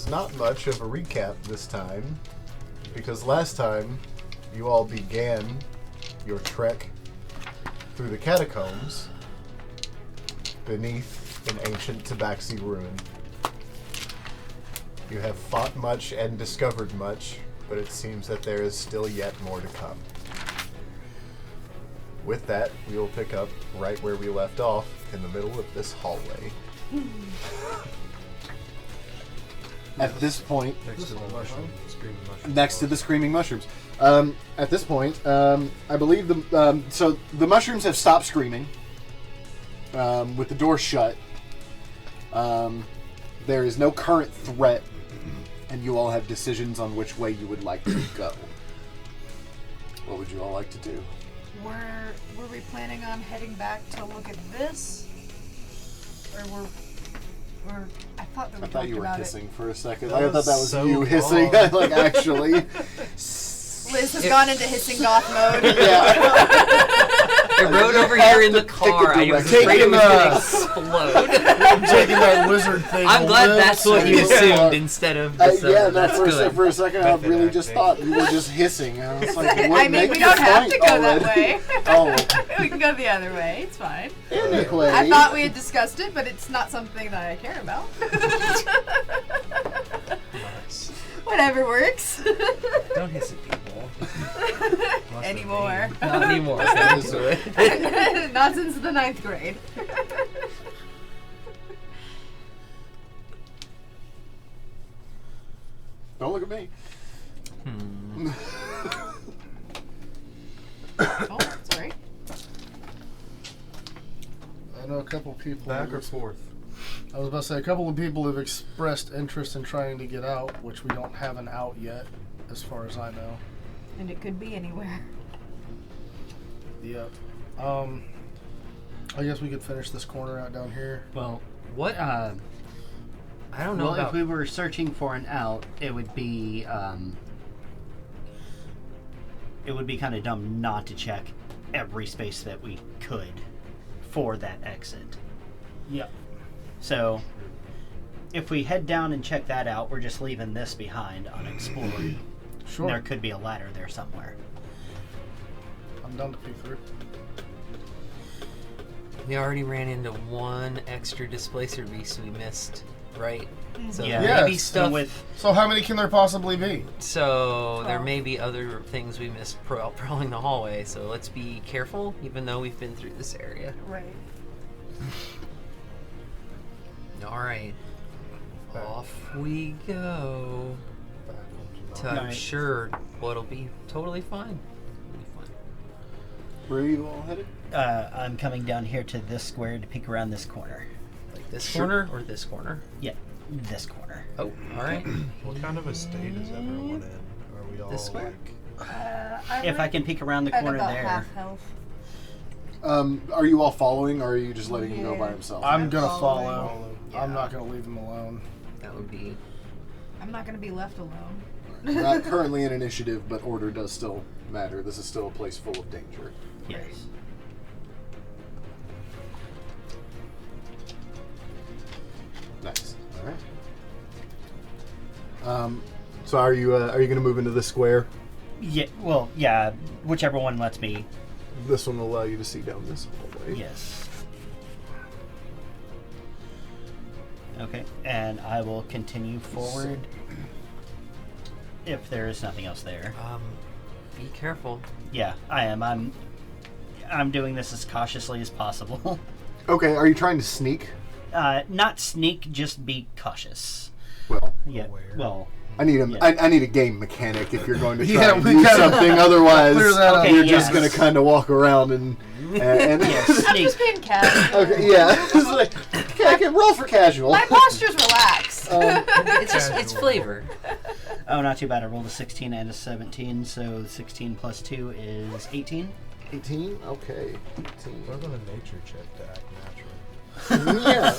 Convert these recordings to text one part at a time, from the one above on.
is not much of a recap this time, because last time you all began your trek through the catacombs beneath an ancient tabaxi ruin. You have fought much and discovered much, but it seems that there is still yet more to come. With that, we will pick up right where we left off, in the middle of this hallway. At this point, Next to the mushroom, screaming mushroom. next to the screaming mushrooms. At this point, I believe so the mushrooms have stopped screaming. With the door shut, there is no current threat, and you all have decisions on which way you would like to go. What would you all like to do? Were we planning on heading back to look at this, or I thought that we I thought you were about hissing it. for a second. That I thought that was was you so hissing. wrong. Like, actually. Liz has gone into hissing goth mode. Yeah. I rode over here in the car. I was afraid it was going to explode. Taking that wizard thing. I'm glad that's what you Yeah. assumed instead of just, Yeah, no, that's good. for a second, I Method really just acting. thought you were just hissing. I was like, what I mean, make we your don't have point to go that already? way. Oh, We can go the other way. It's fine. anyway. I thought we had discussed it, but it's not something that I care about. Nice. Whatever works. Don't hiss at people. Anymore. Not anymore. Not into it. Not since the 9th grade. Don't look at me. Oh, sorry. I know a couple people. Back or forth? I was about to say a couple of people have expressed interest in trying to get out, which we don't have an out yet, as far as I know. And it could be anywhere. Yep. I guess we could finish this corner out down here. Well, what, I don't know Well, about... if we were searching for an out, it would be kind of dumb not to check every space that we could for that exit. Yep. So, if we head down and check that out, we're just leaving this behind unexplored. Sure. There could be a ladder there somewhere. I'm down to peek through. We already ran into one extra displacer beast we missed, right? So Yeah. there may be Yes, stuff... And with So how many can there possibly be? So there Well. may be other things we missed prowling the hallway, so let's be careful, even though we've been through this area. Right. Alright. Off we go. To, I'm Alright. sure what'll be totally fine. It'll be fine. Where are you all headed? I'm coming down here to this square to peek around this corner. Like this Sure. corner or this corner? Yeah, this corner. Oh, alright. What kind of a state is everyone in? Are we all This square? like... If I can peek around the at corner about there. half health. Are you all following, or are you just letting him go by Yeah. himself? I'm gonna following. follow. I'm not gonna leave him alone. That would be... I'm not going to be left alone. We're not currently in initiative, but order does still matter. This is still a place full of danger. Yes. Nice. All right. So are you going to move into this square? Yeah. Well, yeah. Whichever one lets me. This one will allow you to see down this hallway. Yes. Okay, and I will continue forward if there is nothing else there. Be careful. Yeah, I am. I'm doing this as cautiously as possible. Okay. Are you trying to sneak? Not sneak, just be cautious. Well, Yeah. Aware. Well. I need a Yeah. I need a game mechanic if you're going to try Yeah, and we do gotta something. Otherwise, clear that up. you're Okay, just yes. going to kind of walk around and Yeah, I'm sneak. just being casual. okay, yeah. It's like, okay, I can roll for casual. My posture's relaxed. It's just, it's flavor. Oh, not too bad. I rolled a 16 and a 17, so 16 plus 2 is 18. 18. Okay. What about a nature check to act natural? 18. Yeah.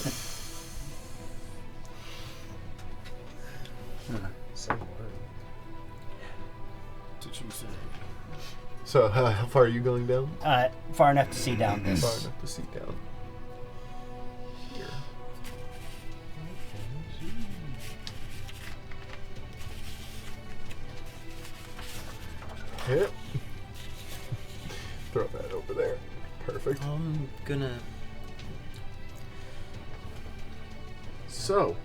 Same word. Did you say? So how far are you going down? Far enough to see down this. Far enough to see down. Here. hit. Throw that over there. Perfect. I'm gonna. So,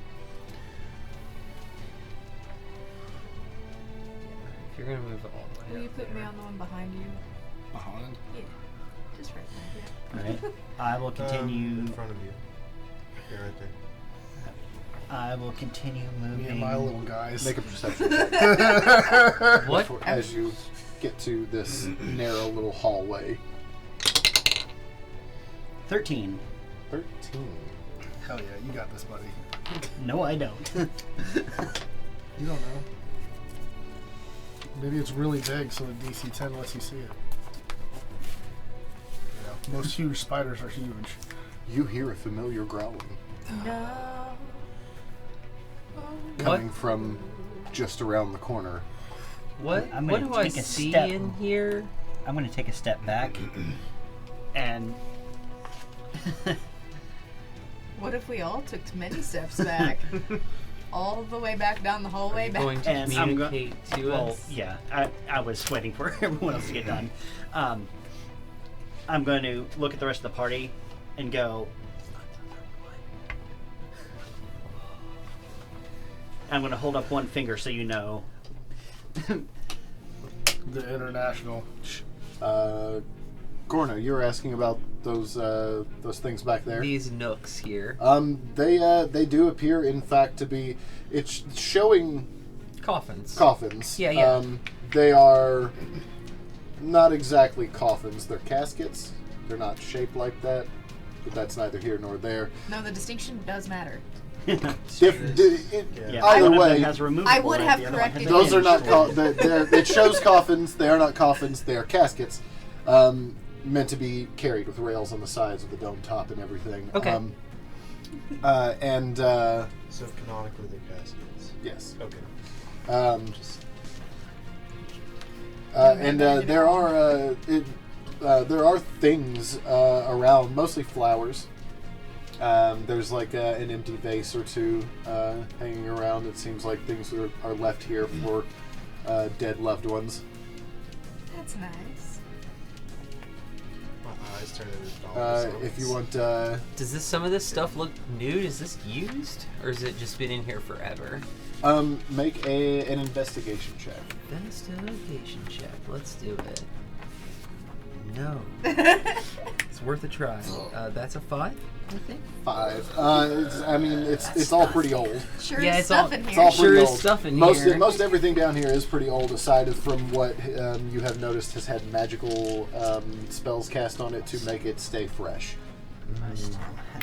If you're gonna move it all the way. Will you up put me there. on the one behind you? Behind. Yeah. Just right there. All right. I will continue. in front of you. Yeah, right there. I will continue moving. Me and my little guys. make a perception check What? as you get to this narrow little hallway. 13. 13. Hell yeah, you got this, buddy. No, I don't. You don't know. Maybe it's really big, so the DC 10 lets you see it. You know, most huge spiders are huge. You hear a familiar growling No. coming from just around the corner. What? I'm What gonna do I take a see step. in here? I'm going to take a step back and. What if we all took many steps back? All the way back down the hallway back. Going to And I'm go- communicate to Well, us? yeah, I was waiting for everyone else to get done. I'm going to look at the rest of the party and go. I'm going to hold up one finger so you know. The international. Gorna, you were asking about those things back there. These nooks here. They do appear, in fact, to be. It's showing Coffins. coffins. Yeah, yeah. They are not exactly coffins. They're caskets. They're not shaped like that. But that's neither here nor there. No, the distinction does matter. Yeah, Either one of way, them has removable I would and have the other one has corrected a you. those are not. hinged. It shows coffins. They are not coffins. They are caskets. Meant to be carried with rails on the sides with a dome top and everything. Okay. So canonically they're caskets. yes. Okay. There are things around, mostly flowers. There's like an empty vase or two hanging around. It seems like things are left here for dead loved ones. That's nice. My eyes turn into If you want, Does some of this stuff look new? Is this used? Or has it just been in here forever? make an investigation check. Investigation check. Let's do it. No. It's worth a try. That's a 5, I think. 5. It's all pretty old. Sure Yeah, is it's stuff all- in It's here. all Sure pretty is old. stuff in most here. most everything down here is pretty old, aside from what you have noticed has had magical spells cast on it to make it stay fresh.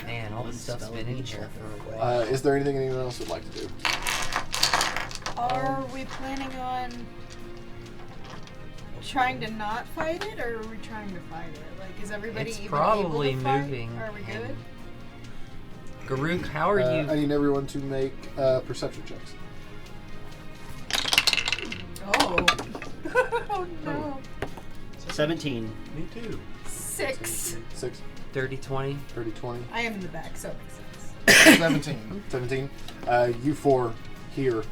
Man, all this stuff's been in here for a while. Is there anything anyone else would like to do? Are we planning on trying to not fight it, or are we trying to fight it? Like, is everybody It's even probably able to fight? moving. Are we good? Garuk, how are you? I need everyone to make perception checks. Oh. Oh no. 17. Me too. 6. 6, 30, 20. 30, 20, I am in the back, so it makes sense. 17. 17. You 4 here,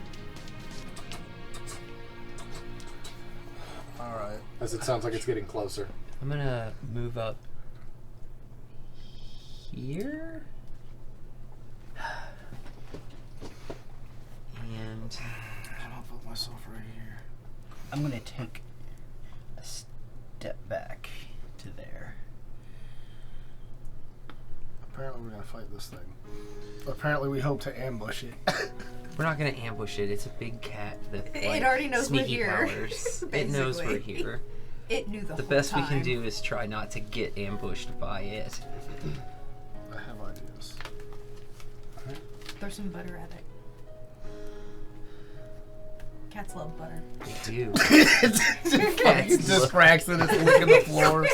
Alright. as it sounds like it's getting closer. I'm gonna move up here. And I'll put myself right here. I'm going to take a step back to there. Apparently we're gonna fight this thing. Apparently we hope to ambush it. we're not gonna ambush it. It's a big cat that It like, already knows we're sneaky here, powers. It knows we're basically. here. It knew the The whole best we time. can do is try not to get ambushed by it. I have ideas. Throw some butter at it. Cats love butter. They do. It's just for accident, it's licking the floor.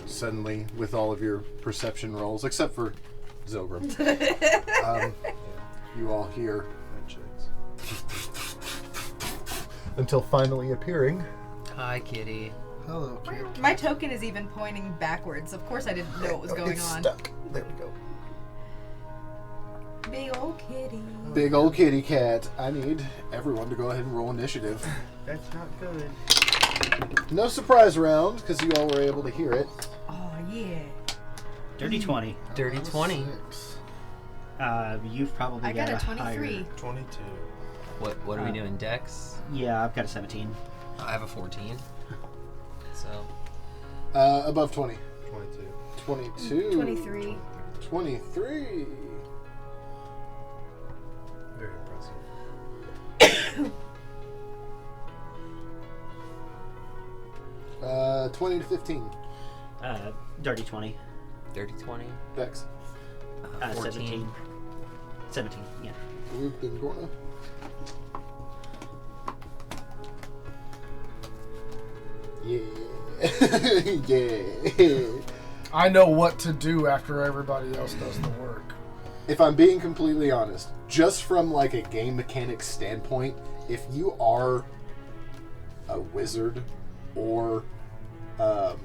Suddenly, with all of your perception rolls, except for Zilgrim, you all hear Handshakes. until finally appearing. Hi, kitty. Hello, kid. My token is even pointing backwards. Of course I didn't know what was going It's on. stuck. There we go. Big old kitty. Big old kitty cat. I need everyone to go ahead and roll initiative. That's not good. No surprise round, because you all were able to hear it. Oh, yeah. Dirty 20. Dirty 20. 6. You've probably I got a higher- 23. 22. What are we doing? Dex? Yeah, I've got a 17. I have a 14. So Above 20. 22. 22. 23. 23. Very impressive. 20 to 15. Dirty 20. dirty 20. Dex. 14. 17. 17, yeah. Luke and Gorna. Yeah. Yeah. I know what to do after everybody else does the work. If I'm being completely honest, just from like a game mechanics standpoint, if you are a wizard or a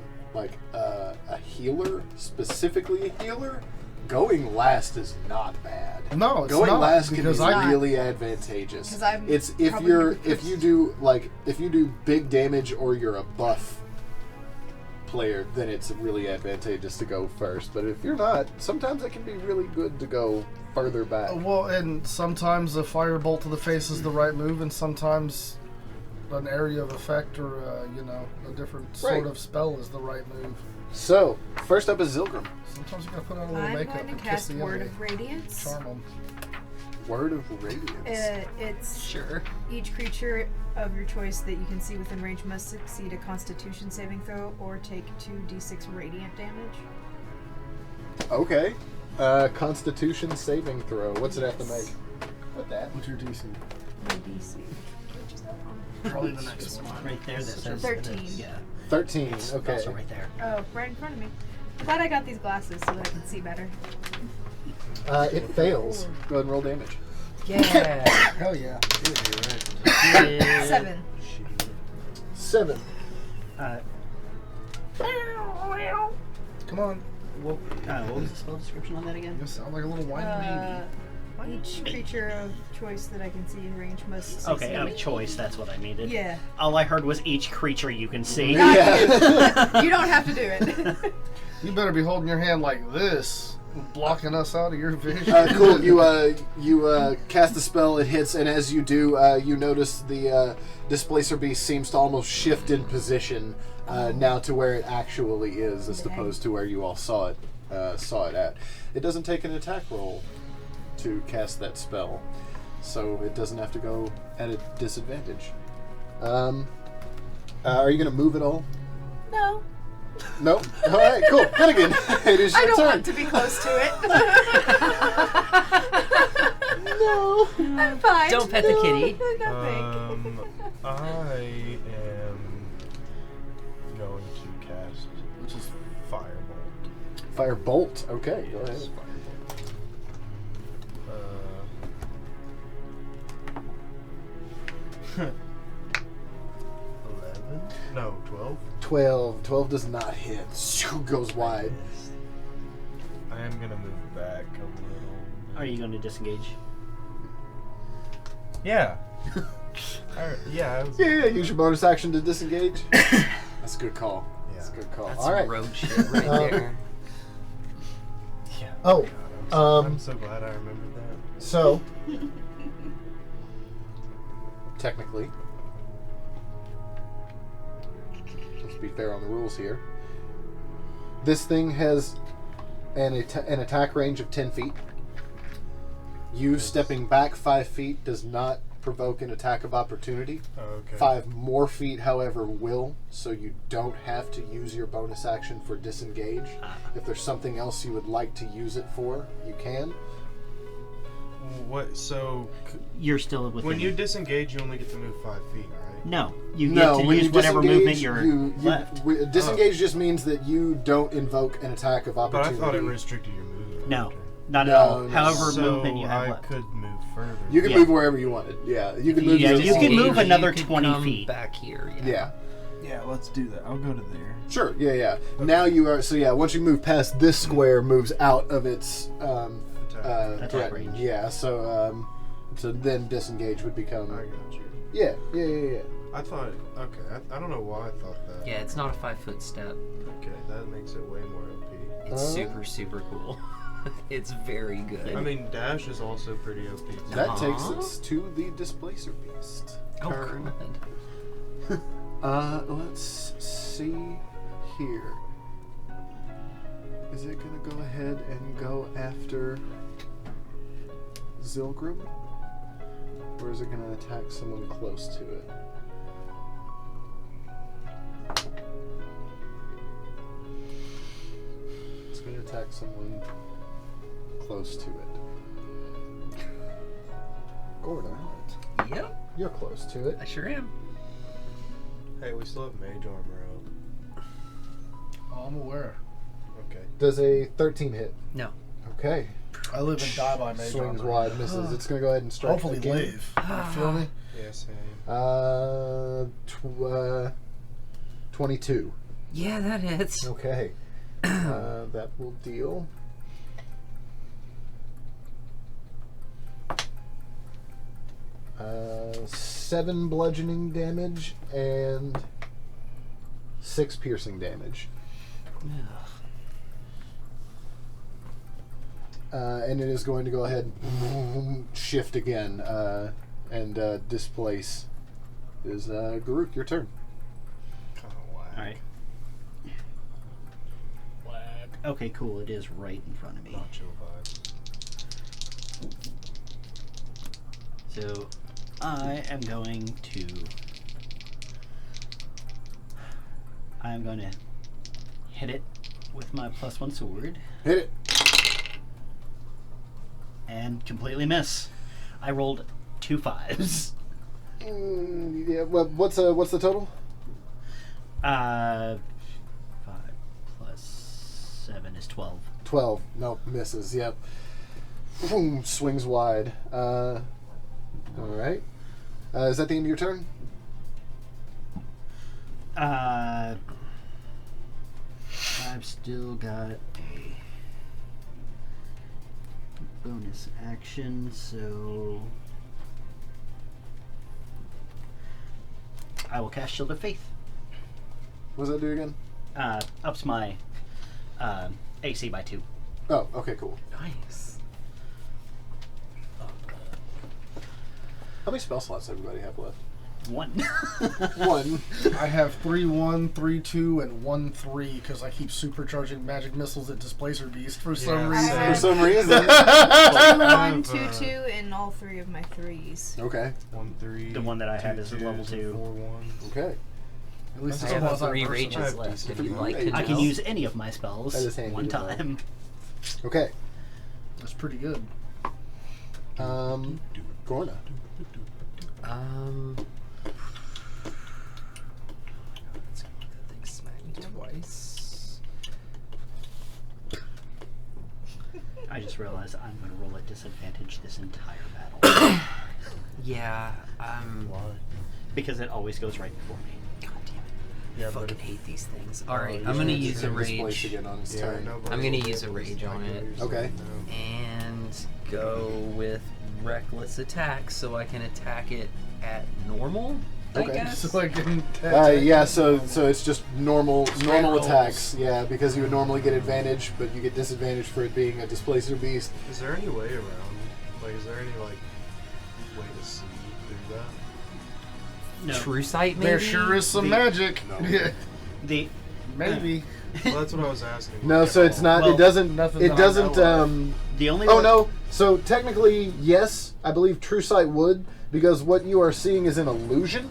healer, specifically a healer, going last is not bad. No, it's going not, last can be because I- really advantageous. 'Cause I'm It's if probably you're gonna be if you do big damage or you're a buff player, then it's really advantageous to go first. But if you're not, sometimes it can be really good to go further back. Well, and sometimes a firebolt to the face is the right move, and sometimes an area of effect or a different sort Right. of spell is the right move. So, first up is Zilgrim. Sometimes you gotta put on a little I'm makeup going to and kiss cast the Word enemy. of Radiance. Charm them. Word of Radiance. It's Sure. each creature of your choice that you can see within range must succeed a Constitution saving throw or take 2d6 radiant damage. Okay. Constitution saving throw. What's it have to make? What that? What's your DC? My DC. Which is that one? Probably the next one. Right there that says 13. Yeah. 13. It's Okay. also right there. Oh, right in front of me. Glad I got these glasses so that I can see better. It fails. Go ahead and roll damage. Yeah. Hell yeah. Yeah. 7. 7. Come on. What was the spell description on that again? You sound like a little whiny Each creature of choice that I can see in range must succeed. Okay, of choice, that's what I needed. Yeah. All I heard was each creature you can see. Yeah. You don't have to do it. baby. You better be holding your hand like this, blocking us out of your vision. Cool. You cast the spell. It hits, and as you do, you notice the displacer beast seems to almost shift in position now to where it actually is, as opposed to where you all saw it at. It doesn't take an attack roll to cast that spell, so it doesn't have to go at a disadvantage. Are you going to move at all? No. No? All right, cool. Finnegan, it is your I don't turn. want to be close to it. No. I'm fine. Don't pet the kitty. Nothing. I am going to cast, which is Firebolt. Firebolt. Okay, go ahead. Yes, Firebolt. 11? No, 12. 12. 12 does not hit. Goes wide. I am gonna move back a little. Are you going to disengage? Yeah. I was. Yeah, use your bonus action to disengage. That's a good call. That's a good call. That's All right. road shit right there. Yeah. Oh, God, I'm so glad I remembered that. So, technically, let's be fair on the rules here. This thing has an attack range of 10 feet. You stepping back 5 feet does not provoke an attack of opportunity. Oh, okay. 5 more feet, however, will, so you don't have to use your bonus action for disengage. If there's something else you would like to use it for, you can. What? So You're still within. when you disengage, you only get to move 5 feet, right? No, you No, get to when use you whatever movement disengage, you're you left. disengage just means that you don't invoke an attack of But I opportunity. thought it restricted your movement. No, Okay. not at No, all. no. However So movement you have I left. could move further. You can Yeah. move wherever you wanted. Yeah, you can move. Yeah, just you can move Disengage, another you could 20 come feet. back here. Yeah, Yeah, let's do that. I'll go to there. sure. Yeah. Now you are. So yeah, once you move past this square, moves out of its attack. Attack threaten. range. Yeah, so then disengage would become. I got you. Yeah. I thought. Okay, I don't know why I thought that. Yeah, it's not a 5-foot step. Okay, that makes it way more OP. It's super cool. It's very good. I mean, dash is also pretty OP. That takes us to the Displacer Beast. oh, Turn. good. Let's see here. Is it gonna go ahead and go after Zilgrim? Or is it gonna attack someone close to it? It's gonna attack someone close to it. Gordon, Yep, you're close to it. I sure am. Hey, we still have mage armor out. Oh, I'm aware. Okay. Does a 13 hit? No. Okay. I live and die by mage Swings armor. wide, misses. It's going to go ahead and strike Hopefully again. live. You feel me? Yeah, same. 22. Yeah, that hits. Okay. That will deal. Uh, 7 bludgeoning damage and 6 piercing damage. And it is going to go ahead and shift again and displace. Is Garuk, your turn. Kind of whack. All right. Whack. Okay, cool. It is right in front of me. Not chill vibes. So I am going to hit it with my +1 sword Hit it. and completely miss. I rolled 2 5s. Yeah. What's the total? 5 + 7 is 12. 12. Nope, misses. Yep. Boom, swings wide. All right. Is that the end of your turn? I've still got a bonus action, so I will cast Shield of Faith. What does that do again? Ups my AC by 2. Oh, okay, cool. Nice. How many spell slots does everybody have left? 1. 1. I have 3-1, 3-2, and 1-3 because I keep supercharging magic missiles at Displacer Beast for some Yeah, reason. same. For some reason. 1, 2, 2, and all 3 of my 3s. Okay. 1-3. The one that I had is a 2-2s, level 2. 4-1. Okay. At least I it's have almost 3 like rages have left decent if you'd like to rages. I know. can use any of my spells That is handy one to know. time. Okay. That's pretty good. Gorna. Let's see, that thing smacked me twice. I just realized I'm going to roll at disadvantage this entire battle. Yeah, Because it always goes right before me. God damn it. Yeah, I but fucking if- hate these things. Alright, you I'm gonna should use a Displace rage again on his Yeah, turn. nobody I'm gonna will use be a able to rage stack on it. yours, Okay. no. and go with reckless attack so I can attack it at normal, I Okay. guess. So I can Yeah, so it's just normal rolls. attacks. Yeah, because you would normally get advantage, but you get disadvantage for it being a Displacer Beast. Is there any way around? Like, is there any way to see through that? No. True sight, maybe? There sure is some The- magic. No. Yeah, The maybe. Well, that's what I was asking. No, Like, so it's not. Well, it doesn't. nothing It that I doesn't. know of. the only Oh one- no. So technically, yes, I believe True Sight would, because what you are seeing is an illusion.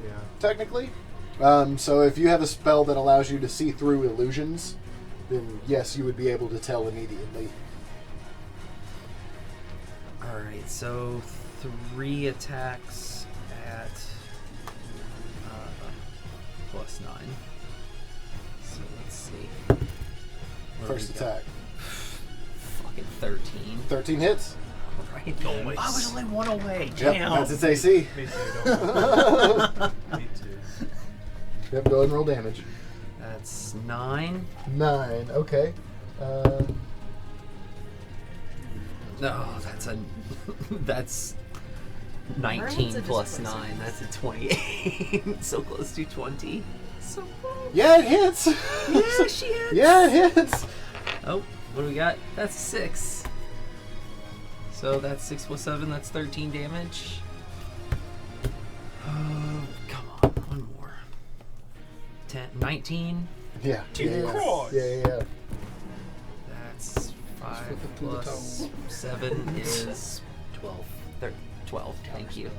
Yeah. Technically, so if you have a spell that allows you to see through illusions, then yes, you would be able to tell immediately. Alright, so 3 attacks at +9. So let's see. What do First we got? attack, Fucking 13. 13 hits. Alright, I was only 1 away. Yep, Damn. that's its AC. Me too. Don't Me too. Yep, go ahead and roll damage. That's 9. 9. Okay. No, that's 19 Merlin's a plus displacer. 9. That's a 28. So close to 20. So close. Yeah, it hits. Yeah, she hits. Yeah, it hits. Oh, what do we got? That's 6. So that's 6 plus 7. That's 13 damage. Come on, one more. 19. Yeah. Yes. Yeah. That's 5 flip it through the plus toe. 7 is 12. 12. Thank you.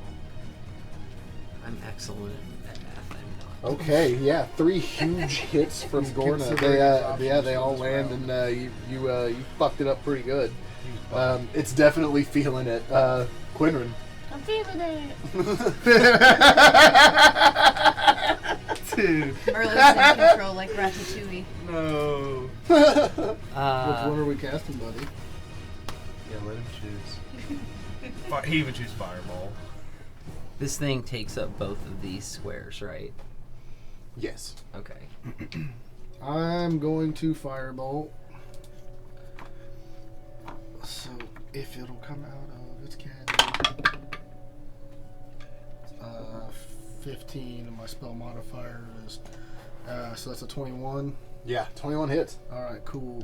I'm excellent at math. I'm not. Okay, yeah, 3 huge hits from Gorna. They all land, and you fucked it up pretty good. It's definitely feeling it. Quinrin. I'm feeling it. Dude. Merlin's in control like Ratatouille. No. Which one are we casting, buddy? Yeah, let him choose. He would choose Fireball. This thing takes up both of these squares, right? Yes. Okay. I'm going to Firebolt. So, if it'll come out of its cannon. 15, and my spell modifier is. So that's a 21. Yeah, 21 hits. Alright, cool.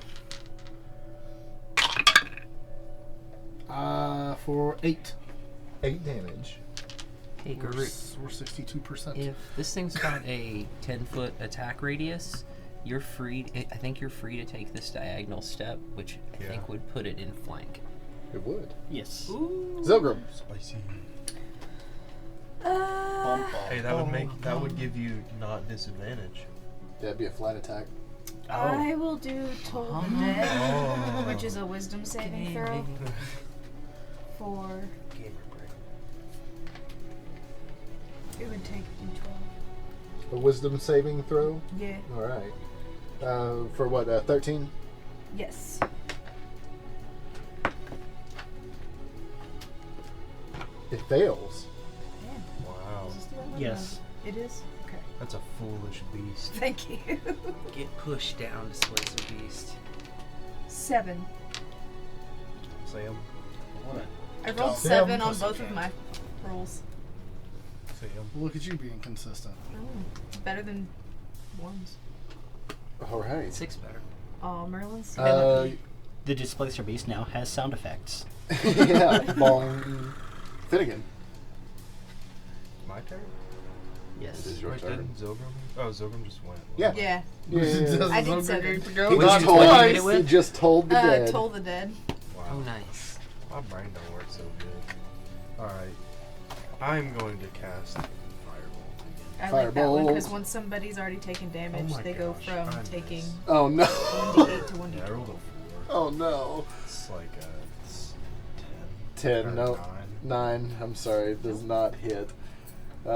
For 8. 8 damage. Hey, We're Garut. 62%. If this thing's got a 10-foot attack radius, you're free. I think you're free to take this diagonal step, which I Yeah. think would put it in flank. It would. Yes. Zilgrim. Spicy. Uh, Hey, that would give you not disadvantage. That'd be a flat attack. I will do Toll the Dead, Oh. which is a wisdom saving throw for. It would take D12. A wisdom saving throw. Yeah. All right. For what? 13. Yes. It fails. Yeah. Wow. Is this the other Yes. one? It is? Okay. That's a foolish beast. Thank you. Get pushed down, Displacer Beast. 7. Sam. I rolled Sam 7 on plus both a of my rolls. Sam. Look at you being consistent. Better than ones. All right. 6 better. Oh, Merlin's. The Displacer Beast now has sound effects. Yeah. Bong. Finnegan. My turn? It Yes. is your Wait, turn. didn't Zilgrim? Oh, Zilgrim just went. Yeah. Yeah. Does I did Zilgrim 7. get to go? Which Not you told me twice. to do it? He just told the dead. Toll the Dead. Wow. Oh, nice. My brain don't work so good. Alright. I'm going to cast Fireball again. I like that one Firebolt. because once somebody's already taken damage, Oh my they go gosh, from I taking miss. Oh no. 1d8 to 1d12. Yeah, I rolled a 4. Oh no. It's like it's 10. or No. 9. 9. I'm sorry. It does not hit. My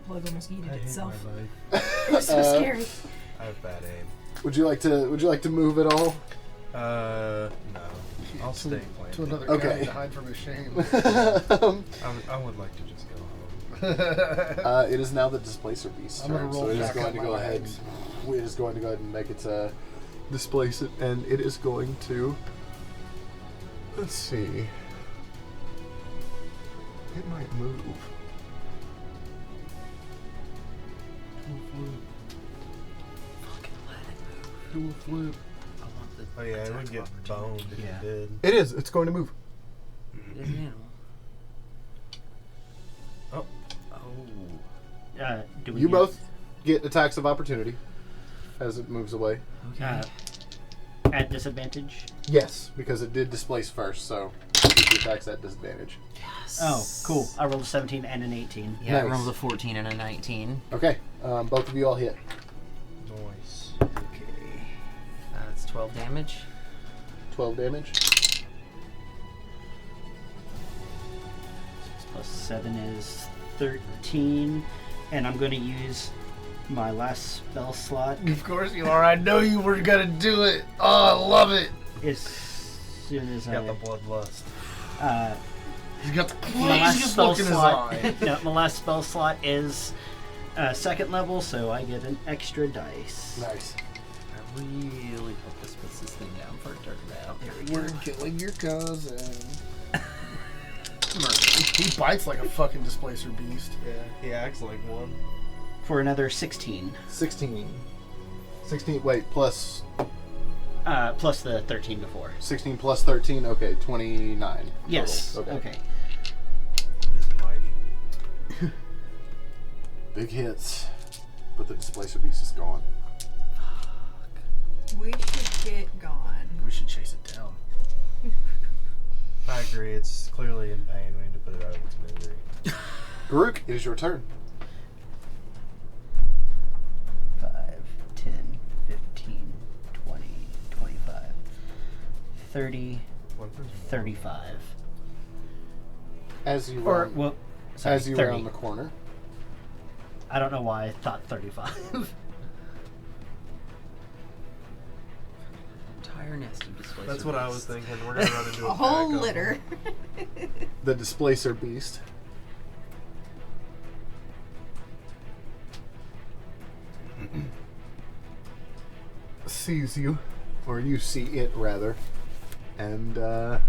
plug almost I yeeted hate itself. my life. It was so scary. I have bad aim. Would you like to move at all? No. I'll stay To playing. another Okay. guy to hide from his shame. Um, I would like to just go home. it is now the Displacer Beast's I'm gonna turn, so roll it is back going up to my go ahead. legs. It is going to go ahead and make its displace it, and it is going to. Let's see. It might move. Fucking let it move. Do a flip. I want the Oh yeah, it attack would of get opportunity. boned if Yeah. it did. It is. It's going to move. It is an animal. Oh. Oh. Do we You get- both get attacks of opportunity as it moves away. Okay. At disadvantage? Yes, because it did displace first, so the attacks at disadvantage. Yes. Oh, cool. I rolled a 17 and an 18. Yeah, I Nice. rolled a 14 and a 19. Okay, both of you all hit. Nice. Okay. That's 12 damage. 12 damage. 6 plus 7 is 13. And I'm going to use my last spell slot Of course you are. I know you were gonna do it. Oh, I love it. as soon as Got the I... bloodlust. He's got the My last craziest spell look in his slot. eye. No, my last spell slot is second level, so I get an extra dice. Nice. really hope this puts this thing down for a turn now. Here we We're go. killing your cousin. Murder. He bites like a fucking displacer beast. Yeah, he acts like one. For another 16. 16. 16. Wait, plus Plus the 13 before. 16 plus 13. Okay, 29. Yes. total. Okay. Is mighty. Big hits, but the displacer beast is gone. We should get gone. We should chase it down. I agree. It's clearly in pain. We need to put it out of its misery. Garuk, it is your turn. 5, 10, 15, 20, 25, 30, What there's more. 35. As you Or, round, well, sorry, as you 30. round the corner, I don't know why I thought 35. Entire nest of displacer That's what I was beasts. thinking. We're gonna run into A a whole pack of litter. the displacer beast sees you, or you see it rather, and Hilarity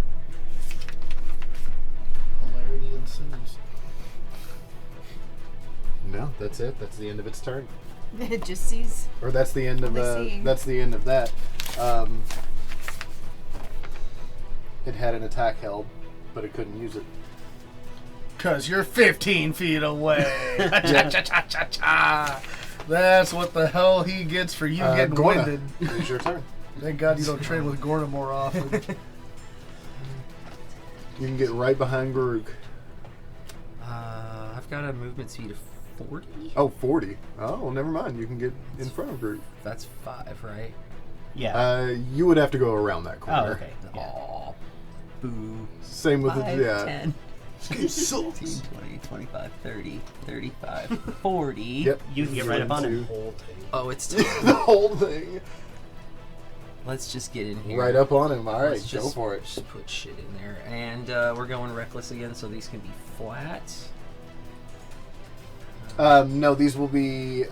ensues. no, that's it. That's the end of its turn, It just sees. or that's the end of Only seeing. that's the end of that. It had an attack held, but it couldn't use it. Cause you're 15 feet away. Cha-cha-cha-cha-cha. That's what the hell he gets for you getting Gorna, winded. it is your turn. Thank God you don't trade with Gorna more often. You can get right behind Garuk. I've got a movement speed of 40. Oh, 40. Oh, well, never mind. You can get in front of Garuk. That's 5, right? Yeah. You would have to go around that corner. Oh, okay. Yeah. Aw. Boo. Same with 5, the yeah. 10, 15, 20, 25, 30, 35, 40. Yep. You can get right up on Into it. whole thing. Oh, it's the whole thing. Let's just get in here. Right up on him. All right, Let's go just, for it. Just put shit in there. And we're going reckless again, so these can be flat. No, these will be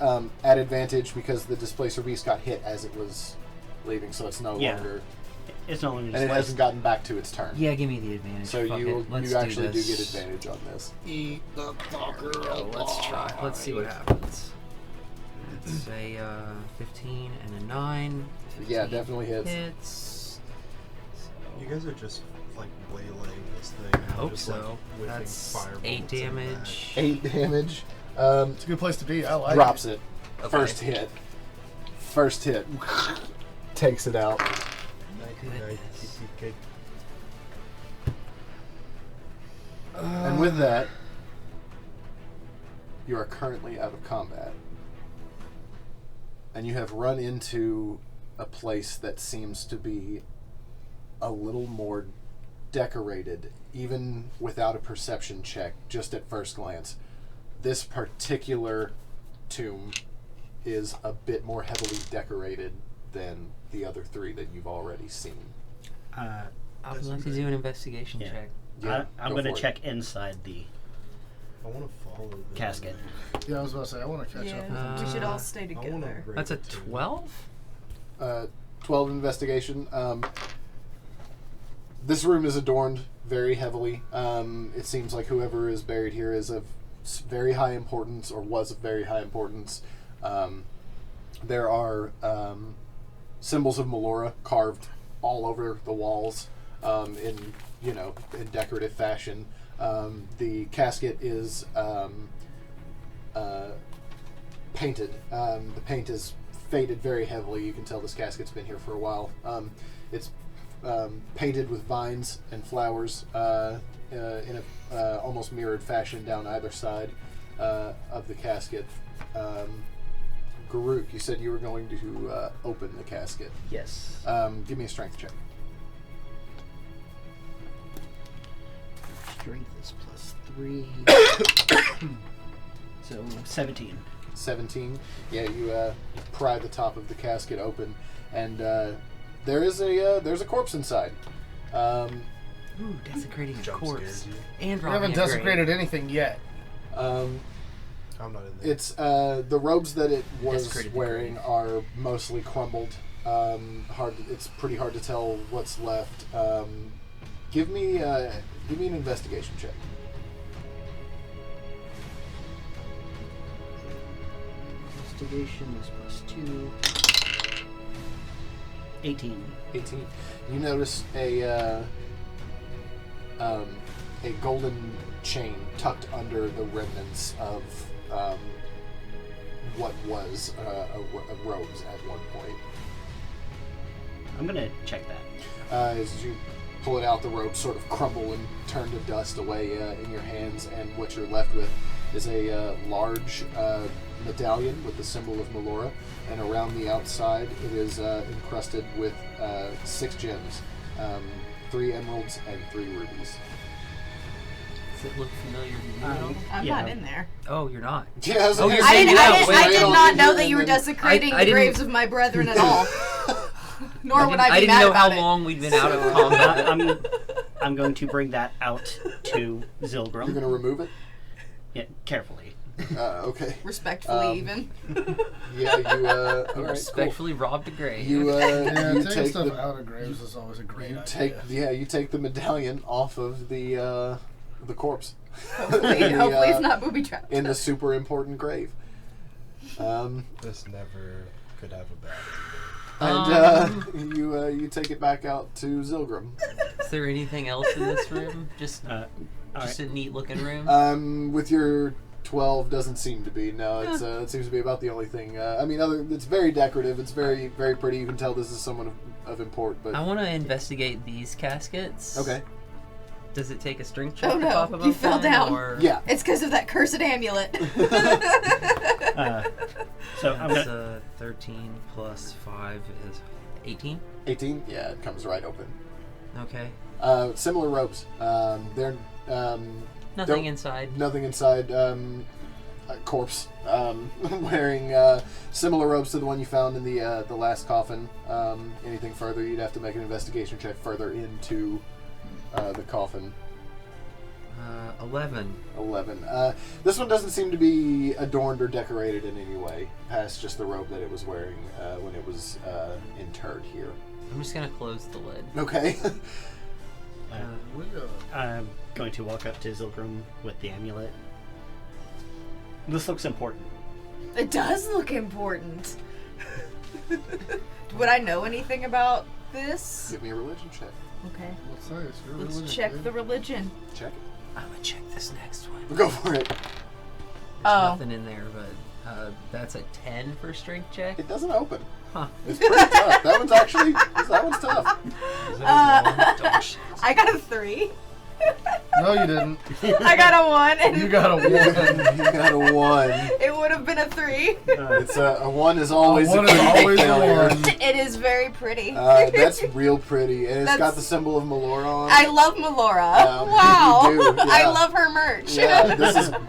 at advantage because the displacer beast got hit as it was leaving, so it's no Yeah. longer, It's no longer and it displaced. hasn't gotten back to its turn. Yeah, give me the advantage. So Fuck you it. Let's actually do this. get advantage on this. Eat the fucker Oh, let's try. Let's see what happens. It's a 15 and a 9. Yeah, 15 definitely hits. Hits. You guys are just like waylaying this thing. I and hope just, so. Like, whipping That's firebolts 8 in the back. damage. 8 damage. It's a good place to be. I like Drops it. it. First hit. First hit. Takes it out. Nighty-night, kitty. And with that, you are currently out of combat. And you have run into a place that seems to be a little more decorated, even without a perception check, just at first glance. This particular tomb is a bit more heavily decorated than the other 3 that you've already seen. I would like to do an investigation Yeah. check. I'm go going to for it. check inside the I want to follow the casket. Yeah, I was about to say, I want to catch up. Yeah, we should all stay I wanna together. break That's a it too. 12? 12 investigation. This room is adorned very heavily. It seems like whoever is buried here is of very high importance, or was of very high importance. There are symbols of Melora carved all over the walls in decorative fashion. The casket is painted. The paint is faded very heavily. You can tell this casket's been here for a while. It's painted with vines and flowers in a almost mirrored fashion down either side of the casket. Garuk, you said you were going to open the casket. Yes. Give me a strength check. Strength is plus 3. So 17. 17. Yeah, you pry the top of the casket open, and there's a corpse inside. Ooh, desecrating a Jump corpse. scares you. And We robbing haven't a grave. desecrated anything yet. I'm not in there. It's the robes that it was Desecrated the wearing grave. are mostly crumbled It's pretty hard to tell what's left. Give me an investigation check. Investigation is +2. 18. 18. You notice a golden chain tucked under the remnants of what was a rose at one point. I'm gonna check that. As you pull it out, the robes sort of crumble and turn to dust away in your hands, and what you're left with is a large medallion with the symbol of Melora, and around the outside it is encrusted with 6 gems, 3 emeralds and 3 rubies. Does it look familiar to you at all? I'm Yeah. not in there. Oh, you're not. Yeah, Oh, you're I hanging out. Wait, did not know that you were just. desecrating I the didn't- graves of my brethren at all. Nor would I be I didn't mad know about how it. long we'd been out of combat. I'm going to bring that out to Zilgrim. You're going to remove it? Yeah, carefully. Okay. Respectfully, even. Yeah, you, all right, Respectfully robbed a grave. cool. You, Yeah, you taking take stuff the, out of graves is always a great you idea. you take the medallion off of the corpse. Hopefully, In the, hopefully it's not booby trapped. in the super important grave. This never could have a bad. And you take it back out to Zilgrim. Is there anything else in this room? Just All right. a neat looking room. With your 12, doesn't seem to be. No, it's it seems to be about the only thing. It's very decorative. It's very, very pretty. You can tell this is someone of import. But I want to investigate these caskets. okay, Does it take a strength check Oh, to no. pop above You fell one, down. Or... yeah. It's because of that cursed amulet. So I'm That's gonna. 13 plus 5 is 18. 18. Yeah, it comes right open. Okay. Similar robes. They're Nothing inside. nothing inside. A corpse wearing similar robes to the one you found in the last coffin. Anything further, you'd have to make an investigation check further into the coffin. 11. 11. This one doesn't seem to be adorned or decorated in any way, past just the robe that it was wearing when it was interred here. I'm just gonna close the lid. Okay. I'm going to walk up to Zilgrim with the amulet. This looks important. It does look important. Would I know anything about this? Give me a religion check. Okay. Let's say it's your Let's religion, check dude. the religion. Check it. I'm gonna check this next one. Go for it. There's Oh. nothing in there, but that's a 10 for strength check. It doesn't open. Huh. It's pretty tough. That one's actually, that one's tough. I got a 3. No, you didn't. I got a 1. And You got a 1. You got a 1. It would have been a 3. It's a 1 is always one a is critical always a failure. 1. It is very pretty. That's real pretty, and it's got That's- the symbol of Melora on. I love Melora. Wow. you do, I yeah. love her merch. Yeah,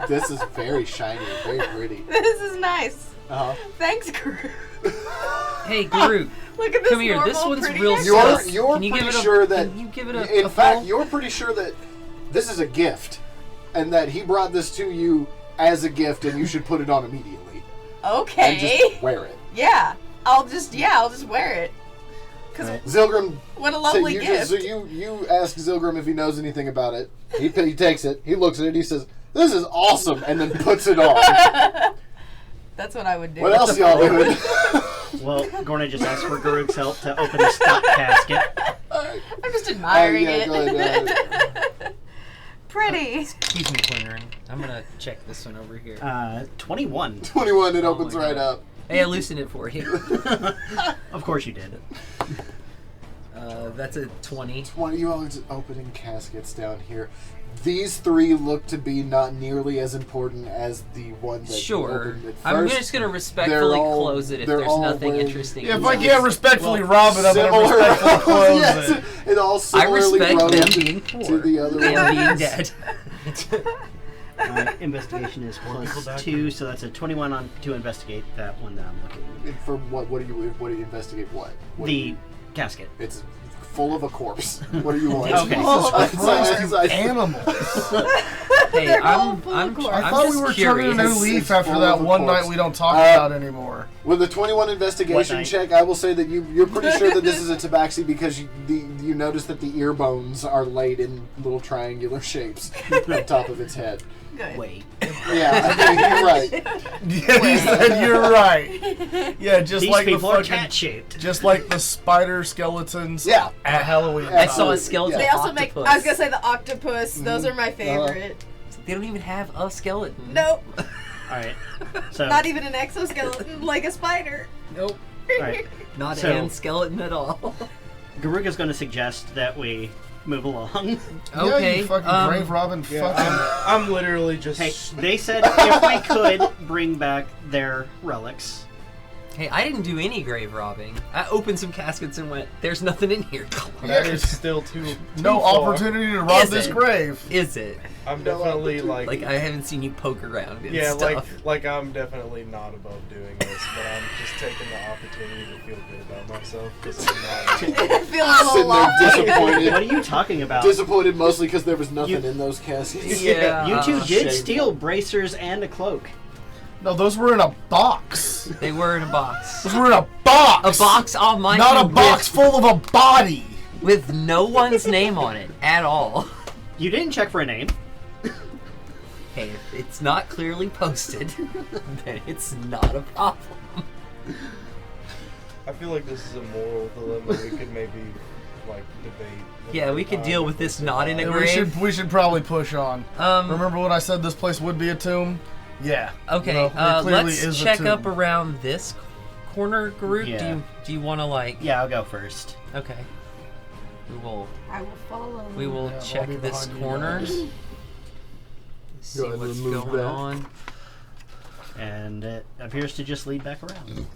this is very shiny, very pretty. This is nice. Uh-huh. Thanks, Groot. Hey, Groot. Look at this Come here, normal, this one's pretty real hair. You're sus. you're Can you pretty give it a, sure that Can you give it a in a fact full? you're pretty sure that this is a gift, and that he brought this to you as a gift, and you should put it on immediately and Okay. just wear it. Yeah. I'll just wear it. Cause Zilgrim, what a so lovely you gift. you ask Zilgrim if he knows anything about it. He takes it, he looks at it, he says, "This is awesome," and then puts it on. That's what I would do. What else y'all doing? Well, Gorna just asked for Garuk's help to open the stock casket. I'm just admiring yeah, go ahead, it. Pretty. Excuse me, Quinrin. I'm gonna check this one over here. 21. 21, it Oh opens my right God. up. Hey, I loosened it for you. Of course you did. That's a 20. 20, you all just opening caskets down here. These 3 look to be not nearly as important as the one that you Sure. opened at I'm first. just gonna respectfully all- close it if they're there's all nothing wearing- interesting. If in I it. can't respectfully Well, rob it, I'm going to respectfully close yes, it. it all I similarly respect them robed being to poor the other and ones. being dead. Investigation is People plus die 2, so that's a 21 on to investigate that one that I'm looking For what do you investigate? What do The you- casket. it's full of a corpse. What do you want? Okay. I- Animals. Hey, They're all I'm full of corpse. I thought we just were curious. turning a new leaf It's after full that of a one corpse. night we don't talk about anymore. With a 21 investigation night? check, I will say that you're pretty sure that this is a tabaxi because you notice that the ear bones are laid in little triangular shapes on top of its head. Good. Wait. Yeah, I mean, you're right. Yeah, he said you're right. Yeah, just These like the people are fucking, cat-shaped. just like the spider skeletons. Yeah. At Halloween. I saw a Absolutely. skeleton. They also make. octopus. I was gonna say the octopus. Those are my favorite. They don't even have a skeleton. Nope. Alright. So, Not even an exoskeleton like a spider. Nope. alright. Not So- a skeleton at all. Garuga's going to suggest that we move along. Yeah, Okay. you fucking grave robbing Yeah, fucking. I'm literally just. Hey, they said if we could bring back their relics. Hey, I didn't do any grave robbing. I opened some caskets and went, "There's nothing in here." That is still too No far. opportunity to rob Is this it? grave. Is it? I'm definitely like. Like I haven't seen you poke around and yeah, stuff. like I'm definitely not above doing this, but I'm just taking the opportunity to feel good about myself because I'm not. Feeling a Sitting little there lost. disappointed. What are you talking about? Disappointed mostly because there was nothing You- in those caskets. Yeah. You two did Shameful. steal bracers and a cloak. No, those were in a box. They were in a box. Those were in a box. A box on my Not a box full of a body. with no one's name on it at all. You didn't check for a name. Hey, if it's not clearly posted, then it's not a problem. I feel like this is a moral dilemma we could maybe like debate. Yeah, we could deal with this not in a Yeah, grave. we should probably push on. Remember when I said this place would be a tomb? Yeah. Okay, Well, it clearly let's is a check tomb. up around this corner group. Yeah. Do you want to like? Yeah, I'll go first. Okay. I will follow. We will Yeah, I'll check be this behind you corner. guys. See Go ahead and what's remove going that. on. And it appears to just lead back around.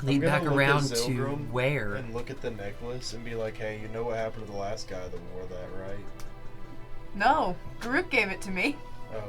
Lead gonna back look at around to Zilgrim where? And look at the necklace and be like, hey, you know what happened to the last guy that wore that, right? No, Garuk gave it to me. Oh,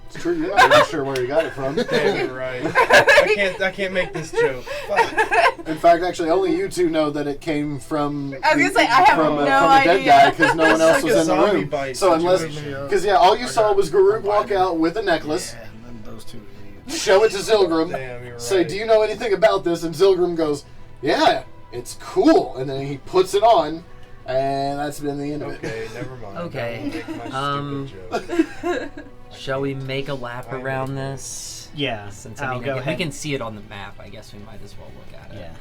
It's true. You're not even sure where you got it from. damn, you're right. I can't make this joke. Fuck. In fact, actually, only you two know that it came from. I was gonna say, I have from, no from a dead idea. guy because no one It's else like was a in the zombie room. bite So unless, situation. because yeah, all you saw was Garuk walk out with a necklace, Yeah, and then those two idiots. show it to Zilgrim, Damn, you're say, right. "Do you know anything about this?" And Zilgrim goes, "Yeah, it's cool." And then he puts it on, and that's been the end of it. Okay, never mind. Okay, I won't make my stupid joke. Shall we make a lap I around know. this? Yeah, Since I'll go we ahead. can see it on the map, I guess we might as well look at it. Yeah.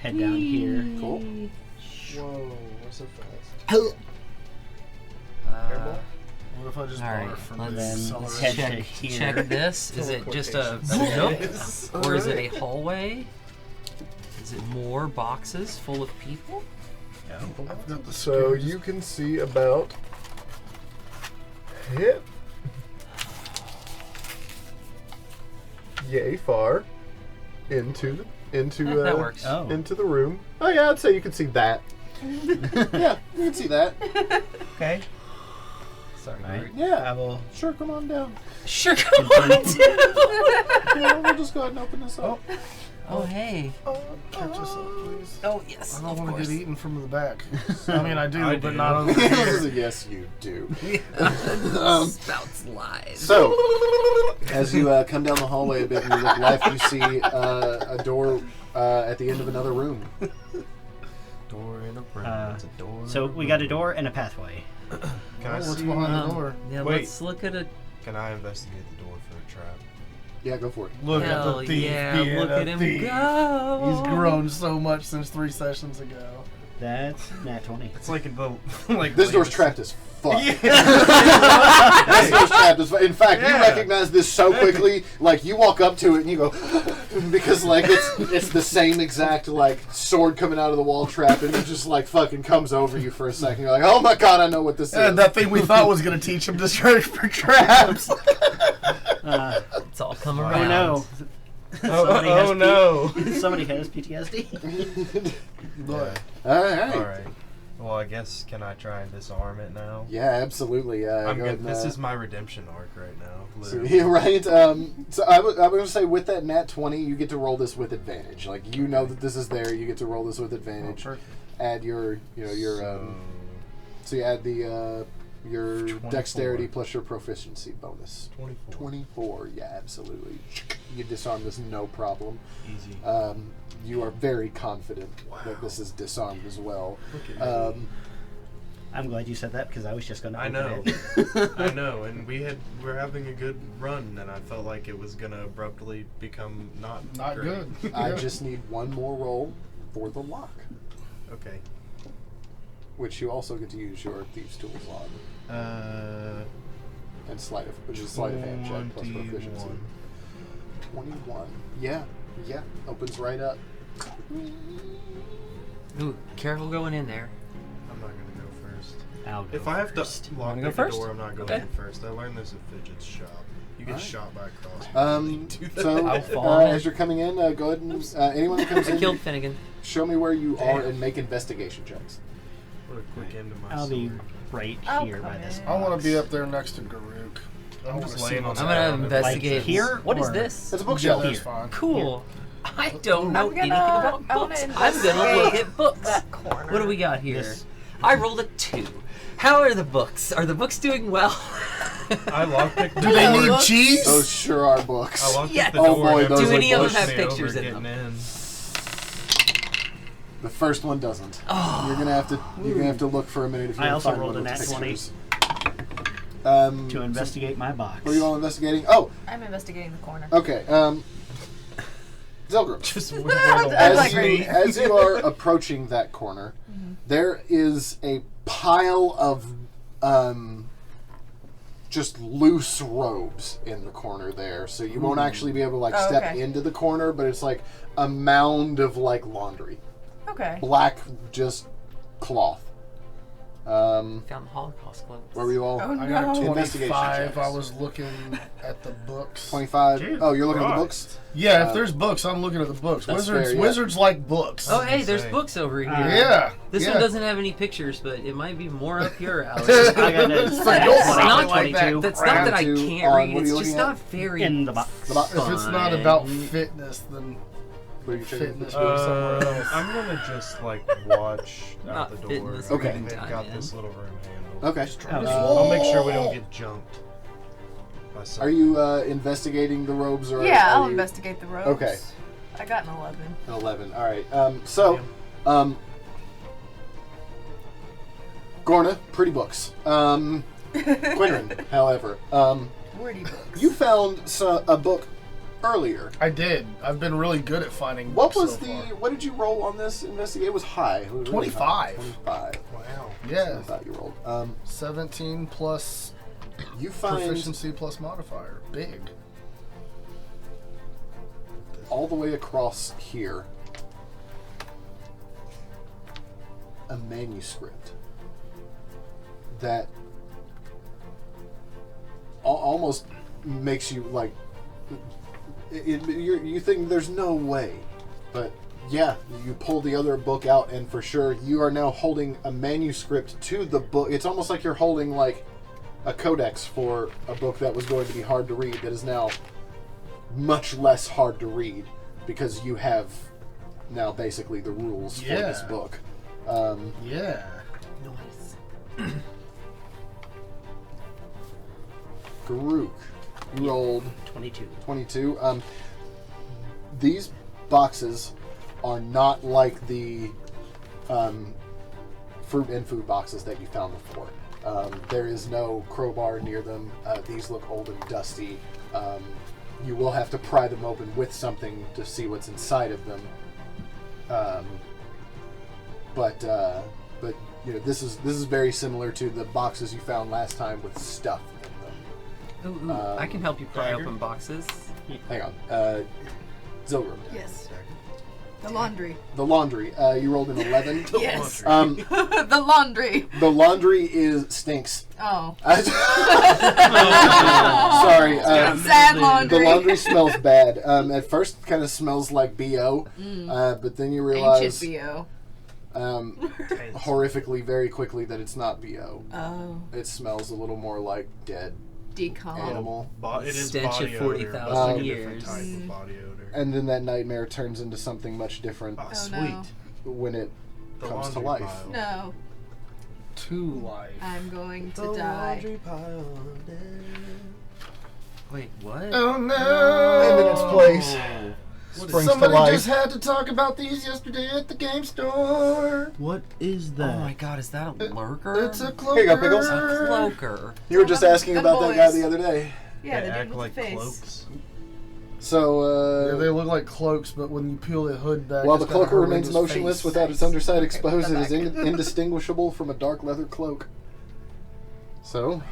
Head down here. Cool. Whoa, what's so fast? Uh, What if I just All right, barf from let's- this Then acceleration? head check, to here. check this. Is it just a nook? Or is it a hallway? Is it more boxes full of people? I've got the So scares. you can see about hit yay far into That works. Oh. into the room. Oh yeah, I'd say you can see that. Yeah, you can see that. Okay. Sorry. Right. Yeah, I will. sure. Come on down. Sure, come on. Yeah, we'll just go ahead and open this up. Oh, hey. Catch us up, please. Oh, yes, I of don't want to course. get eaten from the back. I mean, I do, I but do. not over here. Yes, you do. Spouts lies. So, as you come down the hallway a bit and you look left, you see a door at the end of another room. Door in a room. It's a door. So we got a door and a pathway. Can I What's see? behind the door? Yeah, Wait. let's look at it. Can I investigate the door for a trap? Yeah, go for it. Look Hell at the thief. yeah, being look a at him thief. go. He's grown so much since 3 sessions ago. That's nat 20. It's like in the like. This door's latest- trapped as fuck. Yeah. This door's trapped as fuck. In fact, you Yeah. recognize this so quickly, like you walk up to it and you go, because like it's the same exact like sword coming out of the wall trap, and it just like fucking comes over you for a second. You're like, oh my god, I know what this Yeah, is. that thing we thought was going to teach him to search for traps. It's all come Oh around. no. Oh, oh no. Somebody has PTSD. Yeah. All right. All right. Well, I guess can I try and disarm it now? Yeah, absolutely. I'm go ahead good. and, This is my redemption arc right now. So, Literally. yeah, right. So I'm going to say with that nat 20, you get to roll this with advantage. Like you know that this is there, you get to roll this with advantage. perfect. Add your, so you add the Your 24. dexterity plus your proficiency bonus. 24. 24, yeah, absolutely. You disarm this no problem. Easy. You are very confident Wow. that this is disarmed as well. Look at me. I'm glad you said that because I was just going to I open know. it. I know, and we're having a good run, and I felt like it was gonna abruptly become not great. good. I Yeah. just need one more roll for the lock, Okay. which you also get to use your Thieves' Tools on. And which is sleight of hand check plus proficiency. 21. Yeah. Opens right up. Ooh, careful going in there. I'm not gonna go first. I'll go If I have to first. lock Wanna the go first? door, I'm not going Okay. in first. I learned there's a fidget's shop. You get Alright. shot by a crossbow. So I'll fall in. as you're coming in, go ahead and anyone that comes I in, killed Finnegan. show me where you are Damn. and make investigation checks. What a quick end to my I'll be story. right I'll here by come this in. I want box. to be up there next to Garuk. I I'm wanna just see laying on what's I'm the gonna ground. investigate. Like here, What is or- this? It's a Yeah, bookshelf. that's fine. Cool. I don't know I'm anything gonna- about I'm gonna books. I'm gonna look investigate at books. that corner. What do we got here? This- I rolled a 2. How are the books? Are the books doing well? I lockpicked the Do they door. need Those cheese? sure are books. I lockpicked Yeah. the Oh door. boy, and those pushed Do any of them me have over pictures in getting them? The first one doesn't. Oh. You're gonna have to look for a minute if you I want to also find rolled one a with nat 20. pictures. to investigate my box. What are you all investigating? Oh, I'm investigating the corner. okay. Zilgrim. Just I'm As like, you, right. as you are approaching that corner, there is a pile of just loose robes in the corner there. So you won't actually be able to like Oh, step okay. into the corner, but it's like a mound of like laundry, Okay. black just cloth. Found the Holocaust clothes. Where were you all? Oh I got no. Investigation 25. checks. I was looking at the books. 25. Dude, Oh, you're looking at the right. books? Yeah, if there's books, I'm looking at the books. That's Wizards, fair, yeah. wizards like books. Oh, hey, there's Say. books over here. yeah. This yeah. one doesn't have any pictures, but it might be more up your alley. I got a So nat don't 20, probably like that 22. That's not that I 22 can't on- read. what are It's you just looking at? not very In the box. The box. If it's not fun. about fitness, then What are you checking? fitness goes somewhere else. I'm gonna just like watch Not out the door. fitness Okay. They've time, got man. this little room handled. Okay. I'll make sure we don't get jumped. By Are something. you investigating the robes or Yeah, are I'll you- investigate the ropes. Okay. I got an 11. 11. All right. Gorna, pretty books. Quinrin, however, Wordy books. you found a book earlier. I did. I've been really good at finding What books was so the? far. What did you roll on this investigate? It was high. It was really high. 25. 25. Wow. I Yeah, thought you rolled. 17 plus You find proficiency plus modifier. Big. all the way across here a manuscript that almost makes you like you think there's no way, but yeah, you pull the other book out and for sure you are now holding a manuscript to the book. It's almost like you're holding like a codex for a book that was going to be hard to read that is now much less hard to read because you have now basically the rules for this Yeah. book. Yeah. Nice. Garuk, you rolled 22. 22. These boxes are not like the fruit and food boxes that you found before. There is no crowbar near them. These look old and dusty. You will have to pry them open with something to see what's inside of them. But you know, this is very similar to the boxes you found last time with stuff in them. Ooh, I can help you pry dagger? open boxes. Hang on, Zilgrim. Yes. The laundry. The laundry. You rolled an 11. Yes. The The laundry. laundry stinks. Oh. Sorry. Sad The laundry. laundry smells bad. At first, it kind of smells like BO, but then you realize Ancient BO. horrifically, very quickly, that it's not BO. Oh. It smells a little more like dead Decom. animal. It is Stench of body 40,000 odor, but like a different years. type of body odor. And then that nightmare turns into something much different Oh, Oh, sweet. no. when it The comes to laundry life. pile. No. 2 life. I'm going to The die. laundry pile of death. Wait, what? Oh no! And in its place, Oh. springs Somebody to life. just had to talk about these yesterday at the game store. What is Oh that? my god, is that a lurker? It's a cloaker. Here you go, Pickles. A cloaker. You were just Them- asking them about that guy boys. the other day. Yeah, They the dude act with like the face. cloaks. So, Yeah, they look like cloaks, but when you peel the hood back, while it's the got a cloaker remains horrendous motionless face. without its underside Okay, exposed, put it that is back. indistinguishable from a dark leather cloak. So,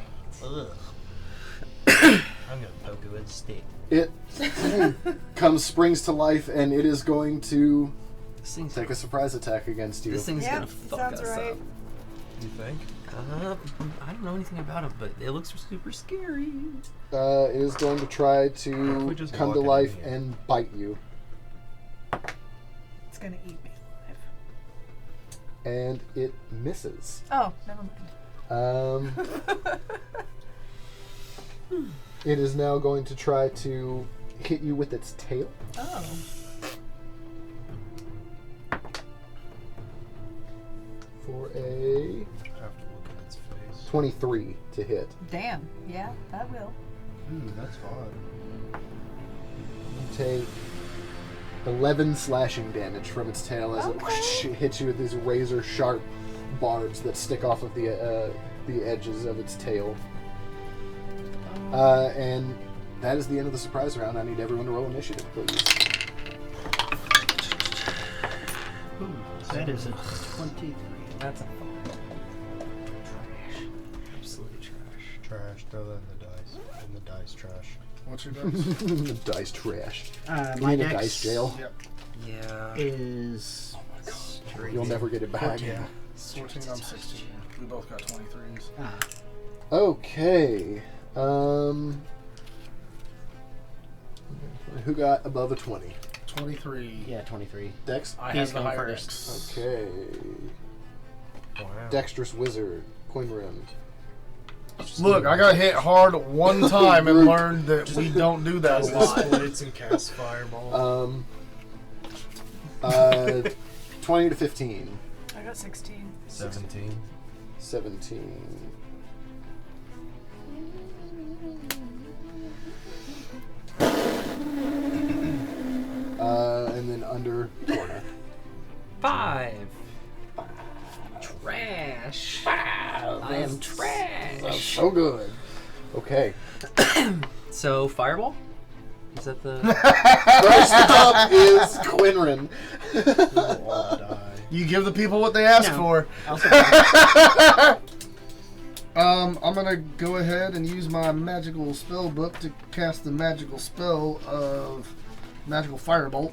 Ugh. I'm gonna poke it with a stick. it springs to life, and it is going to This thing's take a surprise attack against you. This thing's Yep, gonna fuck sounds us right. up. You think? I don't know anything about it, but it looks super scary. It is going to try we to just come walk to it in life here? and bite you. It's gonna eat me alive. And it misses. Oh, never mind. It is now going to try to hit you with its tail. Oh. For a I have to look at its face. 23 to hit. Damn. Yeah, that will. Ooh, that's fine. You take 11 slashing damage from its tail as Okay. it hits you with these razor sharp barbs that stick off of the edges of its tail. And that is the end of the surprise round. I need everyone to roll initiative, please. That is a 23. That's a fuck. Trash. Absolute trash. Trash. Throw that in the dice. In the dice trash. What's your dice? Dice trash. You My mean a dex dice jail? Yep. Yeah. is Straight You'll never get it back. Yeah. 14, I'm 16. We both got 23s. Okay. Who got above a 20? 23. yeah, 23. Dex? I He's have the going higher first. dex. Okay. Wow. Dexterous wizard. Quinrim. Look, I got hit hard one time and learned that we don't do that a Does lot. the splits and cast fireball. 20 to 15. I got 16. 17. 17. And then under corner. 5. Trash. I am trash. So good. Okay. So, fireball? Is that the... First up is Quinrin. We'll all die. You give the people what they ask No. for. Also, I'm gonna go ahead and use my magical spell book to cast the magical spell of magical firebolt.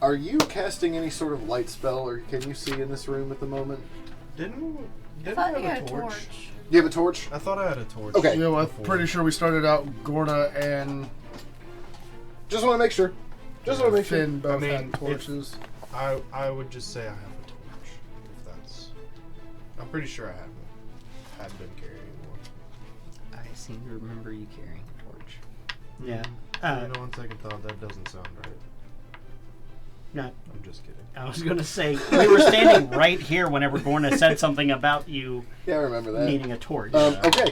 Are you casting any sort of light spell, or can you see in this room at the moment? Didn't I I thought have you had a a torch? torch. You have a torch? I thought I had a torch. Okay. You know, I'm before. pretty sure we started out Gorna and Just want to make sure. Just want to make sure. Finn both I mean, had torches. I would just say I have a torch. If that's, I'm pretty sure I hadn't been carrying one. I seem to remember you carrying a torch. yeah. You know, on second thought, that doesn't sound right. No, I'm just kidding. I was going to say, we were standing right here whenever Gorna said something about you Yeah, I remember that. needing a torch. Okay.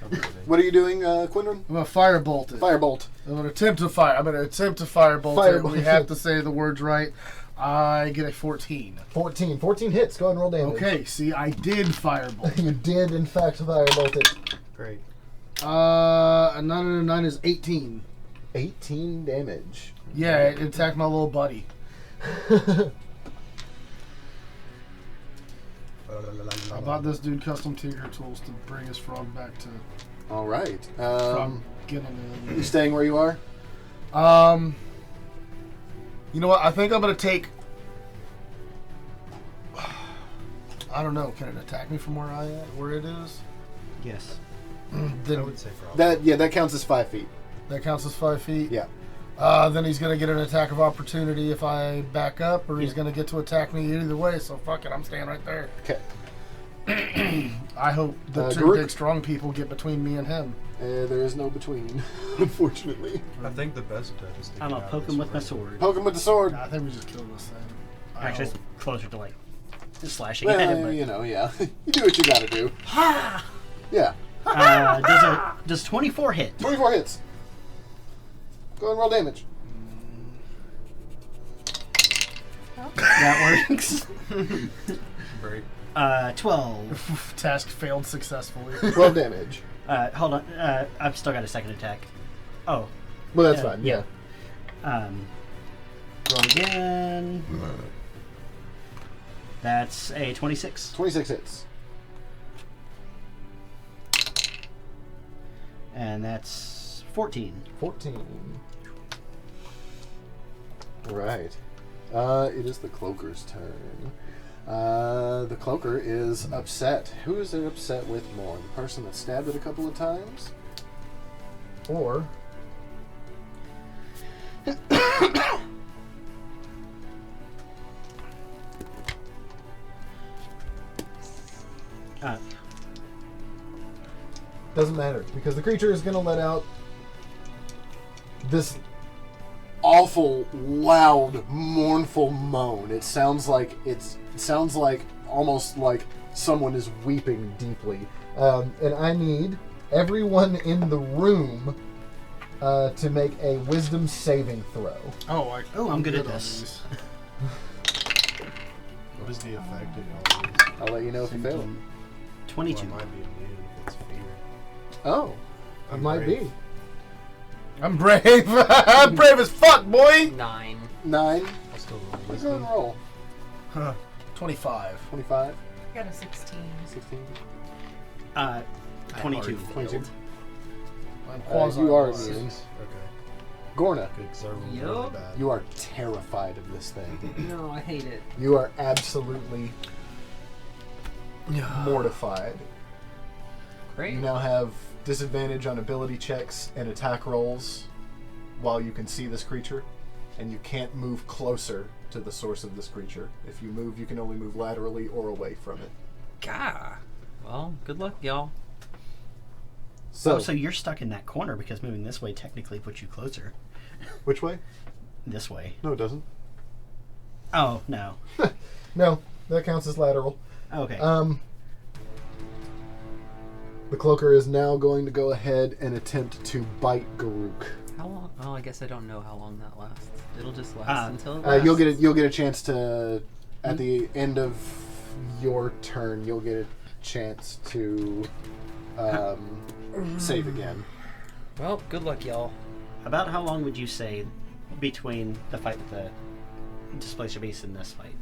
I'm kidding. What are you doing, Quinrin? I'm gonna firebolt it. Firebolt. I'm gonna attempt to firebolt it. Firebolt We have to say the words right. I get a 14. 14. 14 hits. Go ahead and roll damage. Okay, see, I did firebolt. You did, in fact, firebolt it. Great. A 9 and a 9 is 18. 18 damage. Yeah, it attacked my little buddy. I bought this dude custom tinker tools to bring his frog back to All right. from getting You in. staying where you are? You know what? I think I'm gonna take. I don't know. Can it attack me from where it is? yes. I Then would say probably. That counts as 5 feet. that counts as 5 feet. Yeah. Then he's gonna get an attack of opportunity if I back up, or he's Yeah. gonna get to attack me either way. So fuck it, I'm staying right there. Okay. I hope the two Garuk? big strong people get between me and him. There is no between, unfortunately. I think the best bet is to I'm get going out to poke of him this with my room. sword. Poke him with the sword. I think we just killed this thing. I Actually, hope. it's closer to like slashing at him. Well, But, you know, yeah. You do what you gotta do. Yeah. does 24 hit? 24 hits. Go and roll damage. That works. Break. 12. Task failed successfully. 12 damage. Hold on. I've still got a second attack. Oh. Well, that's fine. Yeah. Roll again. That's a 26. 26 hits. And that's 14. 14. Right. It is the Cloaker's turn. The Cloaker is upset. Who is it upset with more? The person that stabbed it a couple of times? Or... Doesn't matter, because the creature is going to let out this awful, loud, mournful moan. It sounds like almost like someone is weeping deeply. And I need everyone in the room to make a wisdom saving throw. Oh, I'm good at on this. these. What is the effect of all these? I'll let you know if you fail. 22. Well, I might be immune if it's fear. Oh, it I'm might brave. be. I'm brave. I'm brave as fuck, boy. 9. 9. I'll still roll Let's go and wisdom. roll. 25. 25. I got a 16. 16. 22. 22. I'm quasi You are alive. immune. Okay. Gorna, Good, because I rolled Yup. really bad. you are terrified of this thing. No, I hate it. You are absolutely mortified. Great. You now have disadvantage on ability checks and attack rolls while you can see this creature, and you can't move closer to the source of this creature. If you move, you can only move laterally or away from it. Gah. Well, good luck, y'all. So, So you're stuck in that corner because moving this way technically puts you closer. which way? This way. No, it doesn't. Oh, no. No, that counts as lateral. Okay. The Cloaker is now going to go ahead and attempt to bite Garuk. How long? Oh, I guess I don't know how long that lasts. It'll just last until it lasts. You'll get a chance to at the end of your turn. You'll get a chance to save again. Well, good luck, y'all. About how long would you say between the fight with the Displacer Beast and this fight?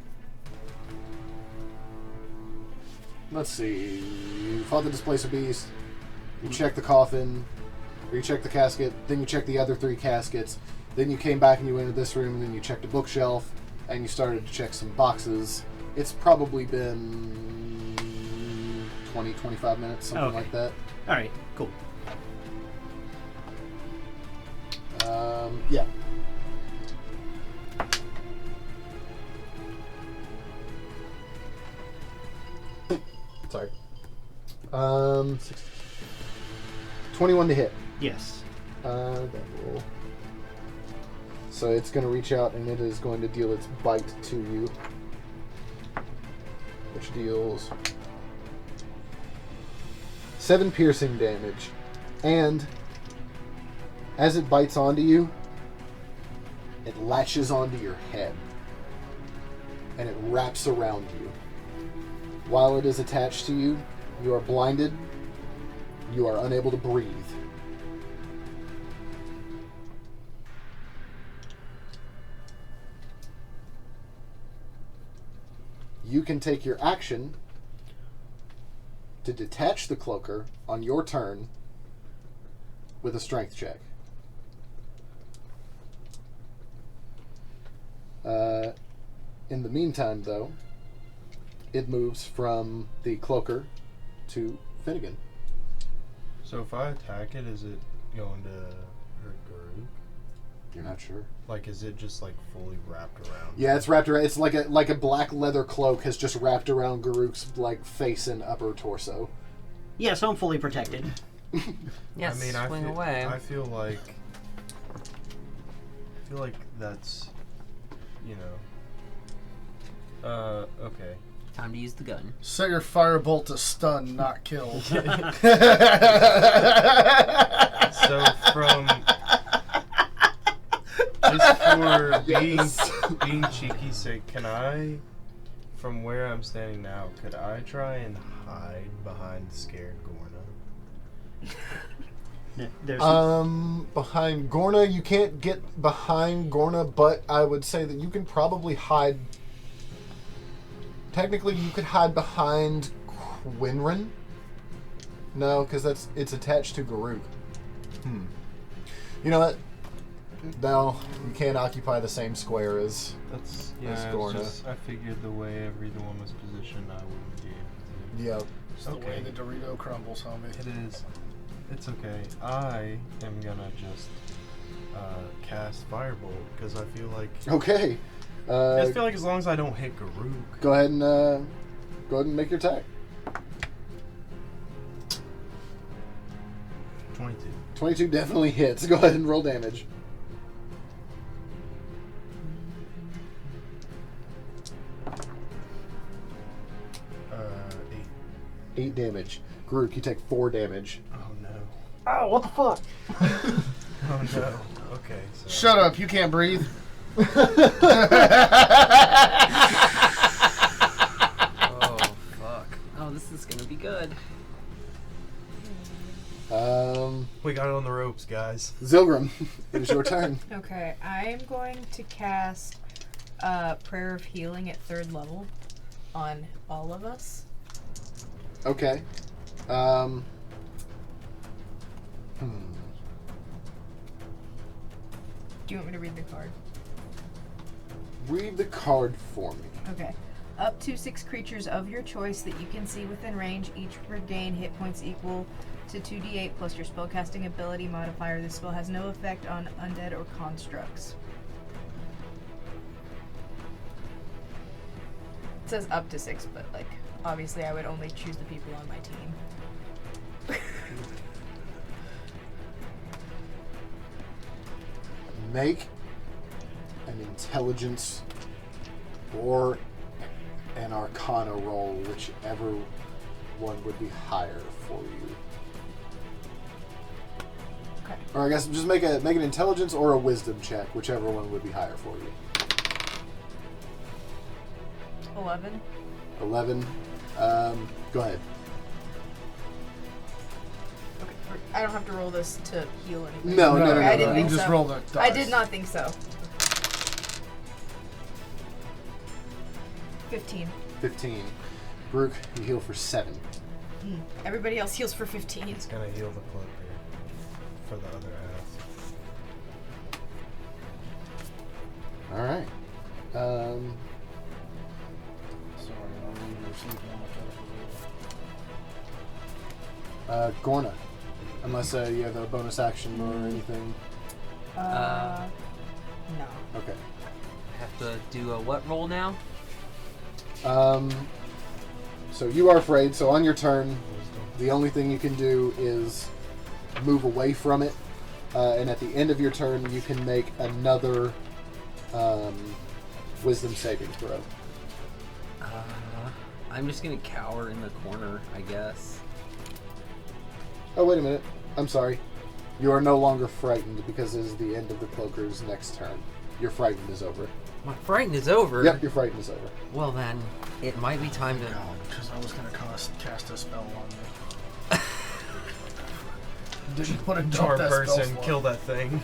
Let's see. You fought the Displacer Beast. You checked the coffin. Or you checked the casket. Then you checked the other 3 caskets. Then you came back and you entered this room. And then you checked a bookshelf. And you started to check some boxes. It's probably been 20, 25 minutes, something Okay. like that. All right, cool. Yeah. Sorry. 21 to hit. Yes. That will. So it's going to reach out and it is going to deal its bite to you, which deals 7 piercing damage. And as it bites onto you, it latches onto your head and it wraps around you. While it is attached to you, you are blinded. You are unable to breathe. You can take your action to detach the cloaker on your turn with a strength check. In the meantime, though, it moves from the cloaker to Finnegan. So if I attack it, is it going to hurt Garuk? You're not sure? Like, is it just like fully wrapped around? Yeah, it's wrapped around. It's like a black leather cloak has just wrapped around Garuk's like face and upper torso. Yeah, so I'm fully protected. Yes, I mean, swing feel, away. I feel like that's, you know, okay. Time to use the gun. Set your firebolt to stun, not kill. So from just for being cheeky sake, can I, from where I'm standing now, could I try and hide behind scared Gorna? There's Behind Gorna, you can't get behind Gorna, but I would say that you can probably hide. Technically, you could hide behind Quinrin. No, because it's attached to Garuk. You know what? No, you can't occupy the same square as. That's Gorna. I figured the way everyone was positioned, I wouldn't be able to. Yep. It's the way the Dorito crumbles, homie. It is. It's okay. I am gonna just cast Firebolt because I feel like Okay. I feel like as long as I don't hit Garuk. Go ahead and make your attack. 22. 22 definitely hits. Go ahead and roll damage. Uh, 8. 8 damage. Garuk, you take 4 damage. Oh no. Oh, what the fuck? Oh no. Okay. So. Shut up, you can't breathe. Oh, fuck. Oh, this is gonna be good. We got it on the ropes, guys. Zilgrim, it is your turn. Okay, I am going to cast Prayer of Healing at 3rd level on all of us. Okay. Do you want me to read the card? Read the card for me. Okay. Up to 6 creatures of your choice that you can see within range each regain hit points equal to 2d8 plus your spellcasting ability modifier. This spell has no effect on undead or constructs. It says up to 6, but like obviously I would only choose the people on my team. Make an intelligence or an arcana roll, whichever one would be higher for you. Okay. Or I guess just make an intelligence or a wisdom check, whichever one would be higher for you. 11. 11. Go ahead. Okay. I don't have to roll this to heal anything. No. I didn't You think just so. roll the dice. I did not think so. 15. 15. Brooke, you heal for 7. Everybody else heals for 15. It's gonna heal the cloaker for the other half. Alright. Sorry, I'll leave your seat Gorna. Unless you have a bonus action or anything. No. Okay. Have to do a what roll now? So you are afraid, so on your turn, the only thing you can do is move away from it. And at the end of your turn, you can make another wisdom saving throw. I'm just gonna cower in the corner, I guess. Oh, wait a minute. I'm sorry. You are no longer frightened because it is the end of the cloaker's next turn. Your frightened is over. My frighten is over. Yep, your frightened is over. Well then, it might be time to. because I was going to cast a spell on you. Didn't put a Charm that spell person, slot. kill that thing.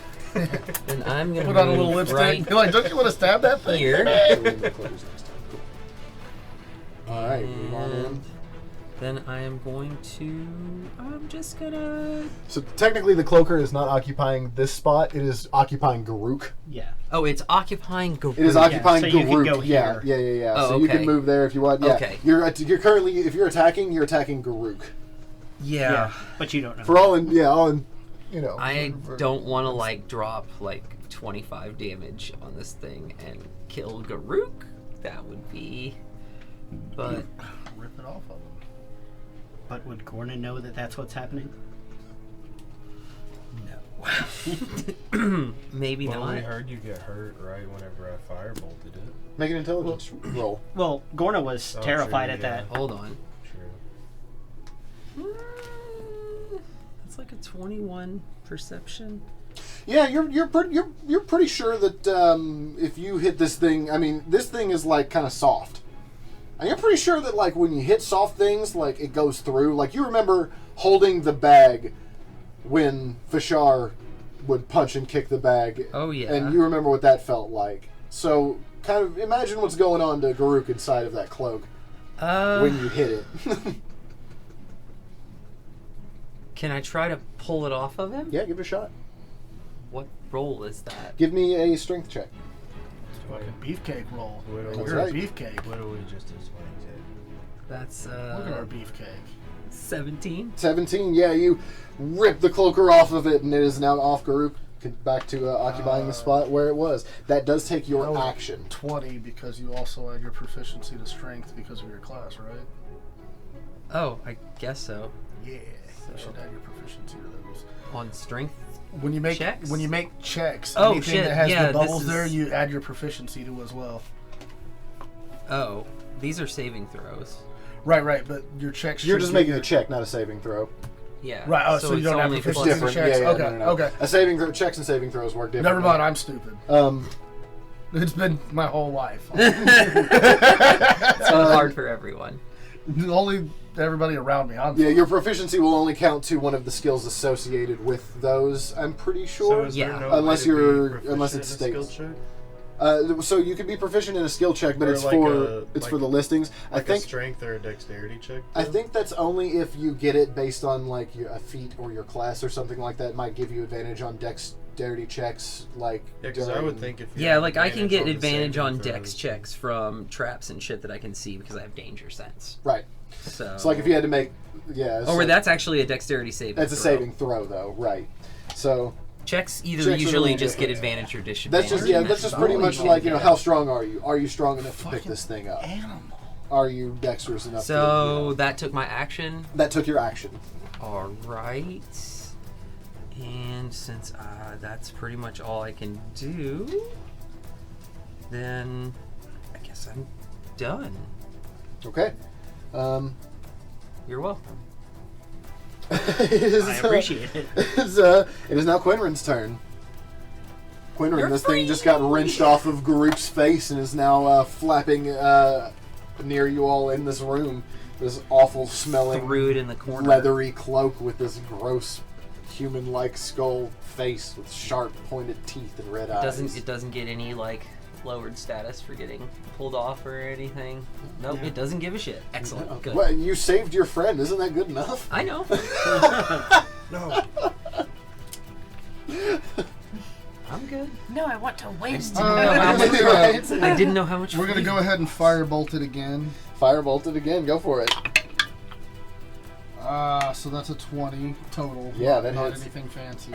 And I'm gonna Put on a little move lipstick. right Be like, don't you want to stab that thing? here. So in the cloaker's next turn. Cool. Alright, move on in. And then I am going to. I'm just gonna. So technically the cloaker is not occupying this spot, it is occupying Garuk. Yeah. Oh, it's occupying Garuk. It is occupying so you can Garuk. go Yeah. here. Oh, So you can okay. move there if you want. Yeah. Okay. You're currently, if you're attacking Garuk. Yeah. But you don't know. For all in, you know. I don't want to like drop like 25 damage on this thing and kill Garuk. That would be. But Rip it off of him. But would Gorna know that that's what's happening? no. Maybe Well, we not. heard you get hurt right whenever I firebolted it. Make an intelligence roll. Well, Gorna was Oh, terrified true, at yeah. that. Hold on. True. It's like a 21 perception. Yeah, you're pretty sure that if you hit this thing, I mean, this thing is like kind of soft, and you're pretty sure that like when you hit soft things, like it goes through. Like you remember holding the bag when Fashar would punch and kick the bag. Oh, yeah. And you remember what that felt like. So kind of imagine what's going on to Garuk inside of that cloak when you hit it. Can I try to pull it off of him? Yeah, give it a shot. What roll is that? Give me a strength check. Fucking beefcake roll. That's You're right. a beefcake. Literally just as funny. That's Look at our beefcake. 17. 17, yeah, you rip the cloaker off of it, and it is now off Garuk, back to occupying the spot where it was. That does take your Oh. action. 20 because you also add your proficiency to strength because of your class, right? Oh, I guess so. Yeah. You should add your proficiency to those. On strength. When you make Checks? when you make checks, Oh, anything shit, that has yeah, the bubbles this is- there, you add your proficiency to as well. Oh, these are saving throws. Right, but your checks. You're should just be making your- a check, not a saving throw. Yeah. Right. Oh, so you it's don't have only It's proficiency in different. checks. Yeah, Okay, no. okay. A saving throw, checks and saving throws work differently. Never mind. I'm stupid. Um, It's been my whole life. It's hard for everyone. Only everybody around me. I'm yeah, your proficiency will only count to one of the skills associated with those. I'm pretty So sure. is Yeah. there no Unless way to be you're- proficient unless in it a skill states. check? So you could be proficient in a skill check, but Or it's like for a- it's like- for the listings. Like I think a strength or a dexterity check? I though? think that's only if you get it based on like a feat or your class or something like that. It might give you advantage on dexterity checks. Like Yeah, because I would think if you Yeah, have like I can get the advantage saving on throws- dex checks from traps and shit that I can see because I have danger sense. right. So. It's like if you had to make Oh, where that's actually a dexterity saving. that's a throw. saving throw though, right? So Checks either Checks are usually really just get different. advantage or disadvantage. that's just that's just pretty Holy much like shit. how strong are you? Are you strong enough to pick Fucking this thing up? animal. Are you dexterous enough? So that took my action. that took your action. All right. And since that's pretty much all I can do, then I guess I'm done. Okay. You're welcome. it is, I appreciate it. it is now Quinrin's turn. Quinrin, You're this thing just got wrenched off of Garuk's face and is now flapping near you all in this room. This awful smelling, Threw it in the corner. leathery cloak with this gross, human-like skull face with sharp, pointed teeth and red eyes. It doesn't get any like lowered status for getting pulled off or anything. Nope, Yeah. it doesn't give a shit. Excellent. Good. Well, you saved your friend. Isn't that good enough? I know. No. I'm good. No, I want to win. I didn't know how much. We're gonna go ahead and firebolt it again. Firebolt it again. Go for it. So that's a 20 total. Yeah, that not hits. anything fancy.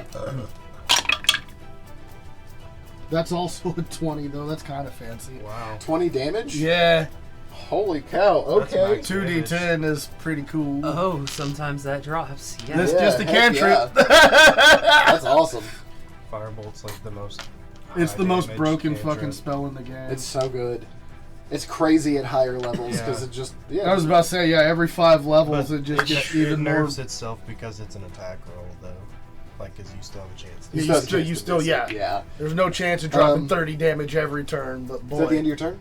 That's also a 20 though. That's kind of fancy. Wow. 20 damage? Yeah, Holy cow. That's Okay. max. 2d10 is pretty cool. Oh, sometimes that drops. Yeah. This Yeah, just a heck cantrip. That's awesome. Firebolt's like the most. It's the high most damage broken cantrip. fucking spell in the game. It's so good. It's crazy at higher levels because Yeah. it just I was about to say, yeah, every 5 levels But it just gets it even more. nerfs itself because it's an attack roll, though. Like, because you still have a chance. Yeah, still have a you chance still, to miss it, yeah. yeah. There's no chance of dropping 30 30 damage every turn, but Is that the end boy. of your turn?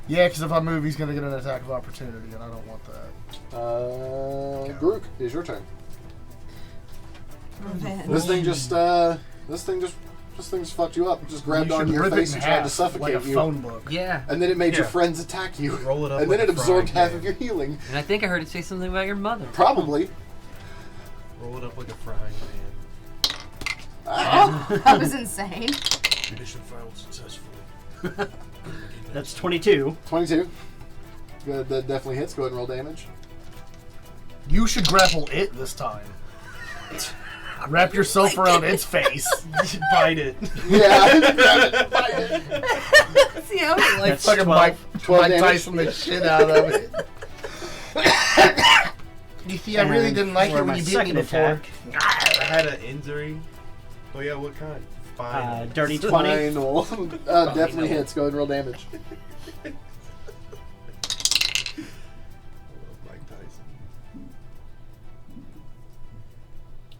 Yeah, because if I move, he's gonna get an attack of opportunity, and I don't want that. Garuk, it's your turn. Revenge. This thing just fucked you up. Just grabbed You should onto your rip it face in and tried to half, suffocate like a you. phone book. Yeah. And then it made your Yeah. friends attack you. Roll it up And like then it a absorbed frying half pan. of your healing. And I think I heard it say something about your mother. Probably. Roll it up like a frying pan. That was insane. Mission failed successfully. That's 22. 22. Good, that definitely hits. Go ahead and roll damage. You should grapple it this time. Wrap yourself around its face. Bite it. Yeah. Grab it, bite it. See how it That's Fucking 12. Mike 12 Mike damage. Tyson the shit out of it. Keithy, I really didn't like for it my when you beat me second before. attack, I had an injury. Oh yeah, what kind? Fine. dirty 20. Final. Definitely hits. Go ahead and roll damage. I love Mike Tyson.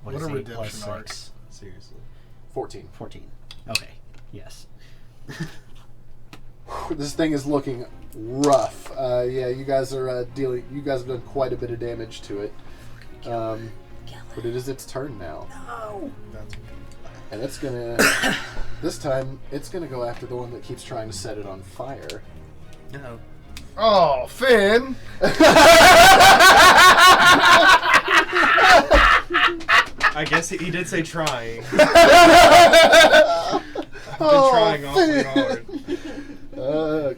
What What is a 8 plus redemption arc. 6? Seriously. 14. 14. Okay. Yes. This thing is looking rough. Yeah, you guys are dealing. You guys have done quite a bit of damage to it. But it is its turn now, That's and it's gonna. This time, it's gonna go after the one that keeps trying to set it on fire. No. Oh, Finn! I guess he did say trying. I've been trying awfully hard.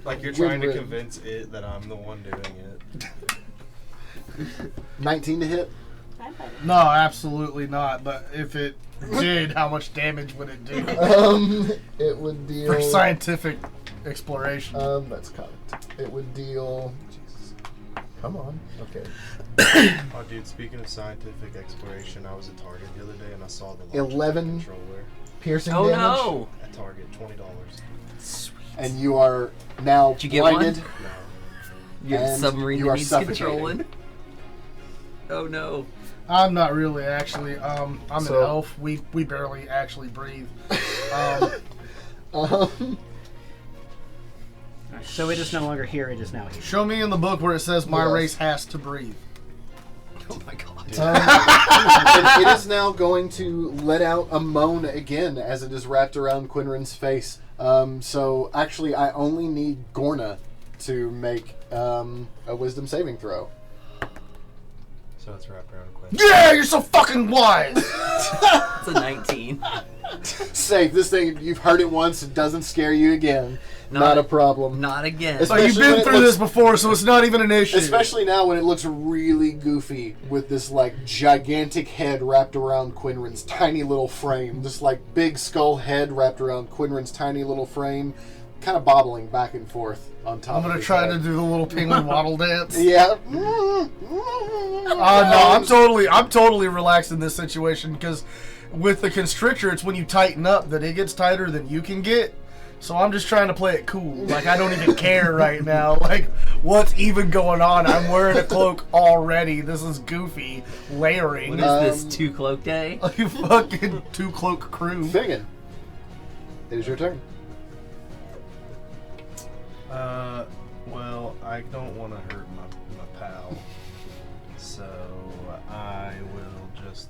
Like you're trying to convince it that I'm the one doing it. 19 to hit. No, absolutely not. But if it did, how much damage would it do? It would deal. For scientific exploration. That's correct. It would deal. Jesus. Come on. Okay. Oh, dude, speaking of scientific exploration, I was at Target the other day and I saw the 11 controller piercing Oh damage. no! at Target, $20. Sweet. And you are now Did you get blinded. one? No. You have a And submarine you that are needs suffocating. controlling. Oh no. I'm not really, actually. I'm So- an elf. We barely actually breathe. So it is no longer here, it is now here. Show me in the book where it says my Yes. race has to breathe. Oh my god. It is now going to let out a moan again as it is wrapped around Quinrin's face. So actually, I only need Gorna to make a wisdom saving throw. So it's wrapped around Quinn. Yeah, you're so fucking wise! It's a 19. Safe. This thing, you've heard it once. It doesn't scare you again. Not a problem. Not again. It's- Oh, you've Especially when been it through looks- this before, so it's not even an issue. Especially now when it looks really goofy with this like gigantic head wrapped around Quinrin's tiny little frame. This like big skull head wrapped around Quinrin's tiny little frame, kind of bobbling back and forth on top. I'm of gonna his try head. to do the little penguin waddle dance. Yeah. No, I'm totally relaxed in this situation because with the constrictor, it's when you tighten up that it gets tighter than you can get. So I'm just trying to play it cool. Like I don't even care right now. Like what's even going on? I'm wearing a cloak already. This is goofy layering. What is this, 2 cloak day? Like a fucking 2 cloak crew. Finnegan, it is your turn. Well, I don't want to hurt my pal. So I will just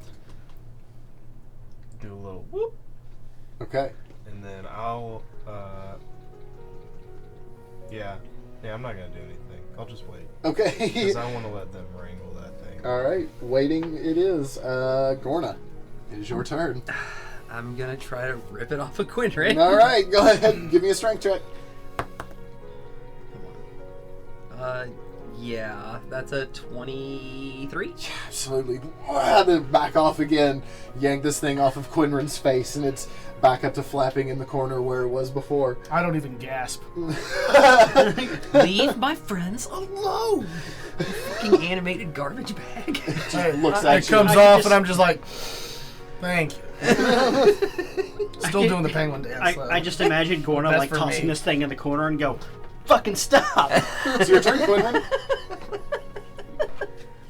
do a little whoop. Okay. And then I'll, yeah, I'm not gonna do anything. I'll just wait Okay. because I want to let them wrangle that thing. All right. Waiting. It is. Gorna, it is your turn. I'm gonna try to rip it off of Quinrin. All right. Go ahead and give me a strength check. Yeah, that's a 23. Absolutely. Then back off again. Yank this thing off of Quinrin's face, and it's back up to flapping in the corner where it was before. I don't even gasp. Leave my friends alone. You fucking animated garbage bag. Looks It at you. comes I off just- and I'm just like, thank you. Still doing the penguin dance. though. I just imagine Gorna That's like for tossing me. this thing in the corner and go, fucking stop! It's your turn, Quinrin.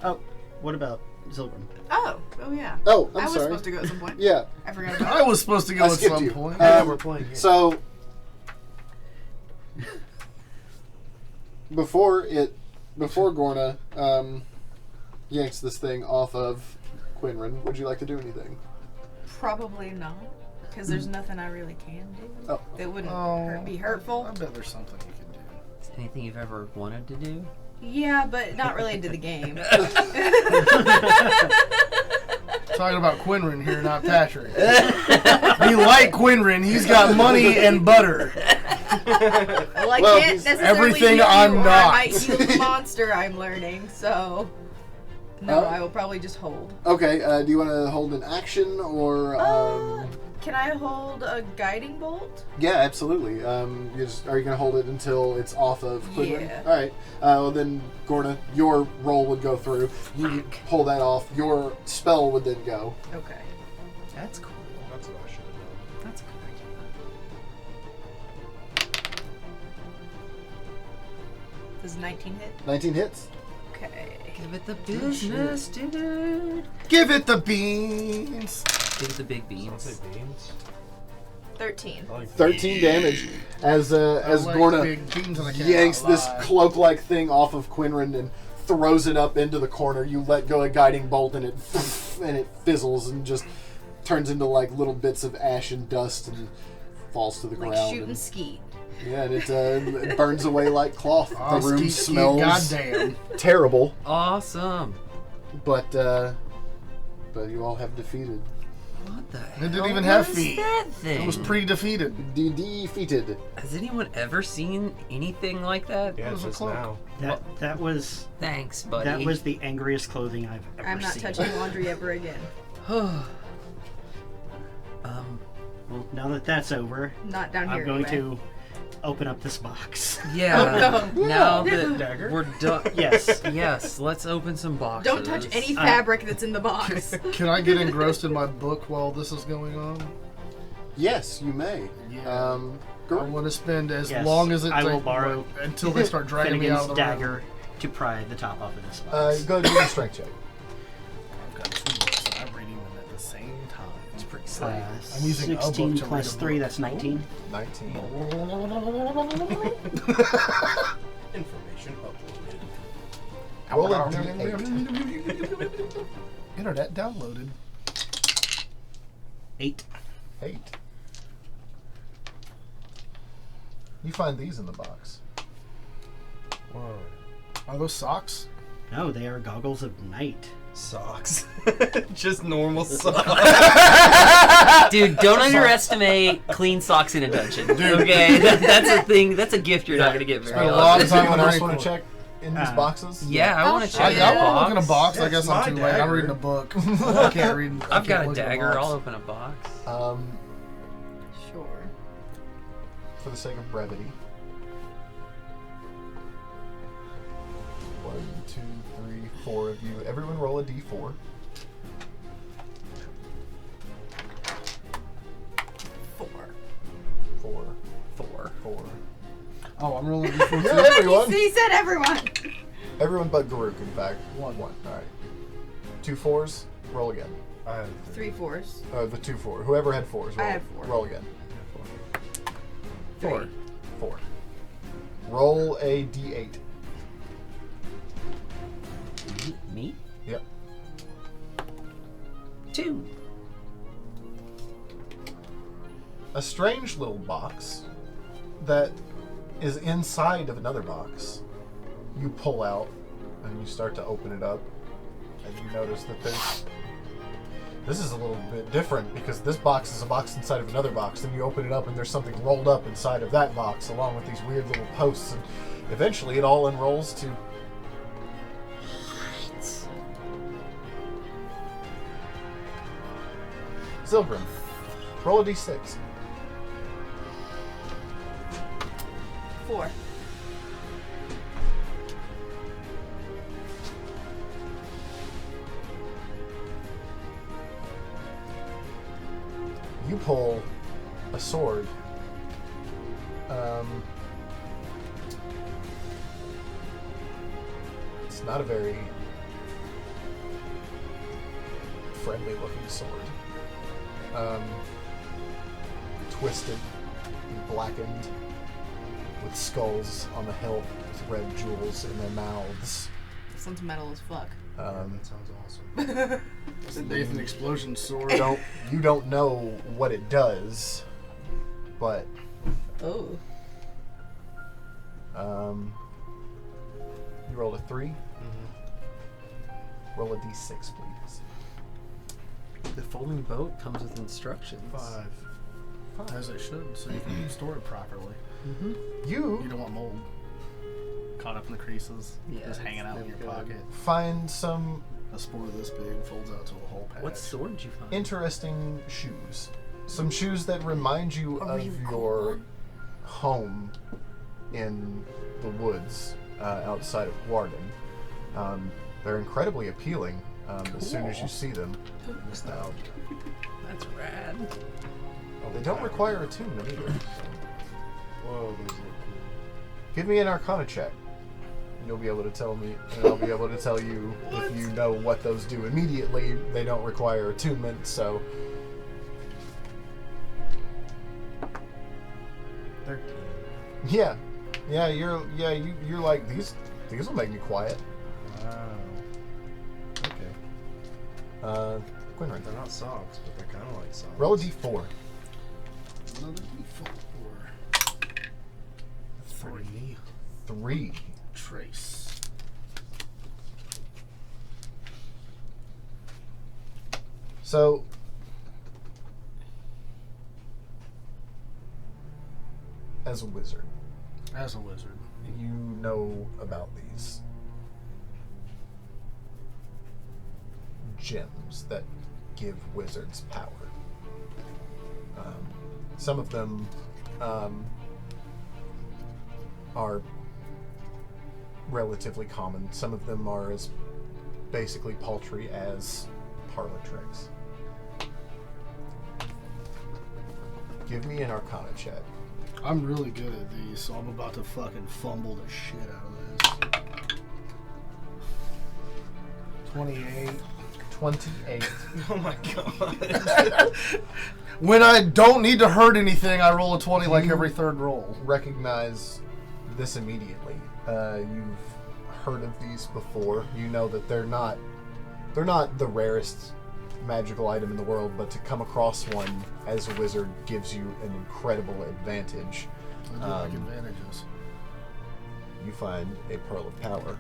Oh, what about Zilgrim? Oh yeah. Oh, I I'm was sorry. supposed to go at some point. Yeah. I forgot about I was supposed to go I at skipped some you. point. We're playing here. So before Gorna yanks this thing off of Quinrin, would you like to do anything? Probably not, because there's nothing I really can do. Oh. That wouldn't Oh, be hurtful. I bet there's something you can do. Anything you've ever wanted to do? Yeah, but not related to the game. Talking about Quinrin here, not Patrick. We like Quinrin. He's got money and butter. Well, I Well, can't he's necessarily everything heal you, I'm or I not. might heal the monster I'm learning, so... No, Oh. I will probably just hold. Okay, do you want to hold an action or Can I hold a guiding bolt? Yeah, absolutely. Are you gonna hold it until it's off of Quinlan? Yeah. All right. Well then, Gorna, your roll would go through. You pull that off. Your spell would then go. Okay. That's cool. That's what I should have done. That's a good idea. Does 19 hit? 19 hits. Okay. Give it the business, dude. Give it the beans. Give it the big Don't beans. say beans. 13. I like 13 damage as like Gorna big beans and I can't yanks this lie. cloak-like thing off of Quinlan and throws it up into the corner. You let go a guiding bolt and it fizzles and just turns into like little bits of ash and dust and falls to the Like ground. shooting and, skeet. yeah, and it burns away like cloth. Oh, The room skeet, smells goddamn. terrible, Awesome. but you all have defeated. What the hell? It didn't even have was feet. that thing? It was pre-defeated. Defeated. Has anyone ever seen anything like that? Yeah, It was a just cloak. now. That was Thanks, buddy. that was the angriest clothing I've ever I'm not seen. touching laundry ever again. Well, now that that's over, Not down here. I'm going anyway. to open up this box. Yeah. Oh, no. Now Yeah. that Dagger? we're done. Yes. Yes. Let's open some boxes. Don't touch any fabric that's in the box. Can I get engrossed in my book while this is going on? Yes, you may. Yeah. I Gorn. want to spend as Yes, long as it I will takes borrow until they start dragging me out Finnegan's of the dagger room. to pry the top off of this box. Go ahead and do a strength check. I've got 2 books and I'm reading them at the same time. It's pretty exciting. I'm using a book 16 to plus read a 3, book. that's 19. 19. Information uploaded. Roll a d8. Internet downloaded. 8. 8. You find these in the box. Whoa. Are those socks? No, they are goggles of night. Socks. Just normal socks. Dude, don't underestimate clean socks in a dungeon. Okay, that's a thing. That's a gift you're not gonna get very Spent a often. lot of Does time anyone on else the want to raincoat. check in these boxes? Yeah, I want to check. I the want to look in a box. Yeah, I guess it's I'm my too late. I'm dagger. reading a book. I can't read. I I've got can't a look at dagger. box. I'll open a box. Sure. For the sake of brevity. 1, 2, 3, 4 of you. Everyone roll a d4. 4. 4. 4. 4. Oh, I'm rolling d4 Yeah, too. everyone. He said everyone. Everyone but Garuk, in fact. 1. 1. Alright. 2 4s. Roll again. I have 3 4s. The 2 4. Whoever had 4s. Roll, I had 4. Roll again. 4. 4. Roll a d8. Me? Yep. 2. A strange little box that is inside of another box. You pull out and you start to open it up, and you notice that this is a little bit different because this box is a box inside of another box. Then you open it up and there's something rolled up inside of that box along with these weird little posts, and eventually it all unrolls to Zilgrim. Roll a d6. 4. You pull a sword. It's not a very friendly looking sword. Twisted, blackened, with skulls on the hilt, with red jewels in their mouths. This one's metal as fuck. that sounds awesome. It's the Nathan Explosion sword. You don't know what it does, but Oh. you rolled a 3. Roll a d6, please. The folding boat comes with instructions. 5. As it should, so you can store it properly. You You don't want mold caught up in the creases, Yeah, just hanging out in your never good. pocket. find some A spore this big folds out to a whole patch. What sword did you find? interesting shoes. some shoes that remind you of your home in the woods outside of Warden. They're incredibly appealing as soon as you see them. That's rad. They don't require attunement either. So. Whoa, those look cool. Give me an Arcana check. You'll be able to tell me, and I'll be able to tell you if you know what those do immediately. They don't require attunement, so 13. yeah, you're like these will make me quiet. Wow. Okay. Quinrin, They're not socks, but they're kind of like socks. roll a d4. Another D4. 3. 3. Trace. So, as a wizard, you know about these gems that give wizards power. Some of them are relatively common. Some of them are as basically paltry as parlor tricks. Give me an Arcana check. I'm really good at these, so I'm about to fucking fumble the shit out of this. 28. 28. Oh my god. When I don't need to hurt anything, I roll a 20 like every third roll. Recognize this immediately. You've heard of these before. You know that they're not the rarest magical item in the world, but to come across one as a wizard gives you an incredible advantage. I do like advantages. You find a pearl of power.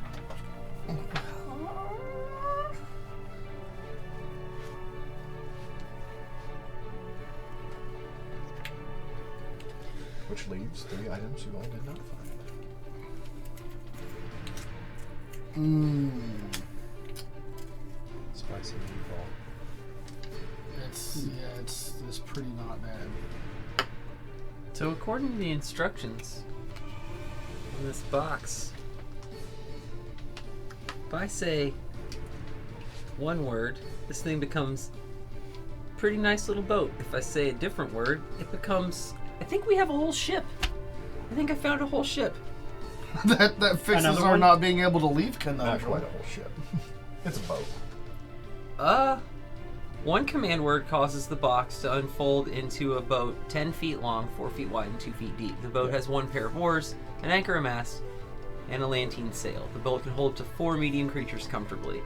Which leaves 3 items you all did not find. Spicy meatball. It's pretty not bad. So according to the instructions in this box, if I say one word, this thing becomes a pretty nice little boat. If I say a different word, it becomes... I think we have a whole ship. I think I found a whole ship. that fixes Another our one? not being able to leave Not conundrum. quite a whole ship. It's a boat. One command word causes the box to unfold into a boat 10 feet long, 4 feet wide, and 2 feet deep. The boat has 1 pair of oars, an anchor, a mast, and a lantern sail. The boat can hold up to 4 medium creatures comfortably.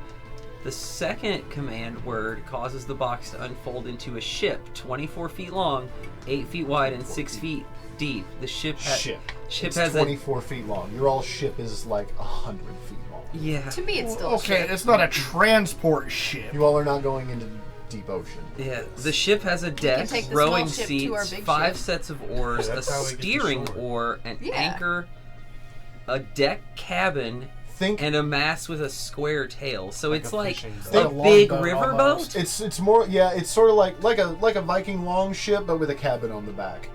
The second command word causes the box to unfold into a ship 24 feet long, 8 feet wide, and 6 feet deep. The ship It's has 24 feet long. Your all ship is like 100 feet long. Yeah. To me, it's still a Okay, ship. it's not a transport ship. You all are not going into deep ocean. Yeah, the ship has a deck, take the rowing small ship to our seats, big 5 ship. sets of oars, a That's how we get to steering shore. oar, an Yeah. anchor, a deck cabin, Think and a mast with a square tail. So Like it's a like fishing boat. a Like a big longboat river almost. boat. it's more it's sort of like a Viking long-ship, but with a cabin on the back.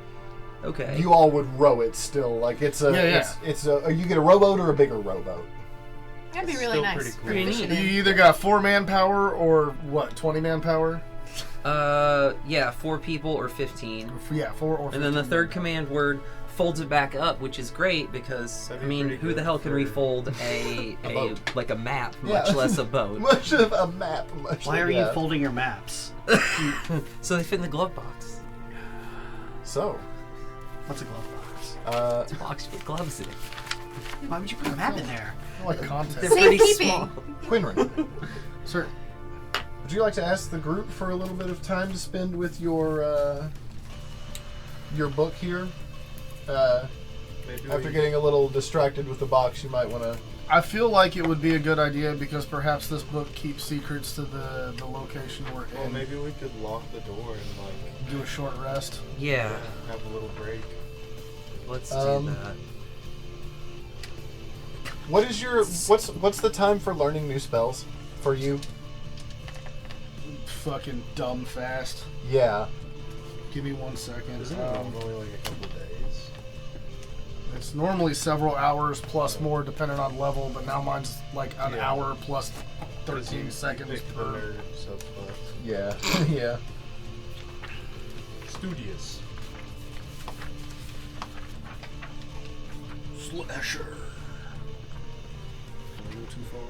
Okay. You all would row it still. Like it's a Yeah. it's a you get a rowboat or a bigger rowboat. That'd be It's really still nice. pretty for cool. Pretty fishing neat. You in. either got 4-man power or what? 20-man power? Yeah, 4 people or 15. Yeah, 4 or 15. And then the third command word folds it back up, which is great because That'd I be mean, pretty who the good hell can for- refold a boat. like a map, Yeah. much less a boat? Much of a map. Why are you folding your maps? So they fit in the glove box. So, What's a glove box? It's a box with gloves in it. Why would you put a map in there? I like content. They're pretty Safekeeping. small. Quinrin, Sir, would you like to ask the group for a little bit of time to spend with your book here? Maybe After we- getting a little distracted with the box, you might want to. I feel like it would be a good idea because perhaps this book keeps secrets to the location we're Well, in. maybe we could lock the door and like Do a short rest. Yeah, have a little break. let's do Um, that. What is your what's the time for learning new spells for you? Fucking dumb fast. Yeah. Give me 1 second. Isn't it normally like a couple days? It's normally several hours plus more depending on level, but now mine's like an hour plus 13 seconds per. Yeah. Yeah. Studious. Slasher. Did I go too far?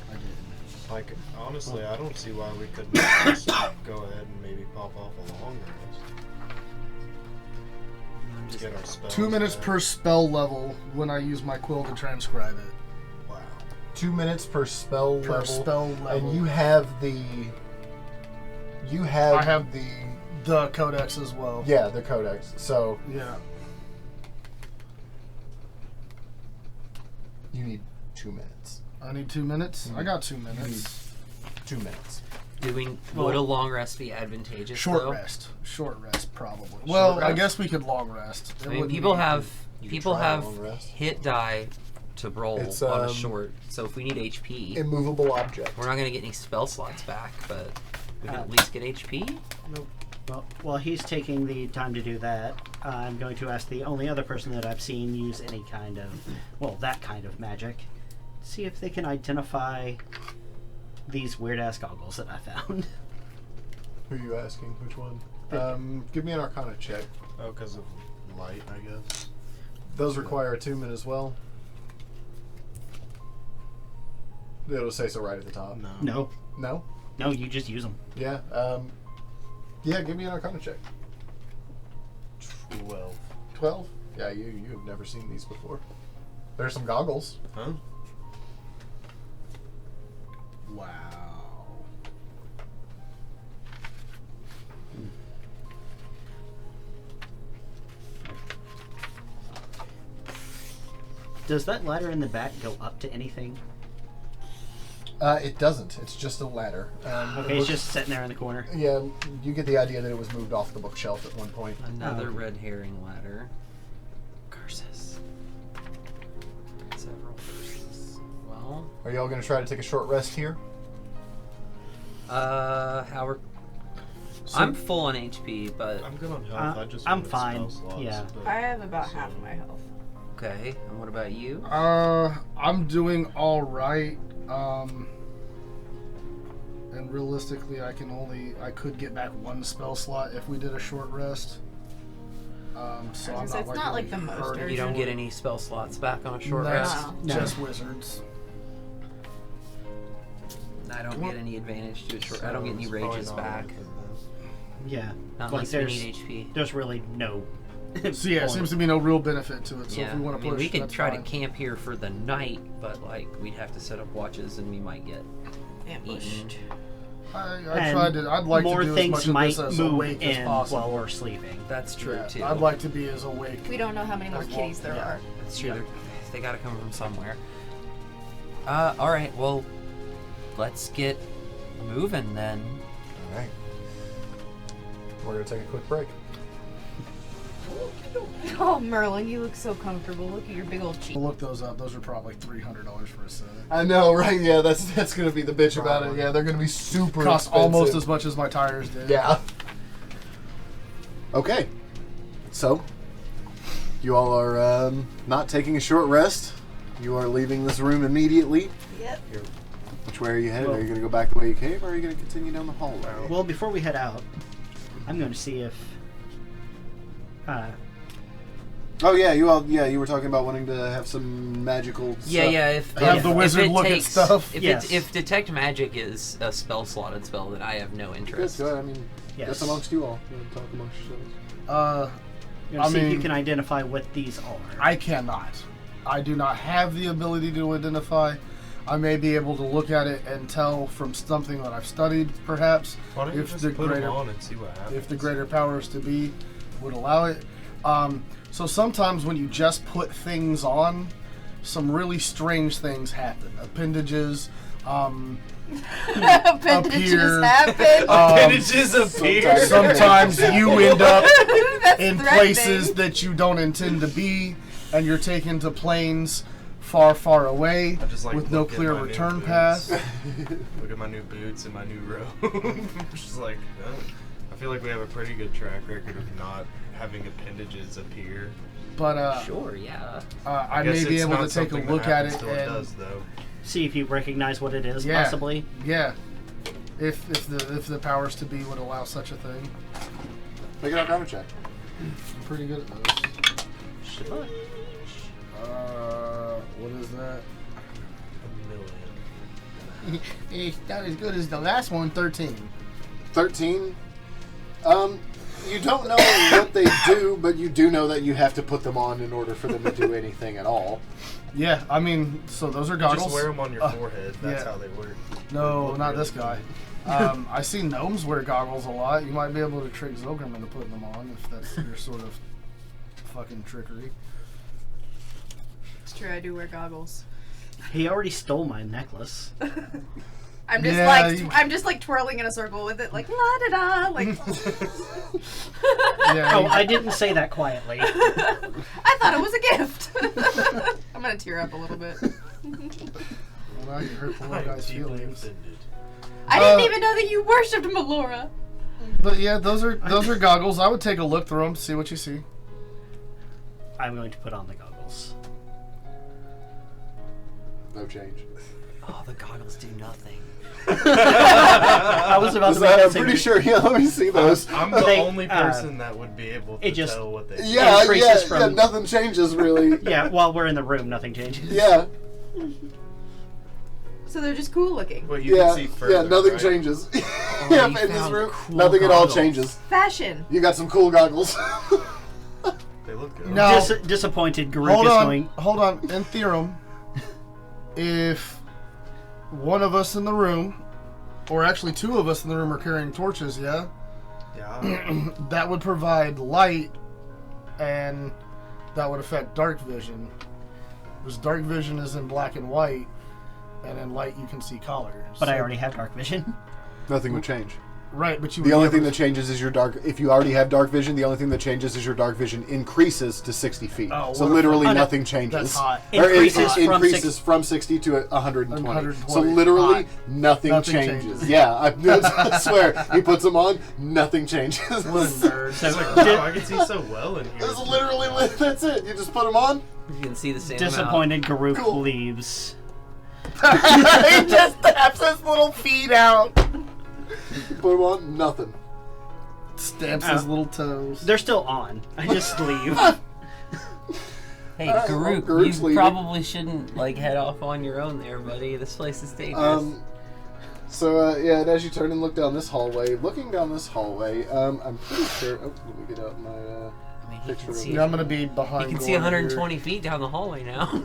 I did. Like, honestly, I don't see why we couldn't just go ahead and maybe pop off a long rest. To get our spells 2 minutes back. per spell level when I use my quill to transcribe it. Wow. 2 minutes per spell Per level. spell level. And you have the. I have the codex as well. Yeah, the codex. So Yeah. you need 2 minutes. I need 2 minutes. I got 2 minutes. 2 minutes. Would a long rest be advantageous? Short though? rest. Short rest, probably. Well, I rest? guess we could long rest. It I mean, wouldn't people be- have You can people try a have long rest. hit die to roll It's, on a short. So if we need HP, Immovable object. we're not gonna get any spell slots back, but we can at least get HP. Well, while he's taking the time to do that, I'm going to ask the only other person that I've seen use any kind of, well, that kind of magic, see if they can identify these weird-ass goggles that I found. Who are you asking? Which one? Pick. Give me an Arcana check. Oh, because of light, I guess. Those require attunement as well. It'll say so right at the top. No. No? No, you just use them. Yeah. Yeah, give me an Arcana check. 12. 12? Yeah, you have never seen these before. There's some goggles. Huh? Wow. Does that ladder in the back go up to anything? It doesn't. It's just a ladder. Okay, it's just sitting there in the corner. Yeah, you get the idea that it was moved off the bookshelf at one point. Another red herring ladder. Curses. Several curses. Well, Are y'all going to try to take a short rest here? how we're. I'm full on HP, but I'm good on health. I just I'm wanted fine, spell slots, yeah. but- I have about half of my health. okay. And what about you? I'm doing all right. And realistically, I could get back 1 spell slot if we did a short rest. So I I'm was not gonna say, it's not like the most hurting. You don't urgent. get any spell slots back on a short No, rest. No. just wizards. I don't get any advantage to a short. I don't get any it's probably rages not back. worth it then. Yeah. Not Like, unless we need HP. There's really no. So yeah, it seems to be no real benefit to it. So Yeah, if we want I to mean, push, we could that's try fine. to camp here for the night, but like we'd have to set up watches, and we might get Ambushed. I'd like more to do as things much of might this as move awake as in possible. while we're sleeping. That's true Yeah, too. I'd like to be as awake. We don't know how many more As long- kitties there yeah. are. That's true. They gotta come from somewhere. All right. Well, let's get moving then. All right. We're going to take a quick break. Oh, Merlin, you look so comfortable. Look at your big old cheek. We'll look those up. Those are probably $300 for a set. I know, right? Yeah, that's going to be the bitch about it. Yeah, they're going to be super Cost expensive. almost as much as my tires did. Yeah. Okay. So, you all are not taking a short rest. You are leaving this room immediately. Yep. Which way are you headed? Well- Are you going to go back the way you came, or are you going to continue down the hallway? Well, before we head out, I'm going to see if. Oh yeah, you were talking about wanting to have some magical stuff. Yeah. If Have if, the if wizard it look at takes, stuff? If Yes. if detect magic is a spell slotted spell, then I have no Good, interest. good. I mean, Yes. that's amongst you all. You know, talk amongst yourselves. I'm going to see if you mean- can identify what these are. I cannot. I do not have the ability to identify. I may be able to look at it and tell from something that I've studied, perhaps, Why don't you if just the put greater them on and see what happens? if the greater powers to be would allow it. So sometimes when you just put things on, some really strange things happen. Appendages, Appendages appear, happen. Appendages appear. sometimes you end up That's in threatening. places that you don't intend to be, and you're taken to planes far, far away I just, like, with no look at clear my new return boots. path. Look at my new boots and my new robe. Just like, oh, I feel like we have a pretty good track record of not having appendages appear. But Sure, yeah. I may be able to take a look at it It and does, though. See if you recognize what it is, Yeah. possibly. yeah, if the powers to be would allow such a thing. Make an Arcana check. I'm pretty good at those. What is that? A million. It's not as good as the last one. 13. 13. You don't know what they do, but you do know that you have to put them on in order for them to do anything at all. Yeah, I mean, so those are goggles. Just wear them on your forehead. That's yeah. how they work. No, They not look this really guy. I see gnomes wear goggles a lot. You might be able to trick Zilgrim into putting them on if that's your sort of fucking trickery. It's true, I do wear goggles. He already stole my necklace. I'm just Yeah, I'm just like twirling in a circle with it, like la da da, like. Yeah. Oh, I didn't say that quietly. I thought it was a gift. I'm gonna tear up a little bit. Well, now you hurt the little I'm guy's deeply feelings. offended. I didn't even know that you worshipped Melora. But yeah, those are goggles. I would take a look through them, see what you see. I'm going to put on the goggles. No change. Oh, the goggles do nothing. I was about to make that I'm same pretty sure. Yeah, let me see those. I'm the They, only person that would be able to it just- tell what they Yeah, increases yeah, from- nothing changes really. Yeah, while we're in the room, nothing changes. Yeah, So they're just cool looking. But you yeah, can see further, yeah, nothing right? changes. you Yeah, in this found room, cool nothing at all goggles. changes. Fashion. You got some cool goggles. They look good. No. Disappointed, Garuk Hold is on, going. hold on. In theorem, if one of us in the room, or actually two of us in the room, are carrying torches, yeah, Yeah. that would provide light, and that would affect dark vision. Because dark vision is in black and white, and in light you can see color. But I So- already have dark vision. Nothing would change. right, but you. The would only be thing able that changes is your dark. If you already have dark vision, the only thing that changes is your dark vision increases to 60 feet. Oh, So what a literally fuck. nothing That's changes. hot. Or Increases it from increases from 60 to 120. 120. So literally Hot. nothing Nothing changes. changes. Yeah, I swear. He puts them on, nothing changes. What a nerd. So It's like, wow, I can see so well in here. That's literally that's it. You just put them on. You can see the same Disappointed, Garuk Cool. leaves. He just taps his little feet out. Put them on, nothing. Stamps his little toes. They're still on. I just leave. Hey, Alright, Garuk, well, Garuk's you leaving. probably shouldn't head off on your own there, buddy. This place is dangerous. Yeah, and as you turn and look down this hallway, I'm pretty sure. Oh, let me get out my. I mean, he picture can of see. Yeah, I'm gonna be behind. You can see Gordon 120 feet down the hallway now.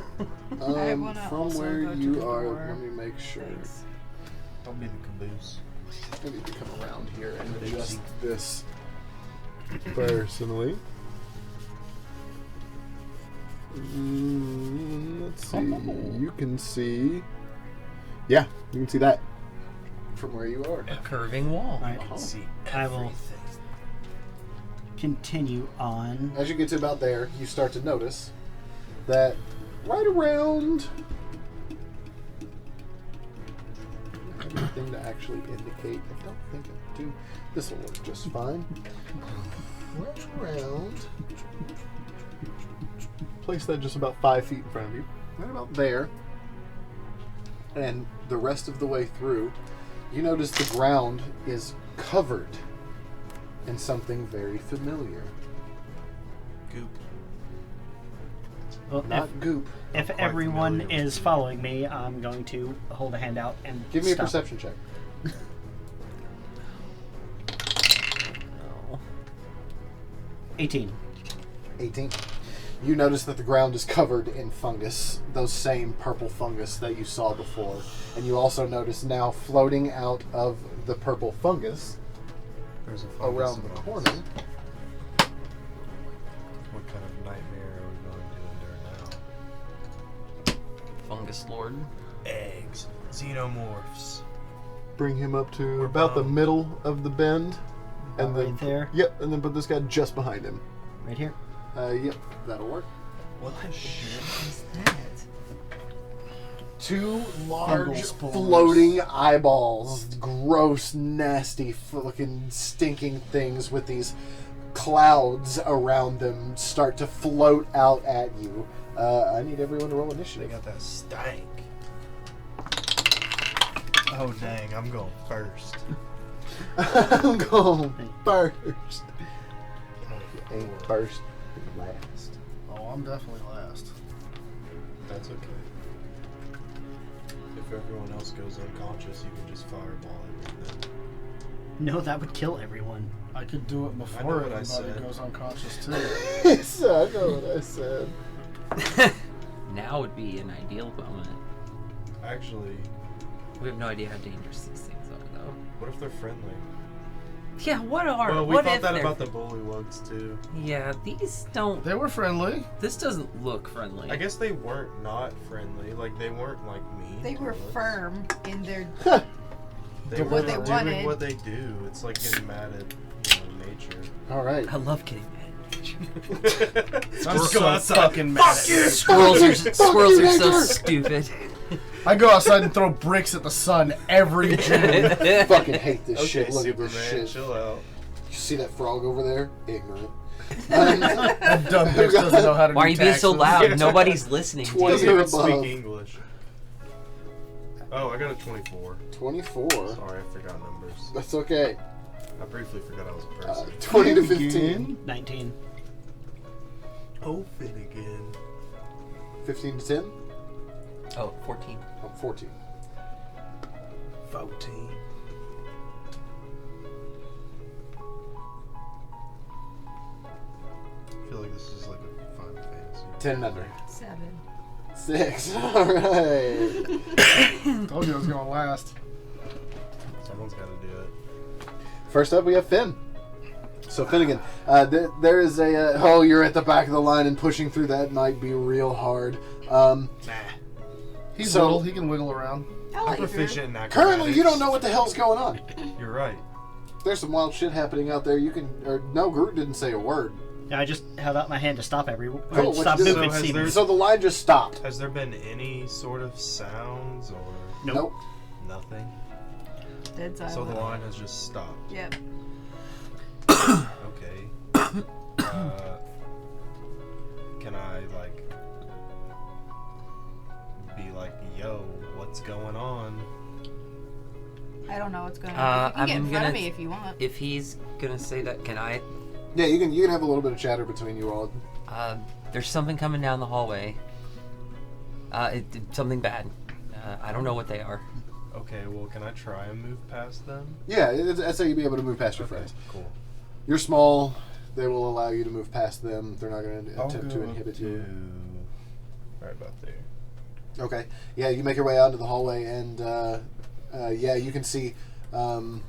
I wanna From also where go to you the are, door. let me make sure. Thanks. Don't be the caboose. I need to come around here and adjust this personally. Let's see. You can see. Yeah, you can see that from where you are. A curving wall. Alright, I can see I will everything. continue on. As you get to about there, you start to notice that right around. Anything to actually indicate? I don't think I do. This will work just fine. Right around. Place that just about 5 feet in front of you. Right about there. And the rest of the way through, you notice the ground is covered in something very familiar. Goop. Well, Not goop. if quite everyone familiar with is following me, I'm going to hold a hand out and Give me a stop. perception check. No. 18. 18. You notice that the ground is covered in fungus, those same purple fungus that you saw before. And you also notice now floating out of the purple fungus There's a fungus around the amongst- corner. What kind of nightmare are we going to endure now? Fungus Lord. Eggs. Xenomorphs. Bring him up to We're about the bound. middle of the bend. And Right then, there? Yep, and then put this guy just behind him. Right here. Yep, that'll work. What the shit? What is that? Two large Fungal spores. floating eyeballs, gross, nasty, fucking stinking things with these clouds around them start to float out at you. I need everyone to roll They initiative. got that stank. Oh dang, I'm going first. I'm going first. Ain't first, last. Oh, I'm definitely last. That's okay. If everyone else goes unconscious, you can just fireball everything. No, that would kill everyone. I could do it I know before what I everybody said. goes unconscious too. I know what I said. Now would be an ideal moment. Actually, We have no idea how dangerous these things are, though. what if they're friendly? Yeah, what are? Well, we what thought if that they're- about the bullywugs too. Yeah, these don't. They were friendly. This doesn't look friendly. I guess they weren't not friendly. Like they weren't like mean. They to were us. firm in their. They what were they doing wanted. what they do. It's like getting mad at nature. All right. I love getting mad at nature. I'm Just so go outside. fucking mad at you. Squirrels are squirrels you, are so Hector. stupid. I go outside and throw bricks at the sun every June. Fucking hate this Okay, shit. Look Superman, at this shit. chill out. You see that frog over there? Ignorant. That dumb bitch doesn't know how to Why are do you being so taxes. loud? Nobody's listening. to 20 Doesn't you. or even above. speak English. Oh, I got a 24. 24. Sorry, I forgot numbers. That's okay. I briefly forgot I was a person. 20 to 15. 19. Open again. 15 to 10. Oh, 14. Oh, 14. 14. I feel like this is like a Final Fantasy. 10 and under. 7. 6. All right. Told you I was gonna last. Someone's got to do it. First up, we have Finn. So Finnegan, there is a. Oh, you're at the back of the line and pushing through that might be real hard. He's So- little. He can wiggle around. I'll I'm let you through. proficient in acrobatics. Currently, you don't know what the hell's going on. You're right. There's some wild shit happening out there. You can. Or no, Groot didn't say a word. Yeah, I just held out my hand to stop everyone. Cool, Stop what you do? moving. So has See there- me. So the line just stopped. Has there been any sort of sounds or Nope. nothing? Dead silent. So the line has just stopped. Yep. Okay. Can I be like, yo, what's going on? I don't know what's going on. You can get in I'm front of gonna- me if you want. If he's gonna say that, can I? Yeah, you can have a little bit of chatter between you all. There's something coming down the hallway. Something bad. I don't know what they are. Okay, well, can I try and move past them? Yeah, that's how you'd be able to move past your Okay, friends. cool. You're small. They will allow you to move past them. They're not going to I'll attempt go to up inhibit you. Right about there. Okay. Yeah, you make your way out into the hallway, and yeah, you can see. You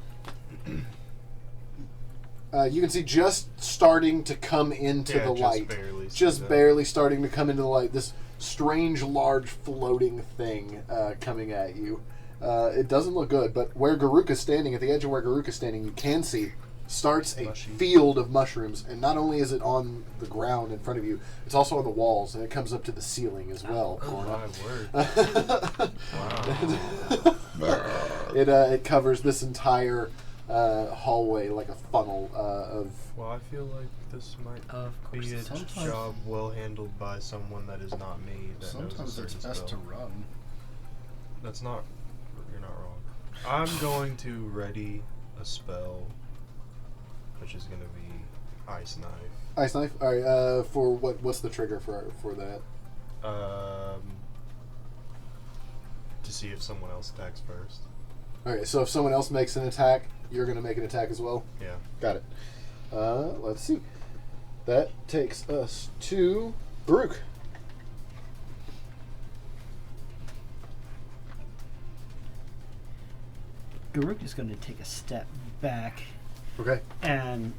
can see just starting to come into Yeah, the just light. barely see Just that. barely starting to come into the light. This strange, large, floating thing coming at you. It doesn't look good, but where Garuka's standing, at the edge of where Garuka's standing, you can see starts a Mushy. field of mushrooms, and not only is it on the ground in front of you, it's also on the walls, and it comes up to the ceiling as well. Oh, Gorna. my word. Wow. It covers this entire hallway like a funnel of. Well, I feel like this might Of be course. a Sometimes- job well handled by someone that is not me. That knows Sometimes a it's certain best to spell. run. That's not. You're not wrong. I'm going to ready a spell, which is going to be Ice Knife. Ice knife. All right. For what? What's the trigger for that? To see if someone else attacks first. Okay. So if someone else makes an attack, you're going to make an attack as well. Yeah. Got it. Let's see. That takes us to Baruch. Garuk is going to take a step back Okay. and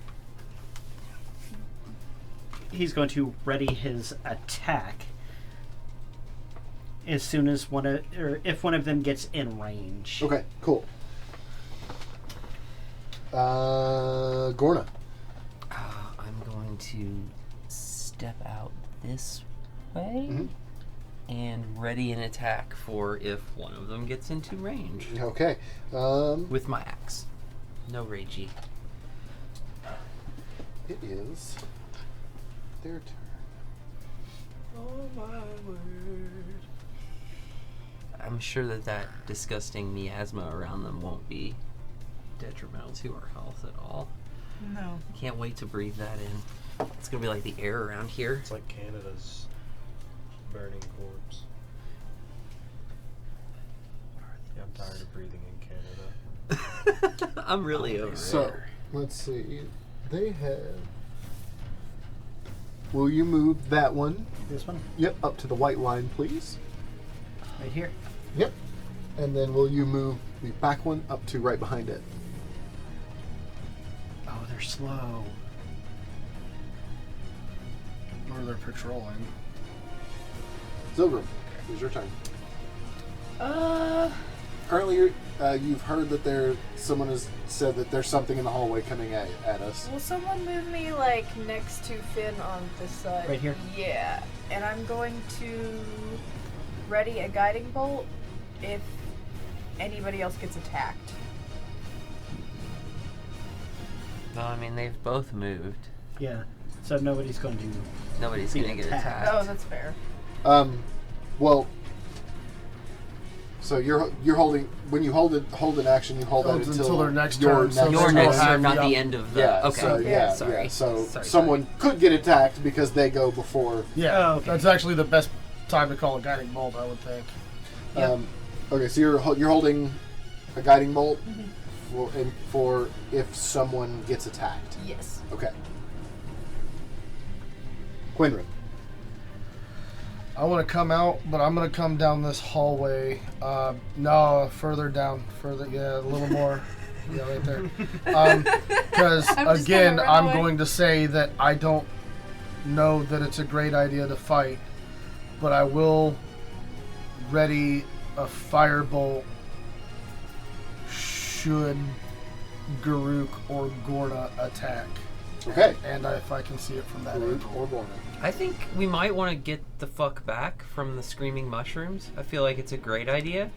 he's going to ready his attack as soon as if one of them gets in range. Okay. Cool. Gorna. I'm going to step out this way Mhm. and ready an attack for if one of them gets into range. Okay. With my axe. No ragey. It is their turn. Oh my word. I'm sure that disgusting miasma around them won't be detrimental to our health at all. No. Can't wait to breathe that in. It's gonna be like the air around here. It's like Canada's burning corpse. Yeah, I'm tired of breathing in Canada. I'm really over So, it. let's see. They have... Will you move that one? This one? Yep, up to the white line, please. Right here. Yep. And then will you move the back one up to right behind it? Oh, they're slow. Or they're patrolling. Zilgrim, it's your turn. Currently, you've heard that someone has said that there's something in the hallway coming at us. Will someone move me like next to Finn on this side? Right here? Yeah. And I'm going to ready a guiding bolt if anybody else gets attacked. No, I mean they've both moved. Yeah. So nobody's going to... Nobody's Be gonna get attacked. attacked. Oh, that's fair. Well, so you're holding, when you hold an action, you hold that Until their next your turn, so next Your They're next gonna turn, have not the the end of the. Yeah, Okay. so, yeah, Sorry. yeah. So Sorry, someone could get attacked because they go before. Yeah, Oh, okay. that's actually the best time to call a guiding bolt, I would think. Okay, so you're holding a guiding bolt for if someone gets attacked. Yes. Okay. Quinrin. I want to come out, but I'm going to come down this hallway. No, further down. Yeah, a little more. Yeah, right there. Because, I'm just again, gonna run I'm away. going to say that I don't know that it's a great idea to fight, but I will ready a firebolt should Garuk or Gorna attack. Okay. And if I can see it from that Garuk angle. or Borna. I think we might want to get the fuck back from the screaming mushrooms. I feel like it's a great idea.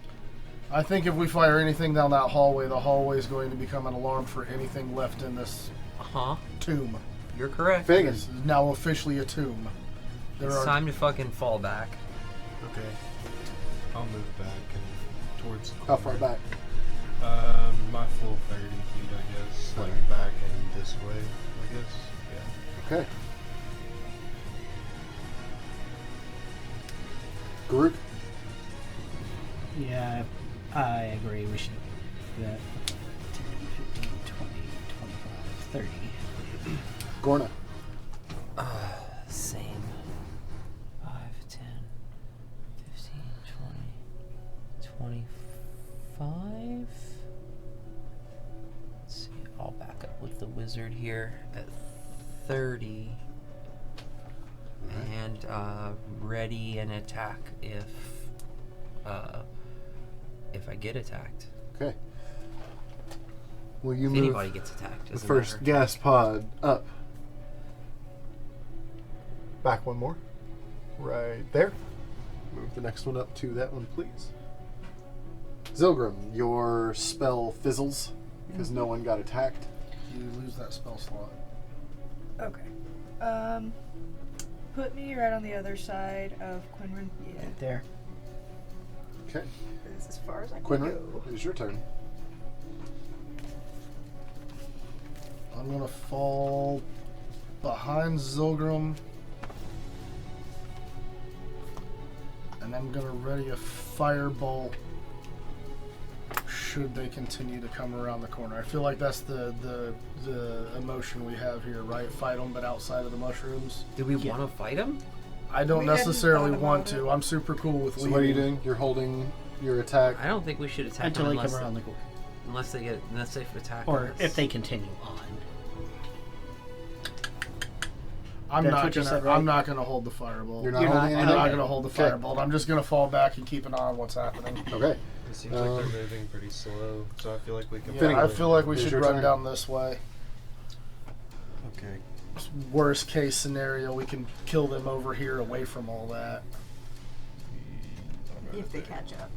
I think if we fire anything down that hallway, the hallway is going to become an alarm for anything left in this tomb. You're correct. Finnegan. This is now officially a tomb. It's time to fucking fall back. Okay. I'll move back and towards the How far corner. back? My full 30 feet, I guess. Like back and this way, I guess. Yeah. Okay. Garuk. Yeah, I agree. We should do that. 10, 15, 20, 25, 30. Gorna. Same. 5, 10, 15, 20, 25. Let's see. I'll back up with the wizard here at 30. And ready an attack if I get attacked. Okay. Will you If move anybody gets attacked, the doesn't first matter. gas pod up? Back one more. Right there. Move the next one up to that one, please. Zilgrim, your spell fizzles because no one got attacked. You lose that spell slot. Okay. Put me right on the other side of Quinrin. Yeah. Right there. Okay. This is as far as I can Quinrin, go. it is your turn. I'm going to fall behind Zilgrim. And I'm going to ready a firebolt should they continue to come around the corner. I feel like that's the emotion we have here, right? Fight them, but outside of the mushrooms. Do we want to fight him? I don't We hadn't necessarily thought want about to. it. I'm super cool with So leaving. what are you doing? You're holding your attack. I don't think we should attack Until them they come unless around the corner. unless they attack Or us. if they continue on. I'm That's not what you gonna. said, right? I'm not gonna hold the firebolt. You're not You're holding not- I'm anything? not gonna hold the Okay. firebolt. I'm just gonna fall back and keep an eye on what's happening. Okay. It seems like they're moving pretty slow, so I feel like we can. Yeah, Finnegan, I feel like we it's should your run turn. down this way. Okay. Worst case scenario, we can kill them over here, away from all that. If they catch up.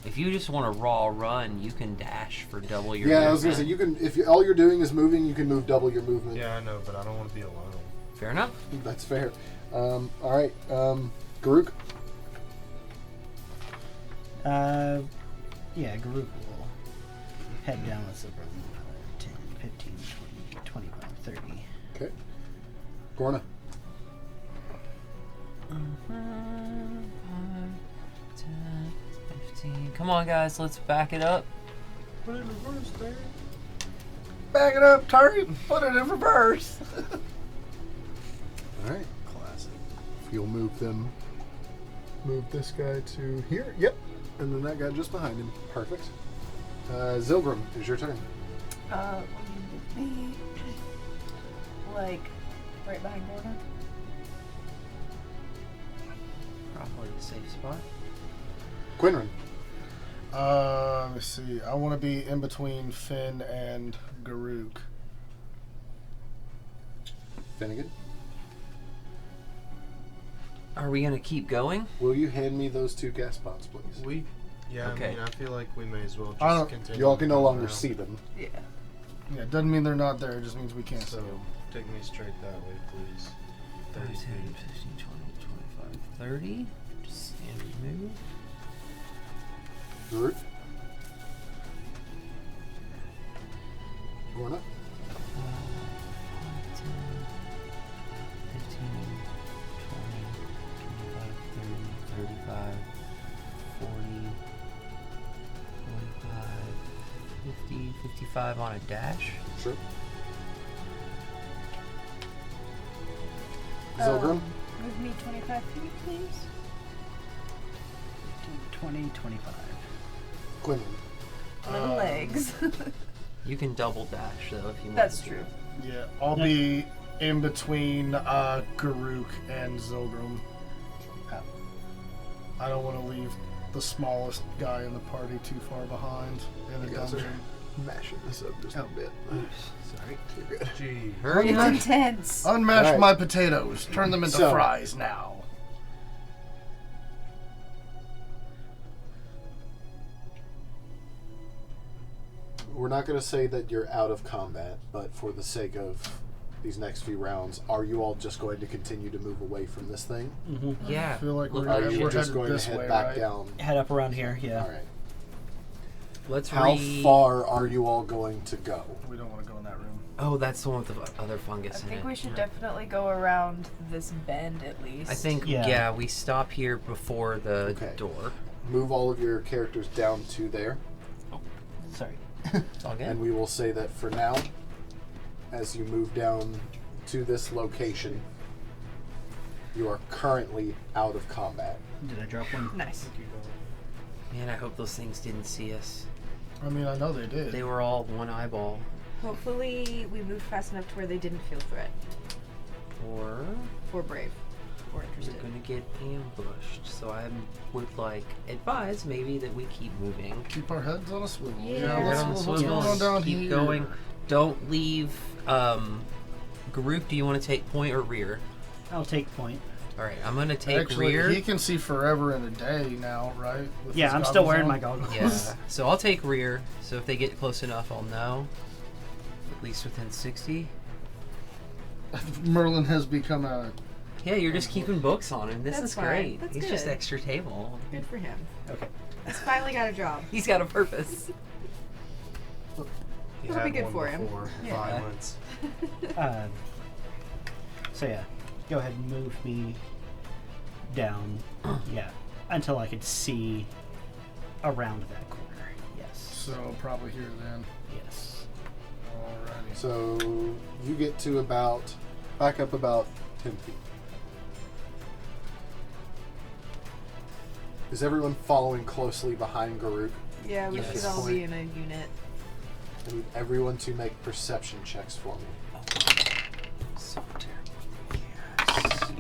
If you just want to raw run, you can dash for double your Yeah, movement. I was gonna say you can. If all you're doing is moving, you can move double your movement. Yeah, I know, but I don't want to be alone. Fair enough. That's fair. All right, Garuk. Yeah, Garuk will head down with Zilgrim. 10, 15, 20, 25, 30. Okay. Gorna. 10, 15. Come on, guys, let's back it up. Put it in reverse, there. Back it up, Terry. Put it in reverse. All right. Classic. You'll move them. Move this guy to here. Yep. And then that guy just behind him. Perfect. Zilgrim, it's your turn. Will you move me? Like, right behind Gordon? Probably the safe spot. Quinrin. Let me see. I want to be in between Finn and Garuk. Finnegan. Are we gonna keep going? Will you hand me those 2 gas pots, please? Yeah, Okay. I mean, I feel like we may as well I don't- just continue. You all can no going longer around. see them. Yeah. Yeah, it doesn't mean they're not there. It just means we can't see So, them. take me straight that way, please. 10, 30 15, feet. 20, 25, 30. Just standard move. Garuk. Gorna. 10, 15, 20, 25, 30, 35, 40, 45, 50, 55 on a dash. Sure. Zilgrim. Move me 25 feet, please. 20, 25. Quinrin. Little legs. You can double dash though if you want. That's to. true. Yeah, I'll be in between Garuk and Zilgrim. I don't want to leave the smallest guy in the party too far behind in a You guys dungeon. are mashing this up just a bit. Sorry. You're good. Gee. Hurry It's up. intense. Unmash Alright. my potatoes. Turn them into So- fries now. We're not going to say that you're out of combat, but for the sake of these next few rounds, are you all just going to continue to move away from this thing? Mm-hmm. Yeah. I feel like Look, we're, Are we're you we're just headed going to this head way, back right? down? Head up around here, yeah. All right. Let's How far are you all going to go? We don't want to go in that room. Oh, that's the one with the other I fungus in think it. we should definitely go around this bend at least. I think Yeah. we stop here before the Okay. door. Move all of your characters down to there, Sorry. It's all good. and we will say that for now, as you move down to this location, you are currently out of combat. Did I drop one? Nice. Man, I hope those things didn't see us. I mean, I know they did. They were all one eyeball. Hopefully we moved fast enough to where they didn't feel threat. Or Or brave. Or we're interested. gonna get ambushed. So I would advise maybe that we keep moving. Keep our heads on a swivel. Yeah. Head what's, on the what's swivel going on and down keep here? going. Don't leave. Garuk, do you want to take point or rear? I'll take point. All right, I'm gonna take Actually, rear. he can see forever in a day now, right? With Yeah, his I'm still goggles wearing on? my goggles. Yeah. So I'll take rear. So if they get close enough, I'll know. At least within 60. Merlin has become a. Yeah, you're just keeping books on him. This That's is fine. great. That's He's just good. extra table. Good for him. Okay. He's finally got a job. He's got a purpose. You It'll be had good one for him. before Yeah. violence. So yeah, go ahead and move me down. Yeah, until I could see around that corner. Yes. So probably here then. Yes. Alrighty. So you get to back up about 10 feet. Is everyone following closely behind Garuk? Yeah, we Yes. should all be in a unit. I need everyone to make perception checks for me. So terrible.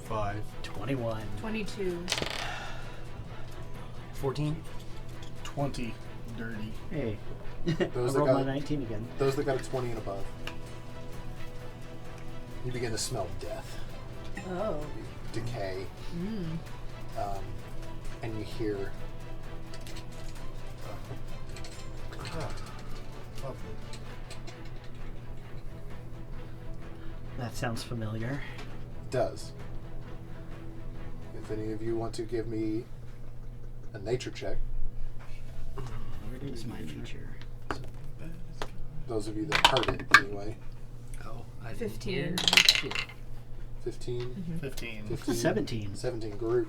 5. 21. 22. 14. 20. Dirty. Hey. I Those that rolled my got 19 again. those that got a 20 and above. You begin to smell death, Oh. decay. Mm. and you hear Lovely. That sounds familiar. does. If any of you want to give me a nature check, Where is my nature? those of you that heard it anyway. Oh, I 15. 15? 15. 17. 17. Garuk.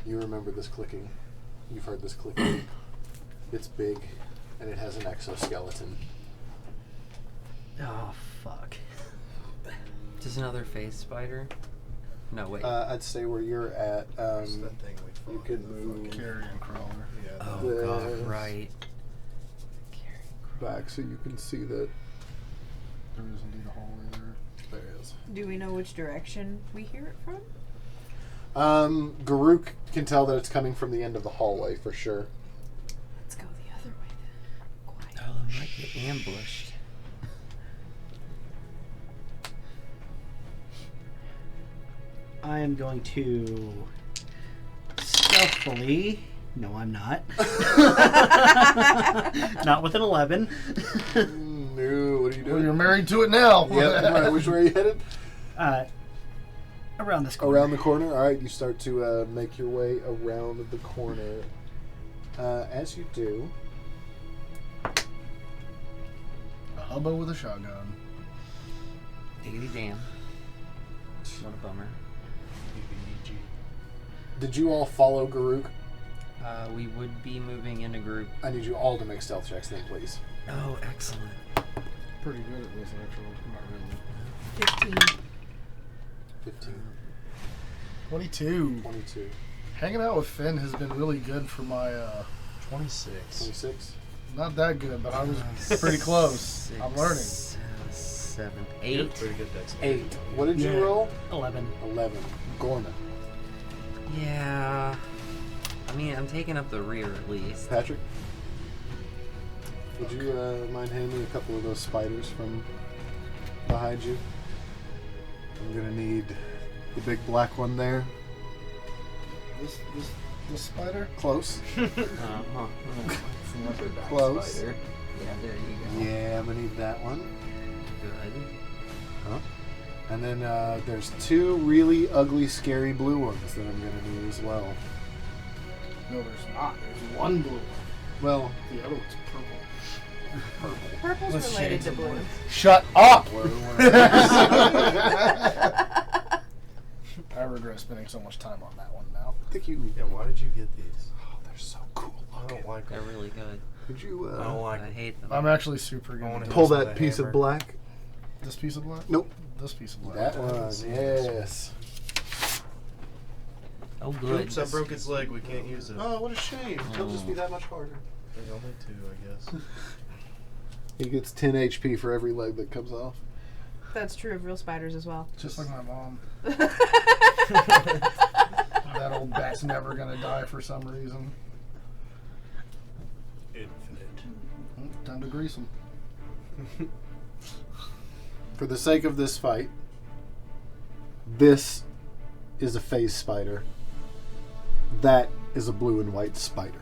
You remember this clicking. You've heard this clicking. It's big, and it has an exoskeleton. Oh, fuck. Just another phase spider? No, wait. I'd say where you're at, What's that thing we fought you could in the move fucking- Carrion crawler. Yeah. oh, the- God, right. back so you can see that There is indeed a hallway there. there is. Do we know which direction we hear it from? Garuk can tell that it's coming from the end of the hallway for sure. Let's go the other way then. Quiet. Oh, I might get ambushed. I am going to stealthily. No, I'm not. Not with an 11. No, what are you Well, doing? you're married to it now. Yep, alright, which way are you headed? Around this corner. Around the corner. Alright, you start to make your way around the corner. As you do, A hubbo with a shotgun. Diggity damn. What a bummer. did you all follow Garuk? We would be moving in a group. I need you all to make stealth checks then, please. Oh, excellent. Pretty good at this, actually. Not really. 15. 15. 22. 22. Hanging out with Finn has been really good for my, 26. 26. not that good, but I was pretty close. I'm learning. 7, You have 8. pretty good dex. 8. What did you Yeah. roll? 11. 11. Gorna. Yeah. I mean, I'm taking up the rear at least. Patrick? Would you mind handing me a couple of those spiders from behind you? I'm gonna need the big black one there. This spider? Close. Uh-huh. Close. Yeah, there you go. Yeah, I'm gonna need that one. Good. Huh? And then there's 2 really ugly, scary blue ones that I'm gonna need as well. No, there's not. There's one blue. Well, The other one's purple. Purple's Let's related shades to of blue. blue. Shut up! I regret spending so much time on that one now. I think you. Yeah, why did you get these? Oh, they're so cool. I don't like They're them. really good. Could you I don't like I them. hate them. I'm actually super I good. wanna at pull With that a piece hammer. of black? this piece of black? Nope. This piece of black. That one. Yes. Oh, good. Oops, I broke its leg. We can't use it. Oh, what a shame. It'll just be that much harder. There's only 2, I guess. He gets 10 HP for every leg that comes off. That's true of real spiders as well. Just like my mom. That old bat's never gonna die for some reason. Infinite. Time to grease him. For the sake of this fight, this is a phase spider. That is a blue and white spider.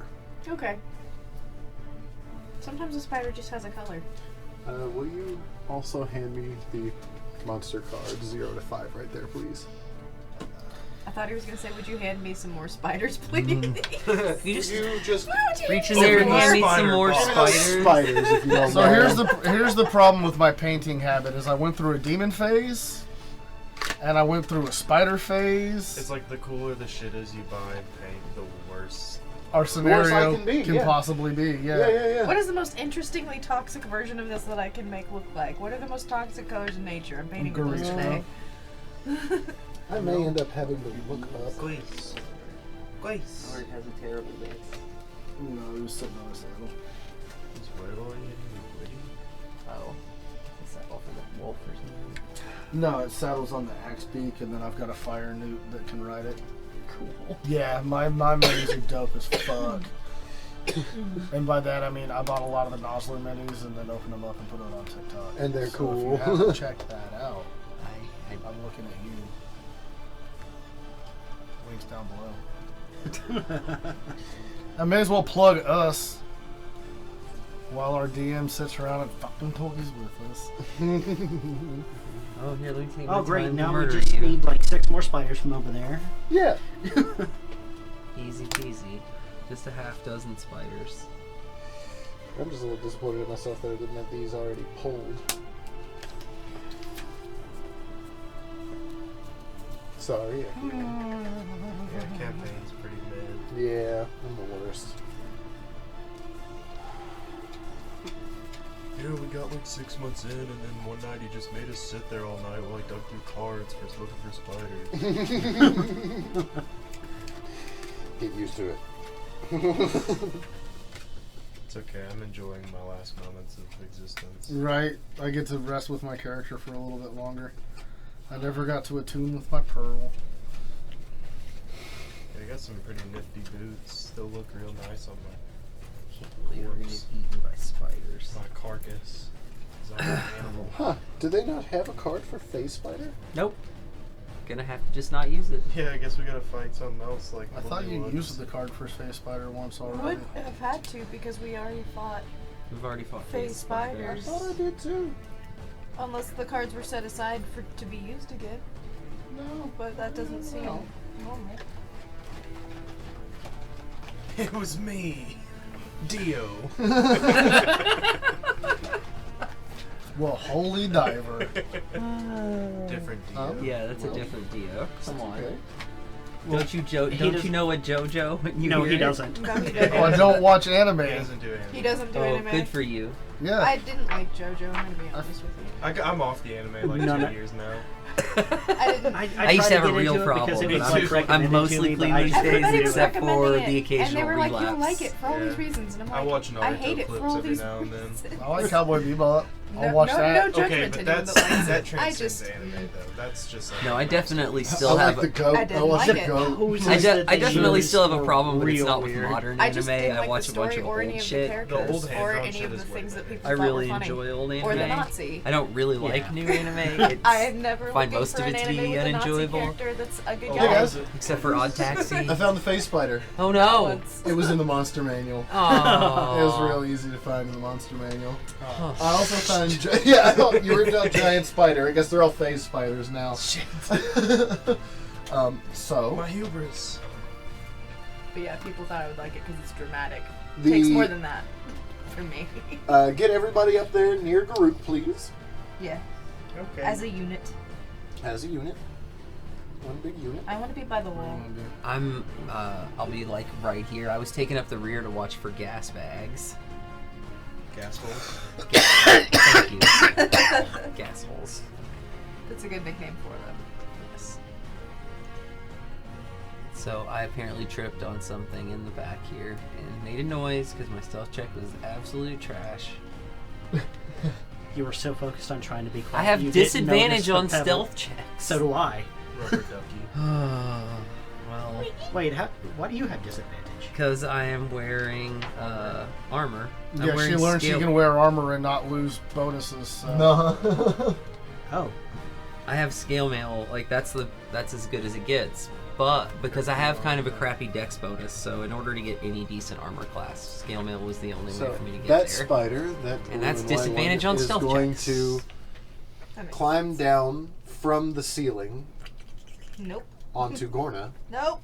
Okay. Sometimes a spider just has a color. Will you also hand me the monster card 0 to 5 right there, please? I thought he was going to say, would you hand me some more spiders, please? You just You just Why would you reach in hand there me and more? hand me some Spider more box. spiders. spiders if you don't So mind. here's the problem with my painting habit is I went through a demon phase, and I went through a spider phase. It's like the cooler the shit is you buy and paint, the worse. Our worst I scenario can be, can yeah. possibly be. Yeah. What is the most interestingly toxic version of this that I can make look like? What are the most toxic colors in nature? I'm painting blue Green. today. I may end up having to look up. Glace. Glace. Or it has a terrible base. No, it was sitting on a saddle. Is Whittle witty? Oh. Is that off of the wolf or something? No, it saddles on the axe beak, and then I've got a fire newt that can ride it. Cool. Yeah, my minis are dope as fuck. And by that I mean I bought a lot of the Nosler minis and then opened them up and put it on TikTok. And they're so cool. If you haven't checked that out, I I'm looking at you. links down below. I may as well plug us while our DM sits around and fucking toys with us. Oh, here, let me take Oh, my great. time to Now we murder just you. need like 6 more spiders from over there. Yeah. Easy peasy. Just a half dozen spiders. I'm just a little disappointed in myself that I didn't have these already pulled. Sorry. Yeah, campaign's pretty mid. Yeah, I'm the worst. Yeah, we got like 6 months in, and then one night he just made us sit there all night while he dug through cards for looking for spiders. Get used to it. It's okay, I'm enjoying my last moments of existence. Right. I get to rest with my character for a little bit longer. I never got to attune with my pearl. Yeah, I got some pretty nifty boots. They'll look real nice on Can't believe we're gonna get eaten by spiders. my carcass. 'Cause I'm an animal. Huh. Do they not have a card for Phase Spider? Nope. Gonna have to just not use it. Yeah, I guess we gotta fight something else like I thought you Bullywugs. used the card for Space Spider once We already. would have had to because we already fought We've already fought phase phase I spiders. thought I did too. Unless the cards were set aside for to be used again. No. But that doesn't seem No. normal. It was me, Dio. Well, holy diver. Different Dio. Oh. Yeah, that's Well, a different Dio. Come on. Okay. Don't you he don't does- you know a JoJo when you No, hear he it? doesn't. No, he Oh, I doesn't. don't watch anime. He doesn't do anime. He doesn't do Oh, anime. good for you. Yeah. I didn't like JoJo, I'm gonna be honest with you. I'm off the anime like No, 2 no. years now. I didn't. I used to have tried a get real into it because problem. it was, but like, I'm recommended mostly to me, but clean I these just days, couldn't Everybody do was it. except recommending for it, the and they occasional were like, "You'll relapse. like it for all these Yeah. reasons," and I'm I like, watch "I Naruto hate it for clips all every these now and then. reasons." I like Cowboy Bebop. I'll No, watch no, that. no judgment Okay, to but anyone that's that likes that it. transcends just- anime though. That's just like No, I definitely I still like have. the goat. I didn't like like the it. goat. Poses I that they definitely use still have a were problem, but it's real not with weird. modern I anime. just didn't I like watch the a bunch story of or any old of the shit. characters The old or hand-drawn any shit of the is way things that better. people I thought really were funny. enjoy old anime. Or the Nazi. I don't really like Yeah. new anime. I am never find looking most for of an it to anime be with a Nazi unenjoyable. character that's a good Oh, guy. guys. Except for Odd Taxi. I found the Phase Spider. Oh no! Once. It was in the monster manual. Oh. It was real easy to find in the monster manual. Oh. I also found. Yeah, I thought you were a giant spider. I guess they're all Phase Spiders now. Shit. So My hubris. But yeah, people thought I would like it because it's dramatic. The- Takes more than that for me. get everybody up there near Garuk, please, Yeah, Okay. as a unit. as a unit. One big unit. I want to be by the wall. I'll be like right here. I was taking up the rear to watch for gas bags. Gas holes. Thank you. Gas holes. That's a good nickname for them. Yes. So I apparently tripped on something in the back here and made a noise because my stealth check was absolute trash. You were so focused on trying to be quiet. I have you didn't disadvantage notice the on pebble. stealth checks. So do I. Rubber ducky. Well, Wait, why do you have disadvantage? because I am wearing armor. I'm Yeah, she wearing learned she scale- can wear armor and not lose bonuses. So. No. Oh, I have scale mail. Like that's as good as it gets. But because I have kind of a crappy dex bonus, so in order to get any decent armor class, scale mail was the only way So for me to get that there. spider, that And that's blue and white disadvantage one, on is stealth going checks. to That makes climb sense. down from the ceiling Nope. onto Gorna Nope.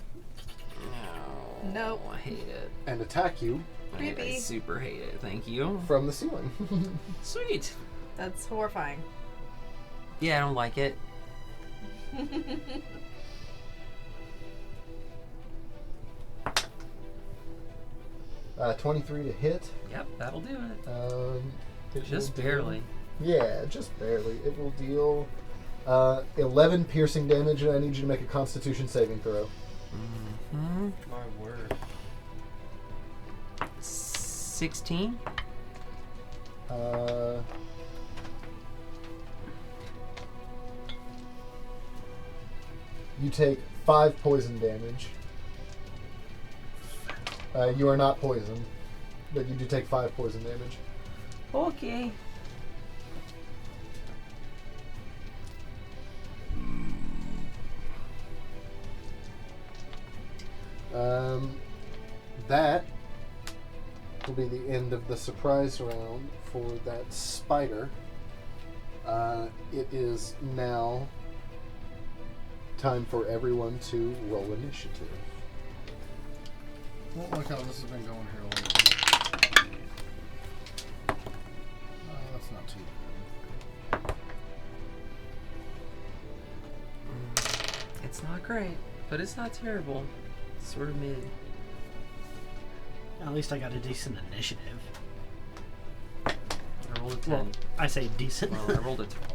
Oh, Nope. I hate it. and attack you I Creepy. super hate it. Thank you. from the ceiling. Sweet. That's horrifying. Yeah, I don't like it. 23 to hit. Yep, that'll do it. It Just will deal- barely. Yeah, just barely. It will deal 11 piercing damage, and I need you to make a Constitution saving throw. Mm-hmm. My word. 16. You take 5 poison damage. You are not poisoned, but you do take 5 poison damage. Okay. That will be the end of the surprise round for that spider. It is now time for everyone to roll initiative. Won't look how this has been going here lately. That's not too bad. It's not great, but it's not terrible. It's sort of mid. At least I got a decent initiative. I rolled a 10. Well, I say decent. Well, I rolled a 12.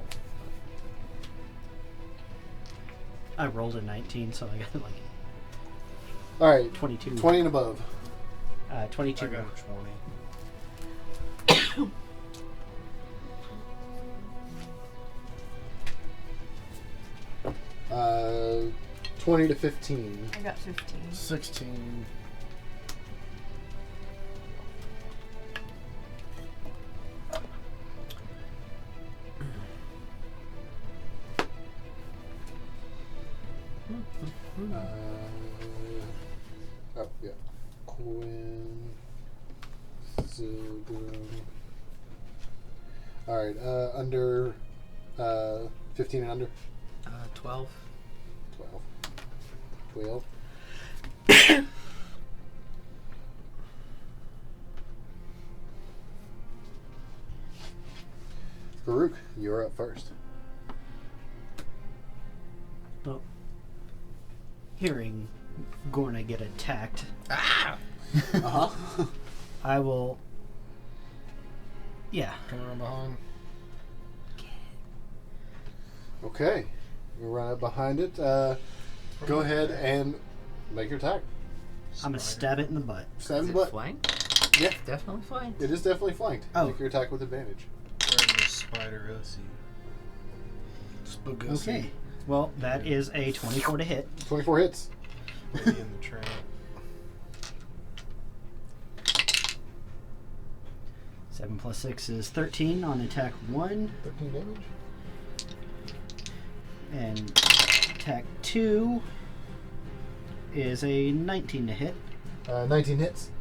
I rolled a 19, so I got like All right, 22. 20 and above. 22. I got a 20. 20 to 15. I got 15. 16. Oh, yeah. Quinn. Zilgrim. Alright, under 15 and under? 12. 12. Farouk, you're up first. Well, hearing Gorna get attacked, Uh-huh. I will. Yeah. Come around behind. Okay. You run up behind it. Go ahead and make your attack. I'm gonna stab it in the butt. Stab Is in it the butt. flanked? Yeah, Definitely flanked. it is definitely flanked. Oh. Make your attack with advantage. Where's the spider OC? Spaghetti. Okay. Well, that is a 24 to hit. 24 hits. Maybe in the train. 7 plus 6 is 13 on attack 1. 13 damage. And attack 2 is a 19 to hit. 19 hits.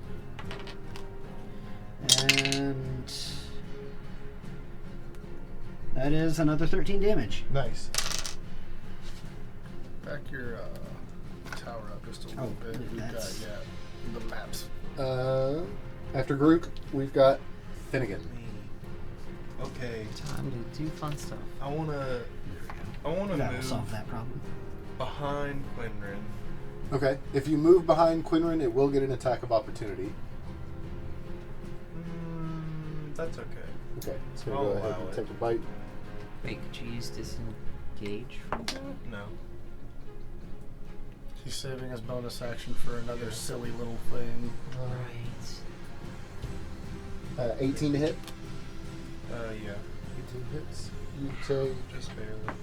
And that is another 13 damage. Nice. Back your tower up just a little Oh, bit. We've got, that's- yeah, the maps. After Grook, we've got Finnegan. Me. Okay. Time to do fun stuff. I wanna That'll move solve that problem. behind Quinrin. Okay. If you move behind Quinrin, it will get an attack of opportunity. That's okay. Okay. So I'll go ahead allow and it. take a bite. Wait, could you use disengage from that? No. He's saving his bonus action for another silly little thing. Right. 18 to hit. Yeah. 18 hits. You take Just barely.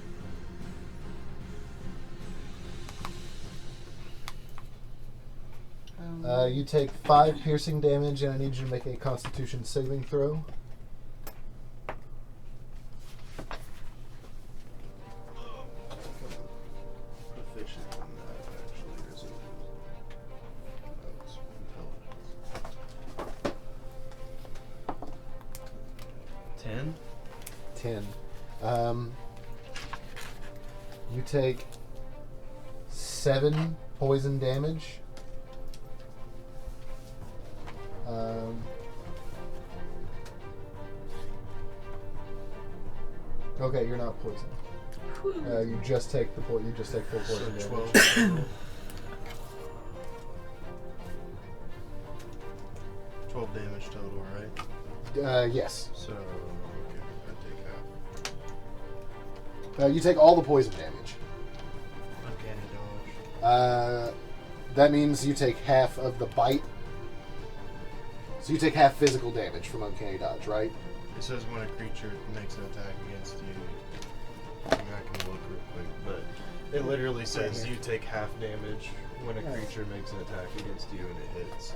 You take 5 piercing damage, and I need you to make a Constitution saving throw. Proficient in that, actually, is it? That's intelligence. 10? 10. You take 7 poison damage. Okay, you're not poisoned. You just take the you just take full So poison damage. 12 total. 12 damage total, right? Yes. So, okay, I take half. You take all the poison damage. Uncanny dodge. That means you take half of the bite. So you take half physical damage from Uncanny Dodge, right? It says when a creature makes an attack against you. I mean, I can look real quick, but it literally says you take half damage when a creature makes an attack against you and it hits.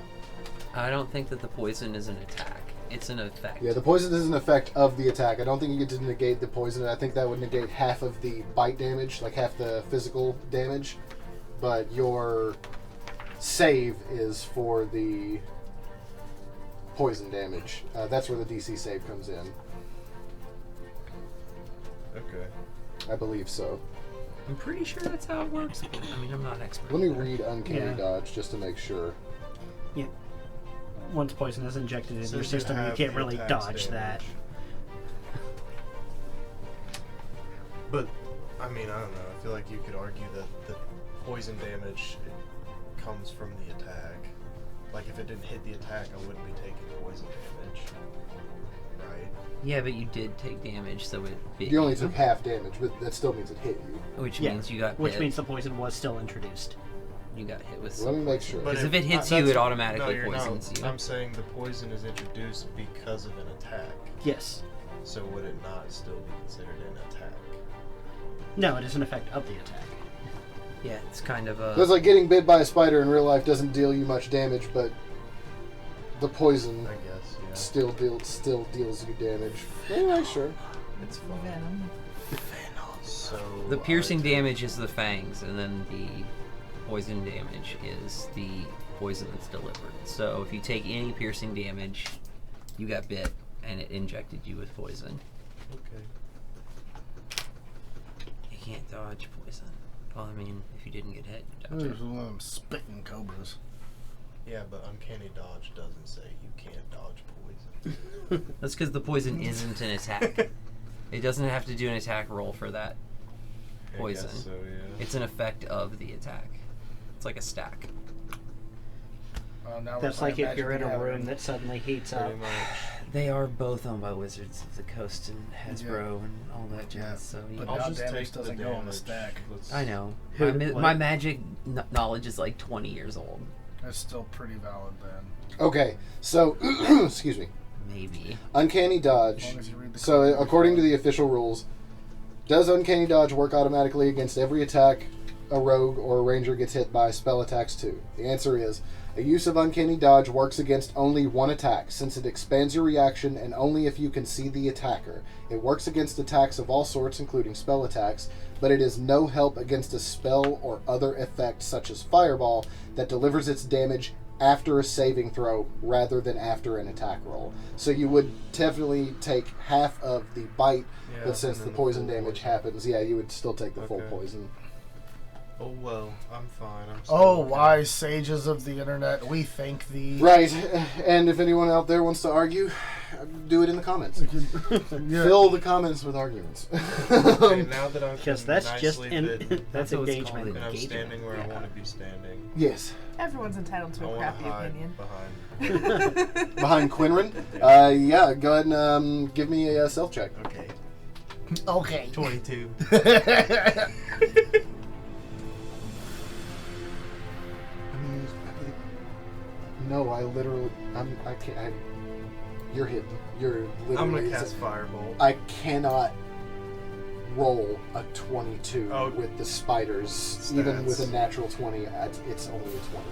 I don't think that the poison is an attack. It's an effect. Yeah, the poison is an effect of the attack. I don't think you get to negate the poison. I think that would negate half of the bite damage, like half the physical damage. But your save is for the poison damage. That's where the DC save comes in. Okay. I believe so. I'm pretty sure that's how it works. I mean, I'm not an expert. Let me read Uncanny Yeah. Dodge just to make sure. Yeah. Once poison is injected in So your you system, you have can't the really attacks dodge that. damage. But, I mean, I don't know. I feel like you could argue that the poison damage comes from the attack. Like, if it didn't hit the attack, I wouldn't be taking poison damage. Right? Yeah, but you did take damage, so it bit You only took half damage, but that still means it hit you. which Yeah, means you got Which hit. means the poison was still introduced. You got hit with. Let me make sure. Because if it hits you, it automatically poisons you. I'm saying the poison is introduced because of an attack. Yes. So would it not still be considered an attack? No, it is an effect of the attack. Yeah, it's kind of a. That's like getting bit by a spider in real life doesn't deal you much damage, but the poison I guess, yeah. still deals you damage. Anyway, sure. It's fine. Venom. So The piercing I take- damage is the fangs, and then the poison damage is the poison that's delivered. So if you take any piercing damage, you got bit, and it injected you with poison. Okay. You can't dodge poison. Well, I mean, if you didn't get hit, you dodge There's it. one of them spitting cobras. Yeah, but Uncanny Dodge doesn't say you can't dodge poison. That's because the poison isn't an attack. It doesn't have to do an attack roll for that poison. I guess so, yeah. It's an effect of the attack. It's like a stack. Now we're That's playing like if Magic you're in the a Gathering. room that suddenly heats up. Pretty much. They are both owned by Wizards of the Coast and Hasbro and all that jazz. Yeah, So you but I'll now just damage take the doesn't go on the damage. stack. I know. Who- My what? magic knowledge is like 20 years old. That's still pretty valid then. Okay, so excuse me. Maybe. Uncanny As Dodge. long as you read the So, code. according to the official rules, does Uncanny Dodge work automatically against every attack a rogue or a ranger gets hit by spell attacks too? The answer is, a use of Uncanny Dodge works against only one attack, since it expands your reaction and only if you can see the attacker. It works against attacks of all sorts, including spell attacks, but it is no help against a spell or other effect such as Fireball that delivers its damage after a saving throw rather than after an attack roll. So you would definitely take half of the bite, Yeah, but since and the then poison full damage poison. happens, yeah, you would still take the full Okay. poison. Oh well, I'm fine. I'm still Oh, okay. wise sages of the internet, we thank thee. Right, and if anyone out there wants to argue, do it in the comments. Yeah. Fill the comments with arguments. Okay, now that I'm Because that's just nicely in, bitten, that's what it's engagement. called. and I'm Engagement. standing where I Yeah. want to be standing. Yes. Everyone's entitled I to a want crappy to hide opinion. behind. Behind Quinrin? Yeah, go ahead and give me a self check. Okay. Okay. 22. No, I literally, I can't, you're hidden. You're literally, I'm gonna cast Firebolt. I cannot roll a 22 Oh. with the spiders, even with a Stats. natural 20. It's only a 20.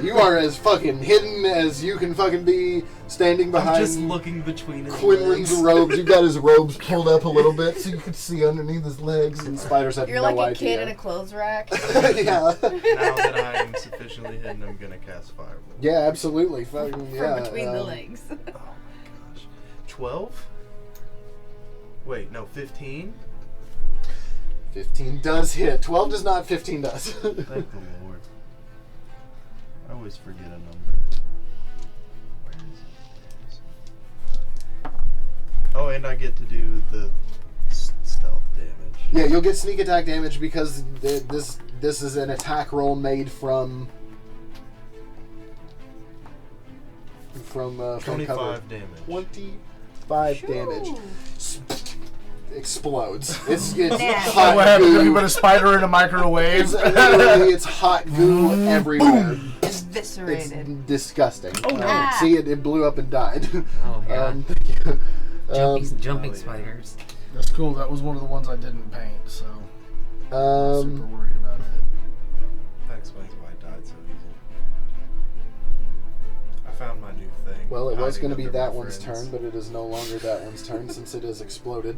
You are as fucking hidden as you can fucking be, standing behind I'm just looking between his Quinrin's legs. robes. You've got his robes pulled up a little bit so you can see underneath his legs, and spiders have You're no like a idea. kid in a clothes rack. Yeah. Now that I am sufficiently hidden, I'm gonna cast Firebolt. Yeah, absolutely. Fucking, yeah. From between the legs. Oh my gosh. 12? Wait, no, 15? 15 does hit. 12 does not, 15 does. Thank the Lord. I always forget a number. Where is it? Oh, and I get to do the stealth damage. Yeah, you'll get sneak attack damage because this is an attack roll made from cover. 25 damage. 25 damage. Shoo. Explodes. It's Nah. hot What happened? Have you goo. put a spider in a microwave? It's literally it's hot goo everywhere. It's Eviscerated. disgusting. Oh, no. Ah. See it blew up and died. Oh, yeah. Thank you. Jumping oh, yeah. spiders. That's cool. That was one of the ones I didn't paint, so I'm super worried about it. That explains why it died so easy. I found my new thing. Well, it was hiding going to be under that my one's friends. turn, but it is no longer that one's turn since it has exploded.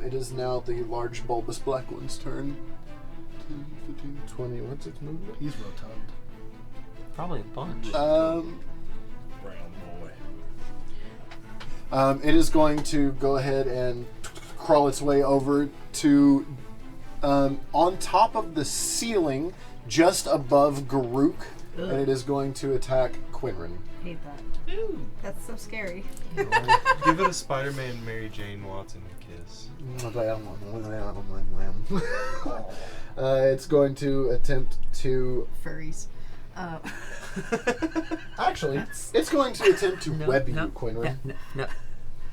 It is now the large bulbous black one's turn. 10, 15, 20. What's its movement? He's rotund. Probably a bunch. Brown boy. It is going to go ahead and crawl its way over to on top of the ceiling, just above Garuk, and it is going to attack Quinrin. Hate that. That's so scary. Give it a Spider-Man Mary Jane Watson kiss. It's going to attempt to. Furries. Actually, it's going to attempt to web you, Quinrin. No.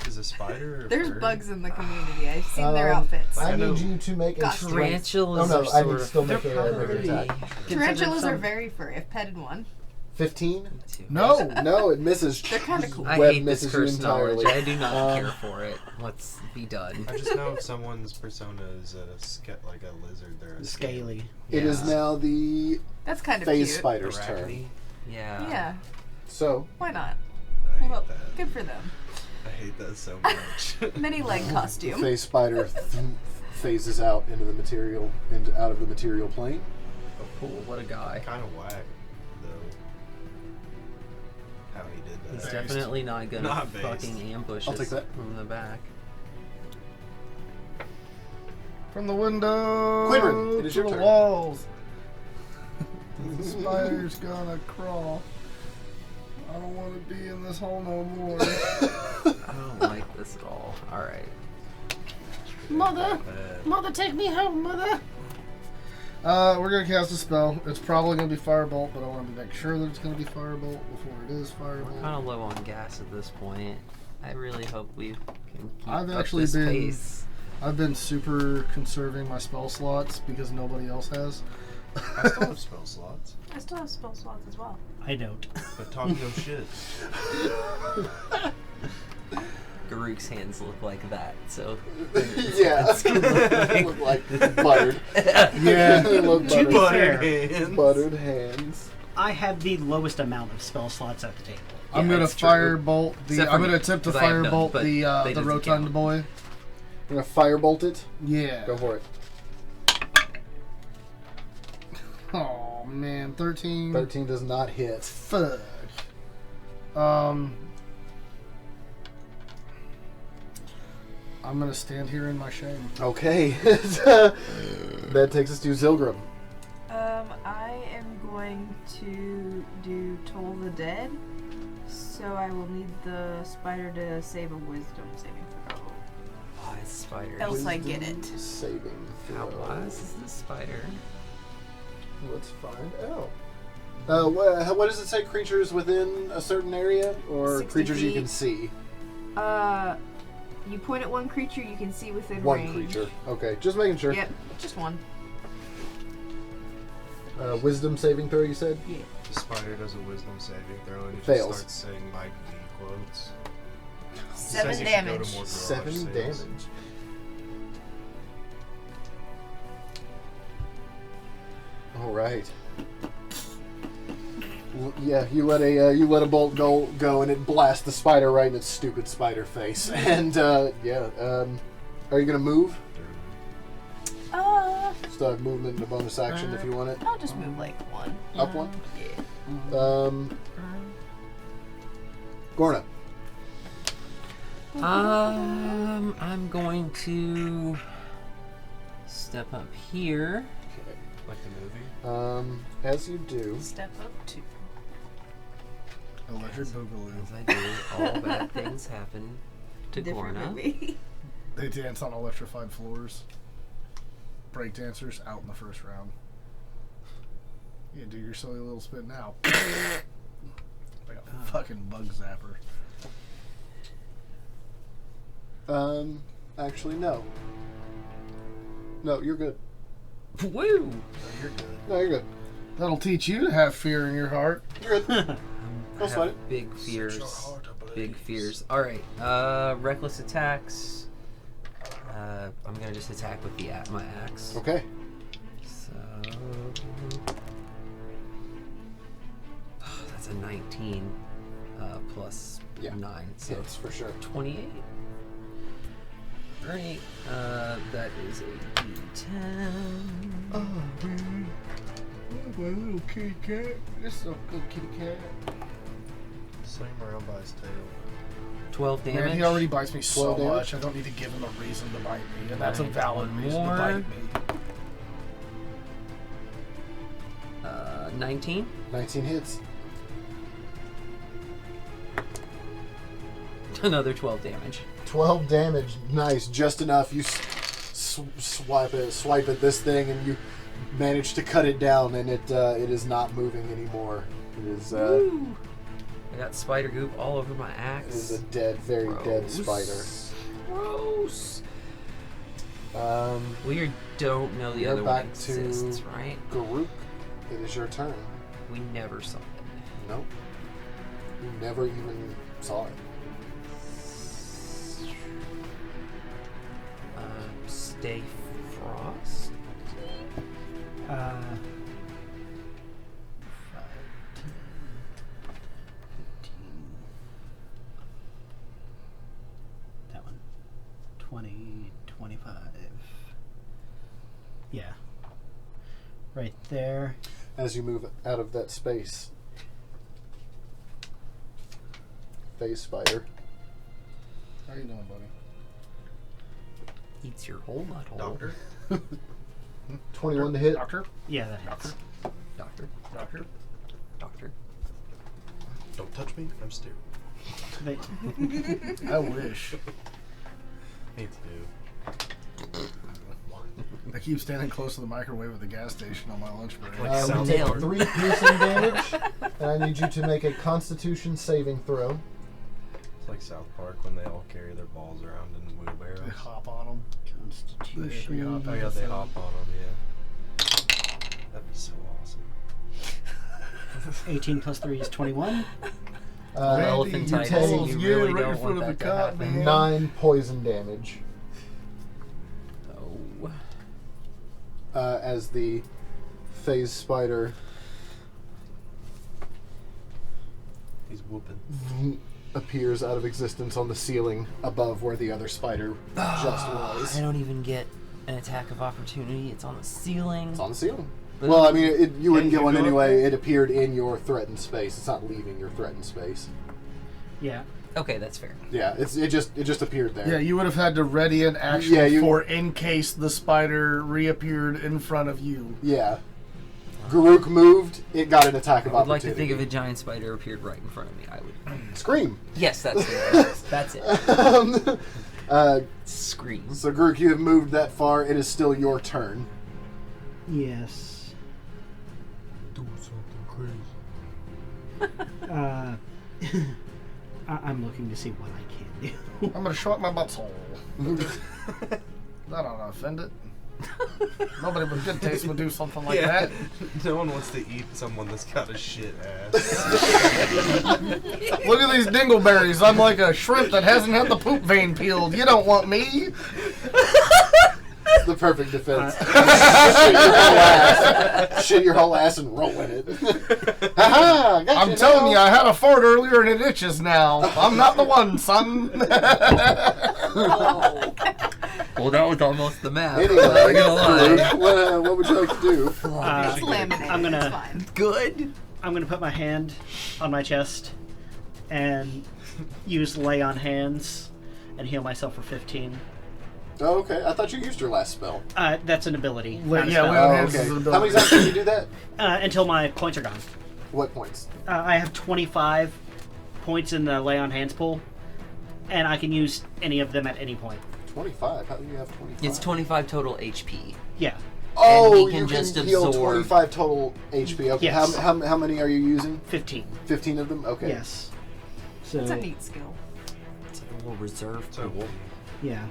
Is a spider or a There's bird? bugs in the community. I've seen their outfits. I I know. need you to make a Gosh, Tarantulas Oh no, are I sort need to of. still make they're a probably attack. Tarantulas considered are very furry. I've petted one. 15? No. No, it misses. They're kind of cool. I Web hate this misses you cursed knowledge. entirely. I do not care for it. Let's be done. I just know if someone's persona is like a lizard, they're a Scaly. It is Yeah. now the That's kind of phase cute. spider's Arachne. turn. Yeah. Yeah. So, Why not? I hate Well, that. good for them. I hate that so much. Mini leg the costume. phase spider phases out into the material, out of the material plane. Oh, cool. What a guy. Kind of whack, though. How he did He's that. definitely not gonna Not based. fucking ambush I'll us take that. from the back. From the window. Quinrin, it is to your the turn. walls. The spider's gonna crawl. I don't want to be in this hole no more. I don't like this at all. Alright. Mother! Mother, take me home, Mother! We're gonna cast a spell. It's probably gonna be Firebolt, but I want to make sure that it's gonna be Firebolt before it is We're kind Firebolt. of low on gas at this point. I really hope we can keep I've up actually this been- pace. I've been super conserving my spell slots because nobody else has. I still have spell slots, I still have spell slots as well. I don't. but talk no shit. Garuk's hands look like that, so Yeah, they look like buttered. Yeah. They look To be buttered. fair, hands. Buttered hands. I have the lowest amount of spell slots at the table. I'm Yeah, gonna it's true. Firebolt the. Except I'm for gonna me, attempt to 'cause I have none, Firebolt but the they doesn't rotund count. boy. You're gonna firebolt it. Yeah. Go for it. Oh man, 13. 13 does not hit. Fuck. I'm gonna stand here in my shame. Okay. That takes us to Zilgrim. I am going to do Toll the Dead, so I will need the spider to save a wisdom saving throw. wise spider. Else I get it. Saving How throw. wise is this spider? Let's find out. What does it say? Creatures within a certain area, or 60 creatures you feet. can see? You point at one creature you can see within One range. creature. Okay, just making sure. Yep, just one. Wisdom saving throw. You said. Yeah. The spider does a wisdom saving throw and it Fails. just starts saying Mike V quotes. 7 Says you should go to damage. more garage 7 sales. damage. All right. Yeah, you let a bolt go, and it blasts the spider right in its stupid spider face. And are you gonna move? Still have movement and a bonus action if you want it. I'll just move like one. Up one. Yeah. Gorna. I'm going to step up here. Okay. Like the movie? As you do. Step up 2. Electric Boogaloo. As I do, all bad things happen to Different Gorna. movie. They dance on electrified floors. Break dancers out in the first round. Yeah, do your silly little spin now. Like a fucking bug zapper. Actually, no. No, you're good. Woo! No, you're good. That'll teach you to have fear in your heart. You're good. I Don't sweat have it. big fears. Set your heart ablaze. Big fears. Alright, reckless attacks. I'm gonna just attack with my axe. Okay. So that's a 19 plus Yeah. 9, so Hits for sure. 28. Great. That is a D10. My little kitty cat. This is a good kitty cat. Slam around by his tail. 12 damage. Man, he already bites me so 12 damage? much. I don't need to give him a reason to bite me, and that's a Alright, valid one reason more. to bite me. 19. 19 hits. Another 12 damage. 12 damage. Nice. Just enough. You swipe at this thing, and you manage to cut it down, and it is not moving anymore. It is Woo. I got spider goop all over my it axe. is a dead, very dead spider. Gross. We don't know the You're other one back to- exists, right? Garuk, it is your turn. We never saw it. Nope. You never even saw it. Stay frost. 5, 10, 15. That one. 20, 25. Yeah. Right there. As you move out of that space, phase spider. How you doing, buddy? Eats your whole butthole. Doctor? 21 to hit. Doctor? Yeah, that hits. Doctor. Doctor? Doctor. Don't touch me. I'm sterile. They, I wish. Need to do. I keep standing close to the microwave at the gas station on my lunch break. Like We South take Park. 3 piercing damage, and I need you to make a Constitution saving throw. It's like South Park when they all carry their balls around in wheelbarrows. They hop on them. Constitution. Oh yeah, they hop on them. Yeah. That'd be so awesome. 18 plus 3 is 21. Elephant you types, take you really right in don't front want of that the to cop, happen. man. 9 poison damage Oh. as the phase spider He's whooping. appears out of existence on the ceiling above where the other spider just was. I don't even get an attack of opportunity. It's on the ceiling. It's on the ceiling. Well, I mean, you wouldn't get one anyway. It appeared in your threatened space. It's not leaving your threatened space. Yeah. Okay, that's fair. Yeah, it just appeared there. Yeah, you would have had to ready an action Yeah, you- for in case the spider reappeared in front of you. Yeah. Garuk moved. It got an attack of I would like opportunity. to think if a giant spider appeared right in front of me, I would. Scream. Yes, that's it. That's it. Scream. So Garuk, you have moved that far. It is still your turn. Yes. Do something crazy. I'm looking to see what I can do. I'm gonna show up my butthole. That ought to offend it. Nobody with good taste would do something like that. No one wants to eat someone that's got a shit ass. Look at these dingleberries. I'm like a shrimp that hasn't had the poop vein peeled. You don't want me. It's the perfect defense. Shit your whole ass and roll in it. Aha, gotcha I'm telling now. you, I had a fart earlier and it itches now. I'm not the one, son. Well, that was almost the map. Anyway, I'm not gonna lie. Garuk, what would you like to do? It's laminated. I'm gonna- It's fine. Good. I'm going to put my hand on my chest and use lay on hands and heal myself for 15. Oh, okay. I thought you used your last spell. That's an ability. Lay- not a yeah, spell. lay on Oh, hands okay. is an How many ability. times can you do that? Until my points are gone. What points? I have 25 points in the lay on hands pool, and I can use any of them at any point. 25. How do you have 25? It's 25 total HP. Yeah. Oh, And he can you just can heal absorb- 25 total HP. Okay. Yes. How many are you using? 15. 15 of them? Okay. Yes. So, It's a neat skill. It's like a little reserve. So pool. yeah.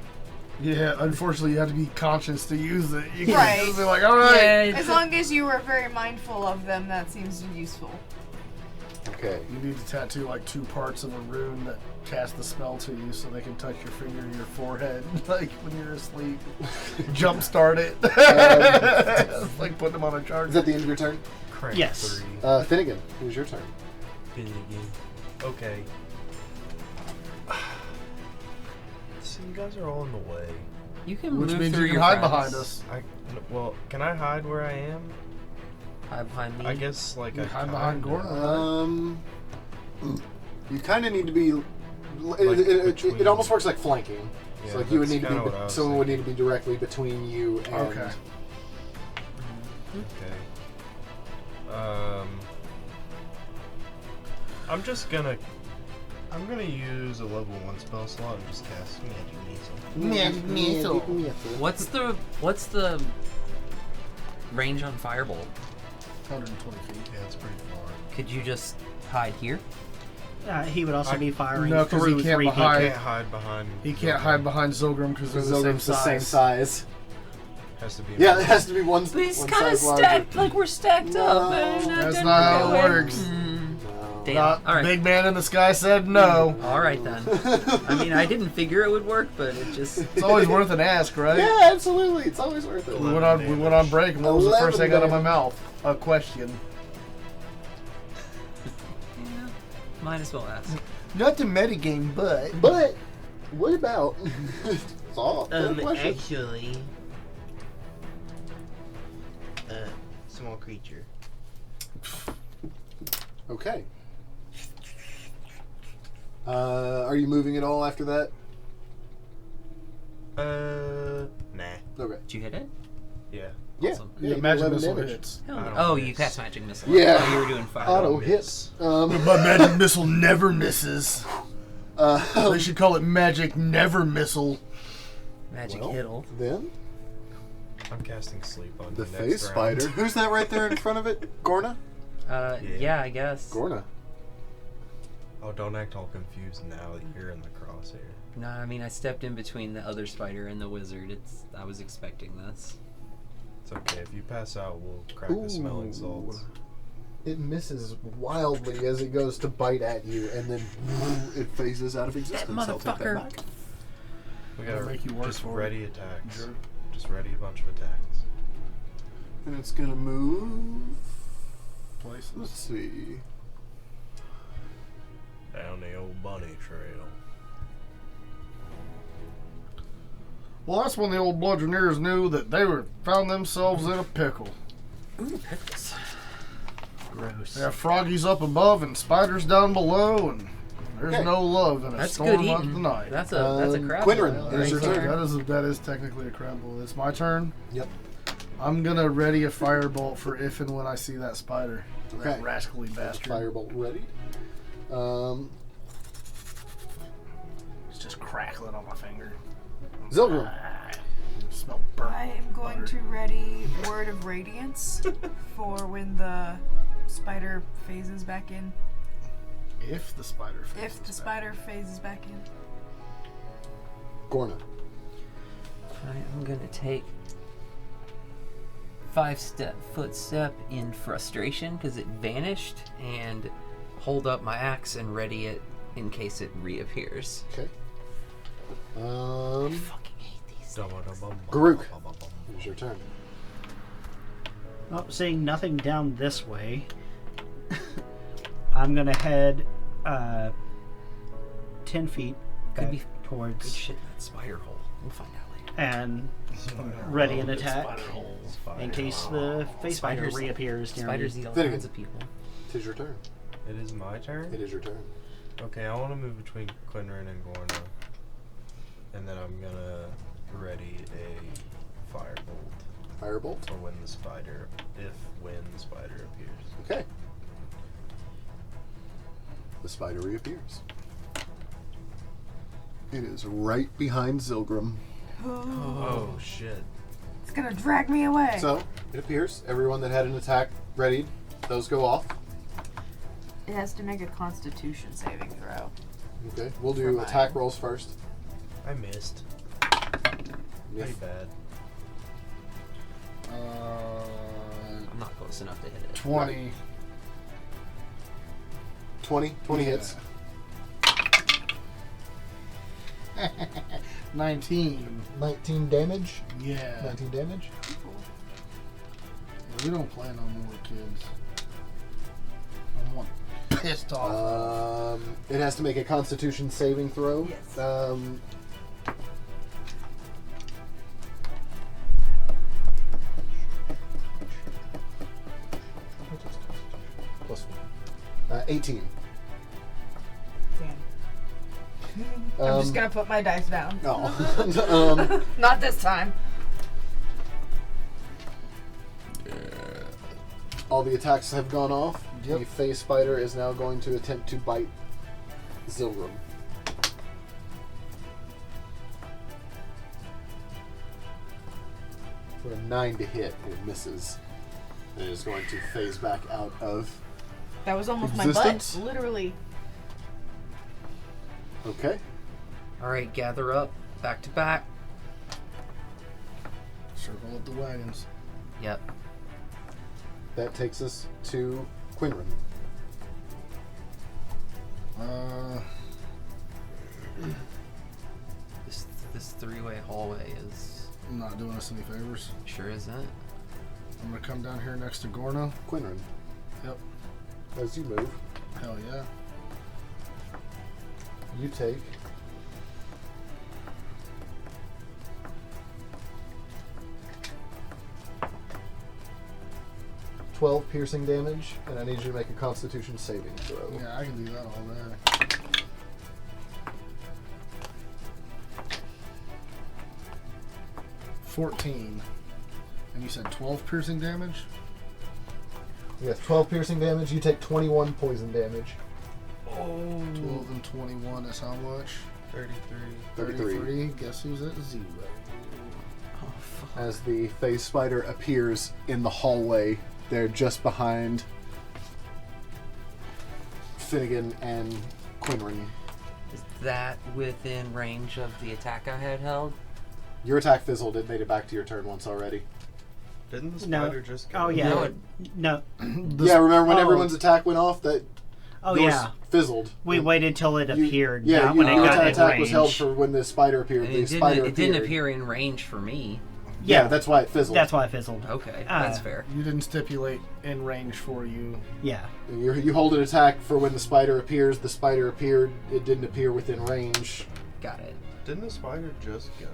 Yeah, unfortunately, you have to be conscious to use it. You can't Right. just be like, all right. As long as you were very mindful of them, that seems useful. Okay. You need to tattoo like 2 parts of a rune that cast the spell to you so they can touch your finger to your forehead, like when you're asleep. Jumpstart it. It's like putting them on a charger. Is that the end of your turn? Crank Yes. 3. Finnegan, it was your turn. Okay. So you guys are all in the way. You can Which move means through you can your hide friends. behind us. Well, can I hide where I am? Hide behind me. I guess like You I hide behind kinda- Gordon? You kind of need to be. It almost works like flanking. Yeah, So like you would that's need to kinda be. what I was Someone would need thinking. to be directly between you and. Okay. Okay. I'm just gonna. I'm gonna use a level 1 spell slot and just cast Magic Missile. What's the range on Firebolt? 120 feet. Yeah, it's pretty far. Could you just hide here? He would also be firing No, 'cause he through can't 3 hide. I feet. can't hide behind. He can't hide behind Zilgrim because they're Zilgrim's the same size. Has to be. Yeah, it has to be one. But it's one kind of size larger. stacked, like we're stacked up. That's not how it works. No. Damn. Not All right. Big man in the sky said no. All right then. I mean, I didn't figure it would work, but it just. It's always worth an ask, right? Yeah, absolutely. It's always worth it. We went on break, and what was the first 11 thing out of my damage. mouth? A question. Yeah, might as well ask. Not the metagame, but But what about? It's all fair question. Actually, small creature. Okay. Are you moving at all after that? Nah. Okay. Did you hit it? Yeah. Yeah. Awesome. Yeah, yeah, you magic 11 missile damage. hits. Hell I yeah. don't Oh, you miss. cast magic missile. Yeah. Oh, you were doing fire. Auto miss. hits. But magic missile never misses. They should call it magic never missile. Magic Well, hittle. Then I'm casting sleep on the you phase next round. spider. Who's that right there in front of it? Gorna. Yeah, I guess. Gorna. Oh, don't act all confused now that you're in the crosshair. No, I mean I stepped in between the other spider and the wizard. I was expecting this. It's okay. If you pass out, we'll crack the smelling salts. It misses wildly as it goes to bite at you, and then it phases out of existence. I'll take that motherfucker. back. We gotta Make you work just for it. ready attacks. Jerk. Just ready a bunch of attacks. And it's gonna move. Places. Let's see. Down the old bunny trail. Well, that's when the old Bludgeoneers knew that they found themselves in a pickle. Ooh, pickles. Gross. They have froggies up above and spiders down below, and there's Okay. no love in a That's storm good of eating. the night. That's a crab. Quinrin, boil it is your right turn. there. That is technically a crab boil. It's my turn. Yep. I'm gonna ready a firebolt for if and when I see that spider. Okay. That rascally bastard. Firebolt ready. It's just crackling on my finger. Zilgrim. Smell burnt. I am going butter. to ready Word of Radiance for when the spider phases back in. If the spider. If phases the back. spider phases back in. Gorna. I'm gonna take 5-foot step in frustration because it vanished, and hold up my axe and ready it in case it reappears. Okay. I fucking hate these. Garuk. It is your turn. Well, seeing nothing down this way, I'm gonna head 10 feet Could back be good towards shit in that spider hole. We'll find out later. and ready an attack Spider. in case the face spider Spiders- reappears near Spiders me. eat all Finnegan. kinds of people. It is your turn. It is my turn? It is your turn. Okay, I want to move between Quinrin and Gorna. And then I'm gonna ready a firebolt Firebolt. for when the spider appears. Okay. The spider reappears. It is right behind Zilgrim. Oh shit. It's gonna drag me away. So, it appears everyone that had an attack readied, those go off. It has to make a Constitution saving throw. Okay, we'll For do mine. attack rolls first. I missed. Yeah. Pretty bad. I'm not close enough to hit it. 20. 20 hits. 19. 19 damage. Yeah. 19 damage. We don't play no more, kids. I'm one pissed off. It has to make a Constitution saving throw. Yes. 18. Damn. I'm just gonna put my dice down. No. Not this time. All the attacks have gone off. Yep. The phase spider is now going to attempt to bite Zilgrim. For a 9 to hit, it misses. And it is going to phase back out of. That was almost Existence? my butt. Literally. Okay. Alright, gather up. Back to back. Circle up the wagons. Yep. That takes us to Quinrin. This three-way hallway is Not doing us any favors. sure isn't. I'm gonna come down here next to Gorna. Quinrin. Yep. As you move, Hell yeah. you take 12 piercing damage, and I need you to make a Constitution saving throw. Yeah, I can do that all day. 14. And you said 12 piercing damage? You have 12 piercing damage. You take 21 poison damage. Oh. 12 and 21 is how much? 33. 33. Guess who's at 0? Oh, fuck. As the phase spider appears in the hallway, they're just behind Finnegan and Quinrin. Is that within range of the attack I had held? Your attack fizzled. It made it back to your turn once already. Didn't the No. spider just go? Oh yeah. No, No. Yeah, remember when oh. everyone's attack went off? That Oh yours yeah. fizzled. We waited till it You- appeared. Yeah, not you, when it your got in attack range. was held for when the spider appeared. And The it spider didn't appeared. appear in range for me. Yeah, that's why it fizzled. That's why it fizzled. Okay, Ah. that's fair. You didn't stipulate in range for you. Yeah. You hold an attack for when the spider appears. The spider appeared. It didn't appear within range. Got it. Didn't the spider just go?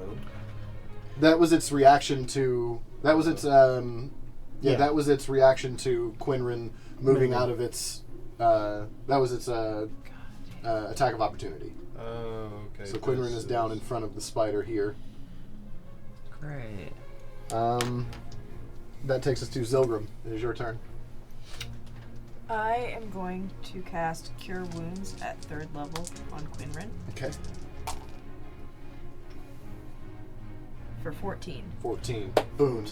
That was its reaction to. That was its. Yeah. That was its reaction to Quinrin moving out of its. That was its attack of opportunity. Oh, okay. So Quinrin is down in front of the spider here. Great. That takes us to Zilgrim. It is your turn. I am going to cast Cure Wounds at 3rd level on Quinrin Okay. for 14. 14. Boom.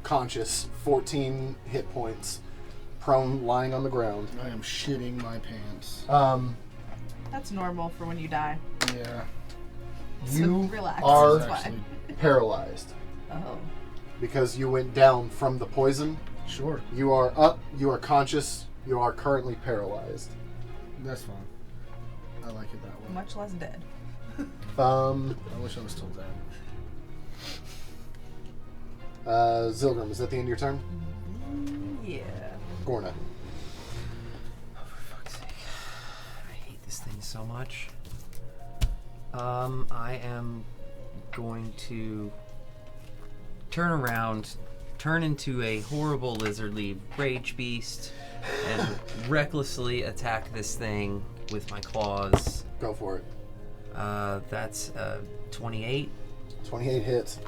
Conscious. 14 hit points. Prone, lying on the ground. I am shitting my pants. That's normal for when you die. Yeah. You So relax. are That's fine. paralyzed Oh. because you went down from the poison. Sure. You are up. You are conscious. You are currently paralyzed. That's fine. I like it that way. Much less dead. I wish I was still dead. Zilgrim, is that the end of your turn? Yeah. Gorna. Oh, for fuck's sake. I hate this thing so much. I am going to turn around, turn into a horrible lizardly rage beast, and recklessly attack this thing with my claws. Go for it. That's 28. 28 hits.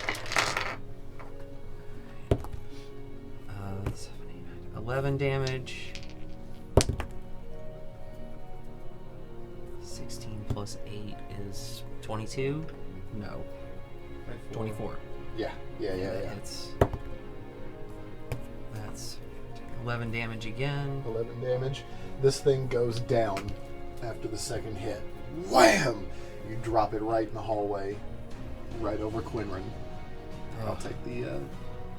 11 damage. 16 plus 8 is 22? No. 24. Yeah. It's that's 11 damage again. 11 damage. This thing goes down after the second hit. Wham! You drop it right in the hallway, right over Quinrin. I'll take the. I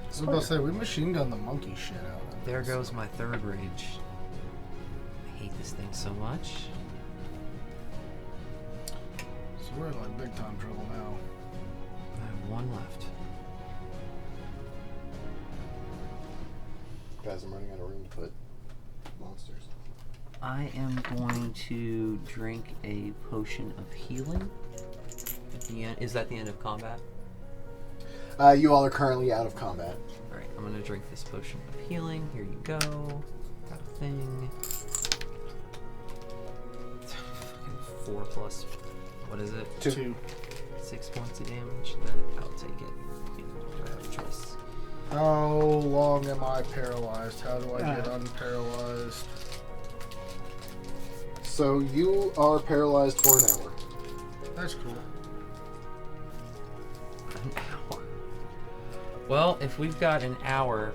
was about to say, we machine gun the monkey shit out of it. There goes my third rage. I hate this thing so much. So we're in like big time trouble now. I have one left. Guys, I'm running out of room to put monsters. I am going to drink a potion of healing. At the end, is that the end of combat? You all are currently out of combat. Alright, I'm gonna drink this potion of healing. Here you go. Got a thing. 4 plus, what is it? 2. 6 points of damage. Then I'll take it. Do I have a choice? How long am I paralyzed? How do I get unparalyzed? So you are paralyzed for an hour. That's cool. An hour. Well, if we've got an hour,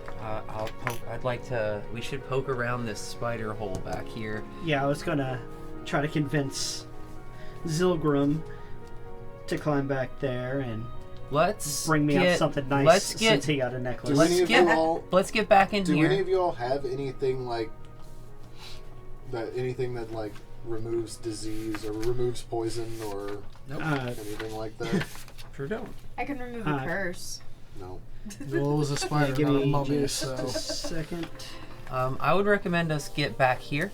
we should poke around this spider hole back here. Yeah, I was gonna try to convince Zilgrim to climb back there and bring me up something nice since he got a necklace. Let's get back in here. Do any of you all have anything like that? Anything that like removes disease or removes poison or anything like that? Sure don't. I can remove a curse. No. Well, it was a spider, Give not a me mummy, just so... a second. I would recommend us get back here,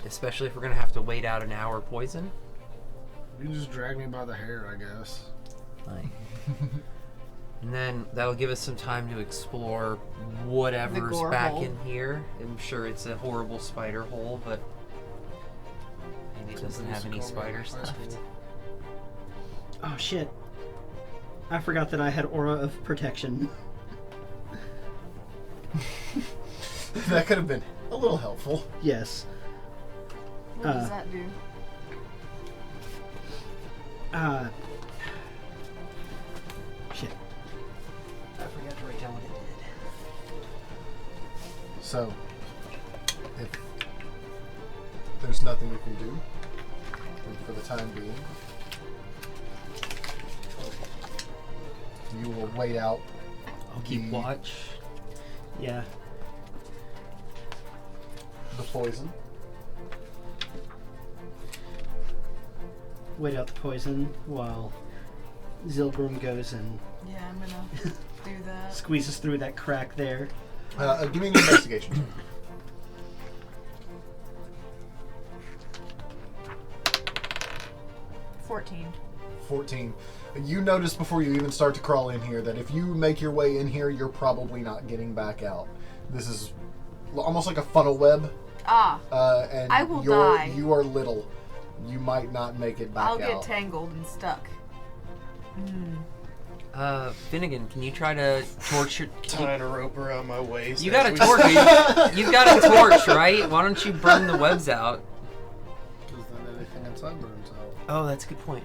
especially if we're gonna have to wait out an hour poison. You can just drag me by the hair, I guess. Like, and then that'll give us some time to explore whatever's back in here. I'm sure it's a horrible spider hole, but maybe it doesn't have any spiders left. Oh shit. I forgot that I had Aura of Protection. That could have been a little helpful. Yes. What does that do? Shit. I forgot to write down what it did. So, if there's nothing you can do for the time being, you will wait out. I'll keep watch. Yeah. The poison. Wait out the poison while Zilgrim goes and Yeah, I'm gonna do that. squeezes through that crack there. Give me an investigation. 14. You notice before you even start to crawl in here that if you make your way in here, you're probably not getting back out. This is almost like a funnel web. And I will die. You are little. You might not make it back out. I'll get tangled and stuck. Finnegan, can you try to torch your... Tying a rope around my waist. You got a torch. You've got a torch, right? Why don't you burn the webs out? Because then anything inside burns out. Oh, that's a good point.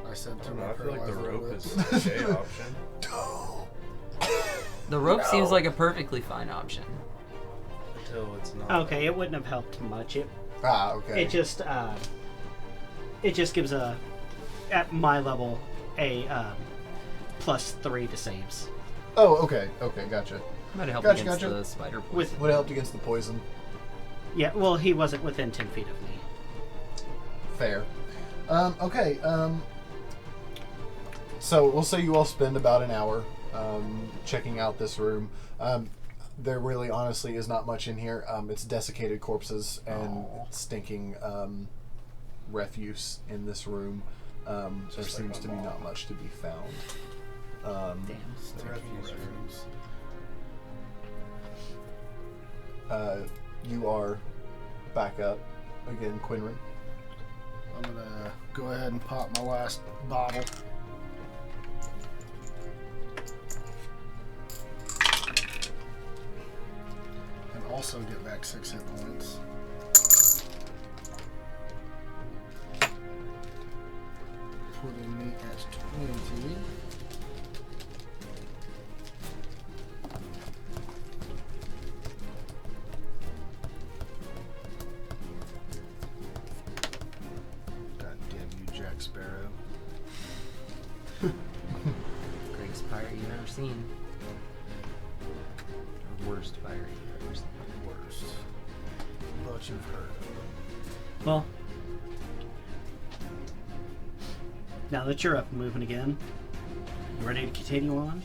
I said to I my feel like the paralyzer rope whips. is a day option. The rope seems like a perfectly fine option. Until it's not. Okay, it wouldn't have helped much. Okay. It just gives at my level a +3 to saves. Oh, okay, gotcha. Might help against the spider poison. Would have helped against the poison. Yeah, well, he wasn't within 10 feet of me. Fair. Okay. So we'll say you all spend about an hour checking out this room. There really, honestly, is not much in here. It's desiccated corpses and stinking refuse in this room. There seems to be not much to be found. You are back up again, Quinrin. I'm gonna go ahead and pop my last bottle. And also get back 6 hit points. Putting me at 20. God damn you, Jack Sparrow. Greatest pirate you've ever seen. Or worst pirate you've ever seen. Worst. But you've heard of them. Well, now that you're up and moving again, you ready to continue on?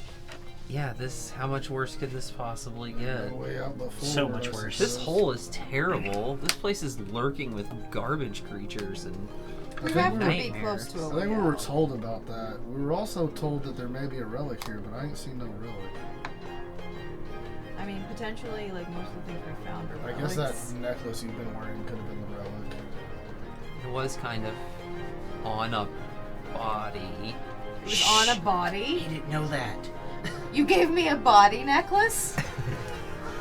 Yeah, how much worse could this possibly get? No way out before. So much worse. This hole is terrible. This place is lurking with garbage creatures and We have to be nightmares. close to a I way think we were out. told about that. We were also told that there may be a relic here, but I ain't seen no relic. I mean, potentially, like most of the things we found are I guess that relics. necklace you've been wearing could have been the relic. It was kind of on a body. It was on a body. He didn't know that. You gave me a body necklace?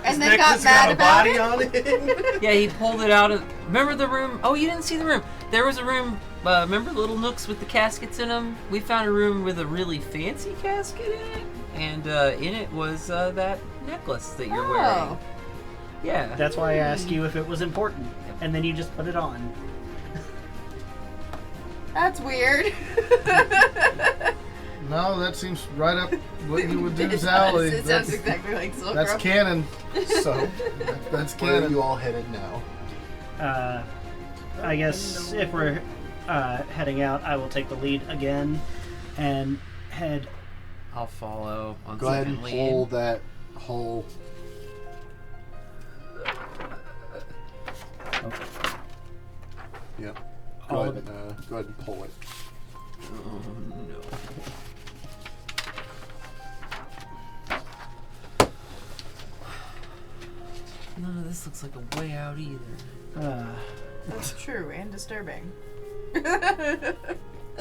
And His then got necklace mad got a about body it? on it. Yeah, he pulled it out of. Remember the room? Oh, you didn't see the room. There was a room. Remember the little nooks with the caskets in them? We found a room with a really fancy casket in it, and in it was that necklace that you're wearing. Oh. Yeah. That's why I asked you if it was important, and then you just put it on. That's weird. No, that seems right up what you would do, It does. Zally. It sounds exactly like Zilgrim. That's canon. So, That's where are canon. you all headed now? I guess if we're heading out, I will take the lead again and head. I'll follow on Go ahead and second pull lead. that whole. Yep. Go All ahead and pull it. Oh no. None of this looks like a way out either. That's true and disturbing. That's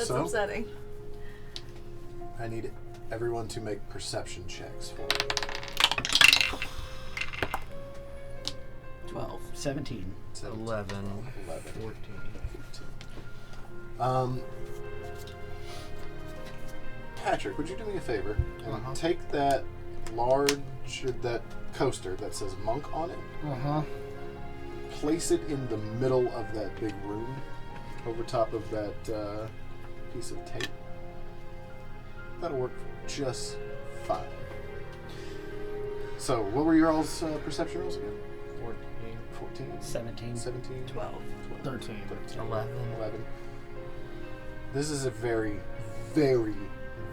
So? upsetting. I need everyone to make perception checks for me. 12. 17. 11. 11. 14. 15. Patrick, would you do me a favor and take that that coaster that says monk on it, place it in the middle of that big room, over top of that piece of tape. That'll work just fine. So, what were your all's perception rolls again? 14, 17. 17, 12. 13. 11. 11. This is a very, very,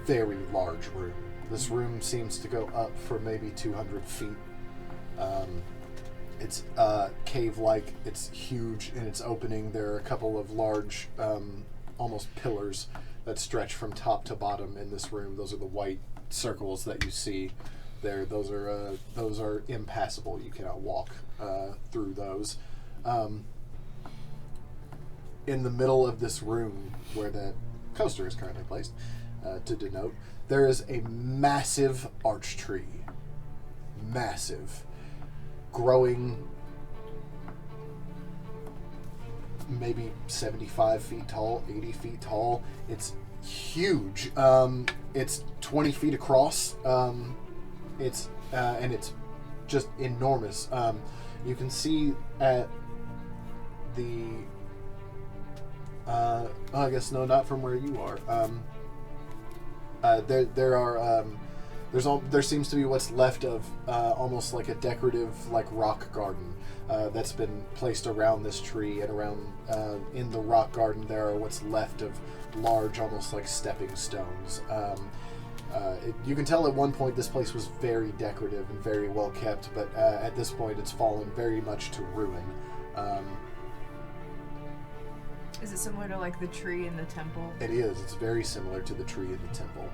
very large room. This room seems to go up for maybe 200 feet. It's cave-like. It's huge in its opening. There are a couple of large, almost pillars that stretch from top to bottom in this room. Those are the white circles that you see there. Those are impassable. You cannot walk through those. In the middle of this room, where that coaster is currently placed, to denote, there is a massive arch tree. Massive. Growing maybe 75 feet tall, 80 feet tall. It's huge. It's 20 feet across. And it's just enormous. You can see at the I guess no, not from where you are. There seems to be what's left of almost like a decorative like rock garden that's been placed around this tree, and around in the rock garden there are what's left of large, almost like stepping stones. You can tell at one point this place was very decorative and very well kept, but at this point it's fallen very much to ruin. Is it similar to like the tree in the temple? It is. It's very similar to the tree in the temple.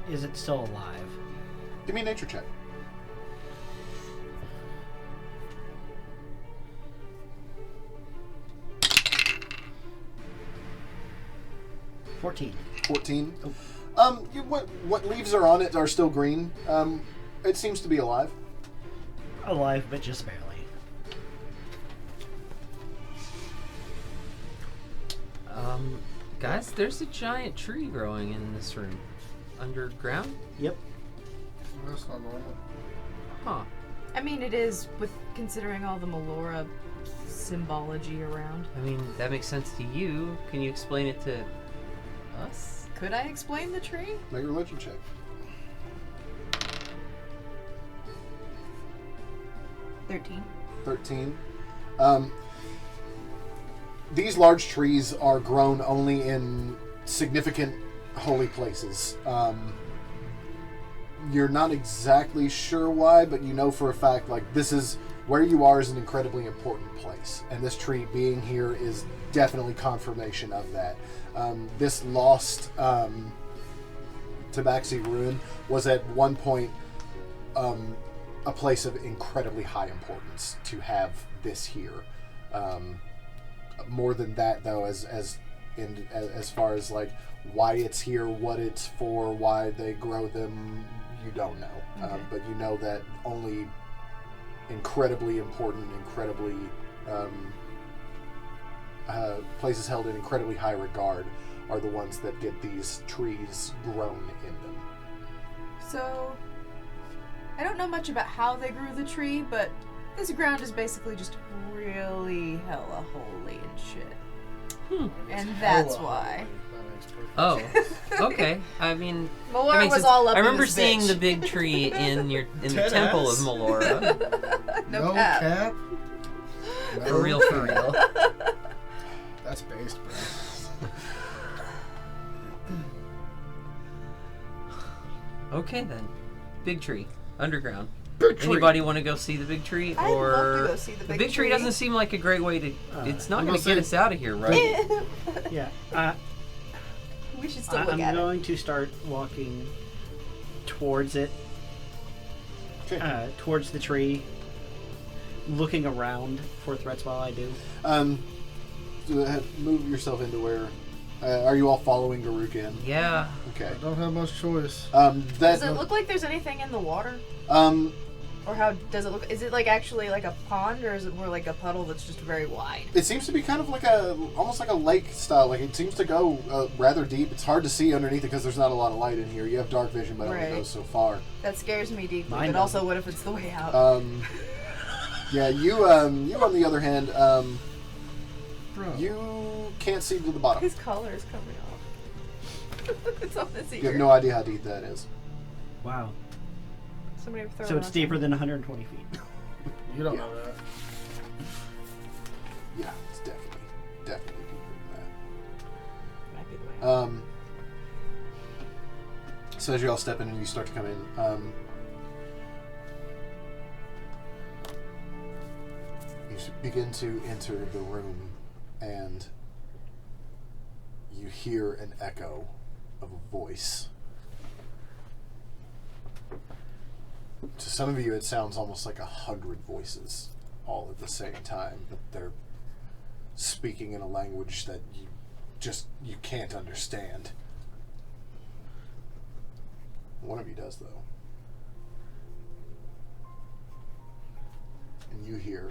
Is it still alive? Give me a nature check. $14. 14. Oh. What leaves are on it are still green. It seems to be alive. Alive, but just barely. Guys, there's a giant tree growing in this room. Underground? Yep. That's not normal. Huh. I mean, it is, with considering all the Melora symbology around. I mean, that makes sense to you. Can you explain it to us? Could I explain the tree? Make a religion check. 13. 13. These large trees are grown only in significant holy places. You're not exactly sure why, but you know for a fact, like, this is where you are is an incredibly important place, and this tree being here is definitely confirmation of that. This lost Tabaxi ruin was at one point a place of incredibly high importance to have this here. More than that, though, as far as like why it's here, what it's for, why they grow them, you don't know. Okay. But you know that only incredibly important, places held in incredibly high regard are the ones that get these trees grown in them. So, I don't know much about how they grew the tree, but this ground is basically just really hella holy and shit. And that's why. Oh, okay. I mean, that Malora makes was sense. all up I in remember this seeing bitch. the big tree in the Dead temple ass. of Melora. No cap. No For real, for real. That's based, bro. Okay then, big tree, underground. Big tree. Anybody want to go see the big tree? I'd Or love to go see the the big big tree tree. doesn't seem like a great way to. It's not I'm going to gonna get us say- out of here, right? Yeah. We should still look I'm at it. going to start walking towards it, towards the tree, looking around for threats while I do. Move yourself into where. Are you all following Garuk in? Yeah. Okay. I don't have much choice. Does it look like there's anything in the water? Or how does it look? Is it like actually like a pond, or is it more like a puddle that's just very wide? It seems to be kind of like almost like a lake style. Like it seems to go rather deep. It's hard to see underneath it because there's not a lot of light in here. You have dark vision, but it only Right. goes so far. That scares me deeply. Mine But also, doesn't. what if it's the way out? Yeah, you on the other hand, Bro. you can't see to the bottom. His collar is coming off. It's on his ear. You have no idea how deep that is. Wow. Somebody throw So it it's on deeper than 120 feet. You don't Yeah. know that. Yeah, it's definitely deeper than Might be the way that. out. So as you all step in and you start to come in, you begin to enter the room, and you hear an echo of a voice. To some of you, it sounds almost like 100 voices all at the same time, but they're speaking in a language that you can't understand. One of you does, though. And you hear,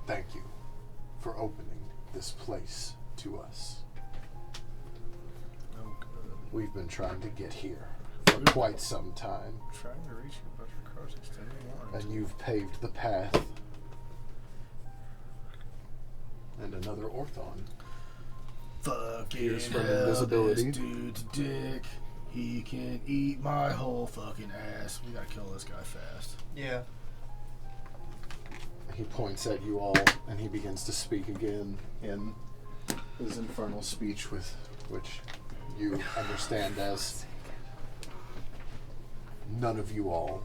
"Thank you for opening this place to us. Oh, good. We've been trying to get here for quite some time, Trying to reach you, but your car's extending warrant. and you've paved the path." And another Orthon. Fucking Here's from hell, invisibility. this dude's dick. He can eat my whole fucking ass. We gotta kill this guy fast. Yeah. He points at you all, and he begins to speak again in his infernal speech, with which you understand as, "None of you all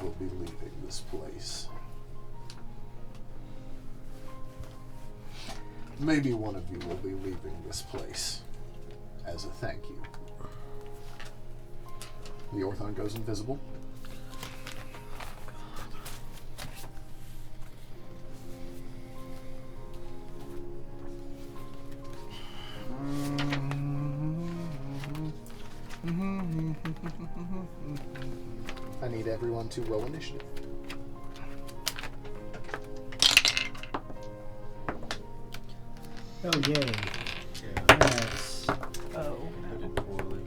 will be leaving this place. Maybe one of you will be leaving this place as a thank you." The Orthon goes invisible. I need everyone to roll initiative. Oh, yay. Yes. Oh. I did poorly.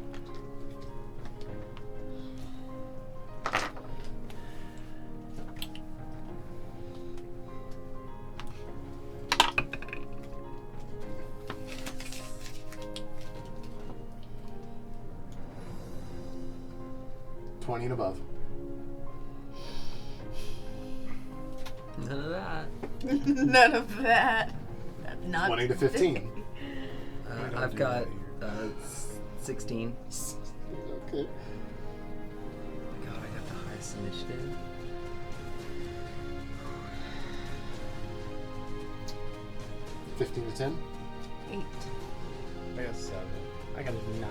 '20 and above. None of that. None of that. Not 20 to 15. I've got 16. Okay. God, I got the highest initiative. '15 to 10. 8. I got 7. I got a 9.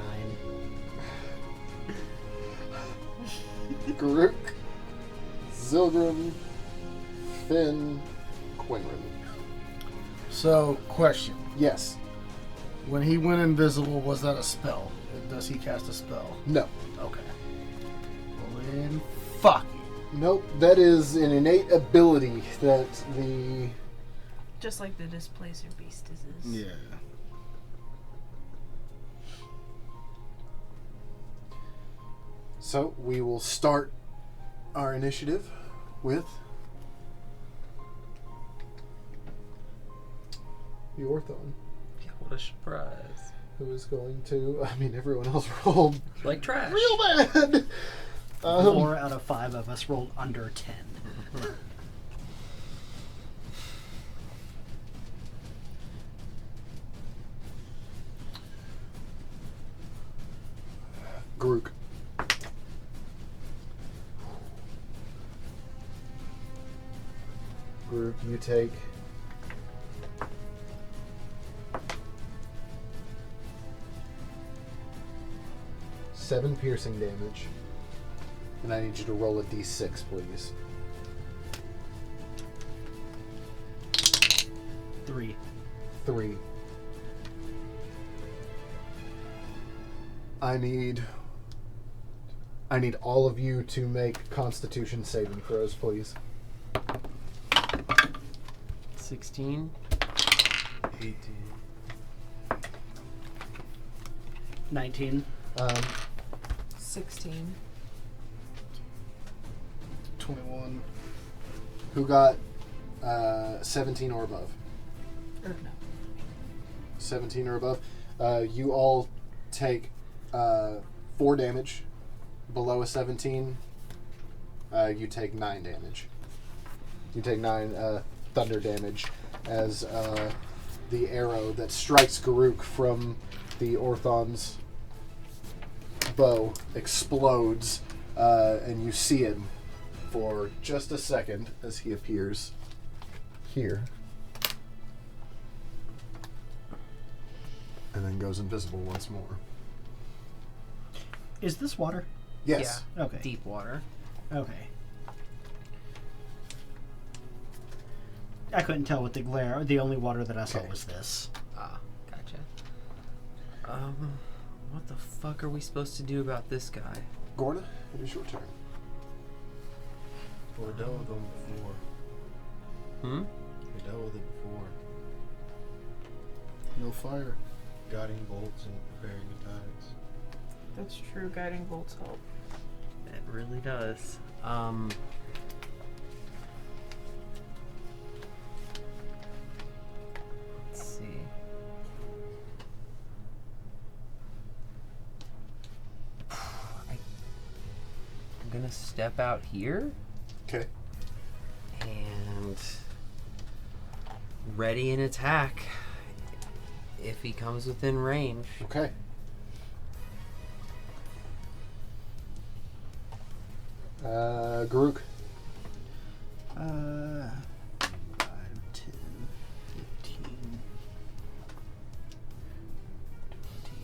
Garuk, Zilgrim, Finn, Quinlan. So, question. Yes. When he went invisible, was that a spell? Does he cast a spell? No. Okay. Well then, fuck you. Nope. That is an innate ability that the... Just like the Displacer Beast is. Yeah. So, we will start our initiative with... the Orthon. What a surprise. Who is going to... I mean, everyone else rolled Like trash. real bad. 4 out of 5 of us rolled under 10. Grook. Grook, you take... 7 piercing damage. And I need you to roll a d6, please. 3. 3. I need all of you to make Constitution saving throws, please. 16. 18. 19. 16. 21. Who got 17 or above? Or no. 17 or above. You all take 4 damage. Below a 17, you take 9 damage. You take 9 thunder damage as the arrow that strikes Garuk from the Orthon's bow explodes, and you see him for just a second as he appears here. And then goes invisible once more. Is this water? Yes. Yeah. Okay. Deep water. Okay. I couldn't tell with the glare. The only water that I saw Okay. was this. Ah, gotcha. What the fuck are we supposed to do about this guy? Gorna, it is your turn. Well, we dealt with them before. Hmm? We dealt with it before. No fire. Guiding bolts and preparing attacks. That's true. Guiding bolts help. It really does. Let's see. I'm gonna step out here Okay. and ready an attack if he comes within range. Okay. Garuk. 5, 10, 15, 20.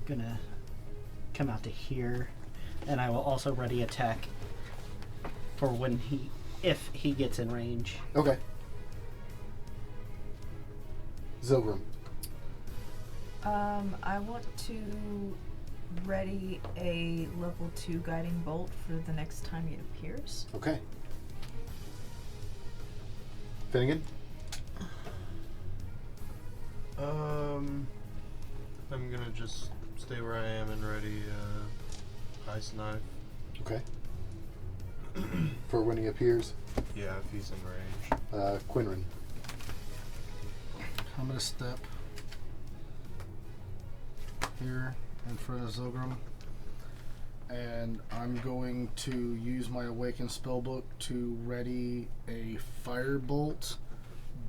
Gonna come out to here, and I will also ready attack for when if he gets in range. Okay. Zilgrim. I want to ready a level 2 guiding bolt for the next time it appears. Okay. Finnegan. I'm gonna just stay where I am and ready ice knife. Okay. For when he appears. Yeah, if he's in range. Quinlan. I'm gonna step here in front of Zilgrim, and I'm going to use my Awakened Spellbook to ready a Firebolt,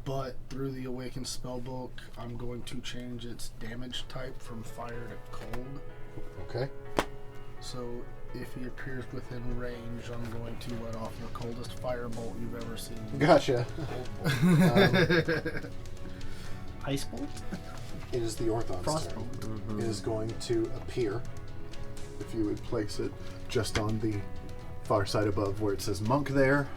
but through the Awakened Spellbook, I'm going to change its damage type from fire to cold. Okay. So if he appears within range, I'm going to let off the coldest firebolt you've ever seen. Gotcha. Ice bolt? It is the Orthon's Frostbolt. turn. It is going to appear if you would place it just on the far side above where it says monk there.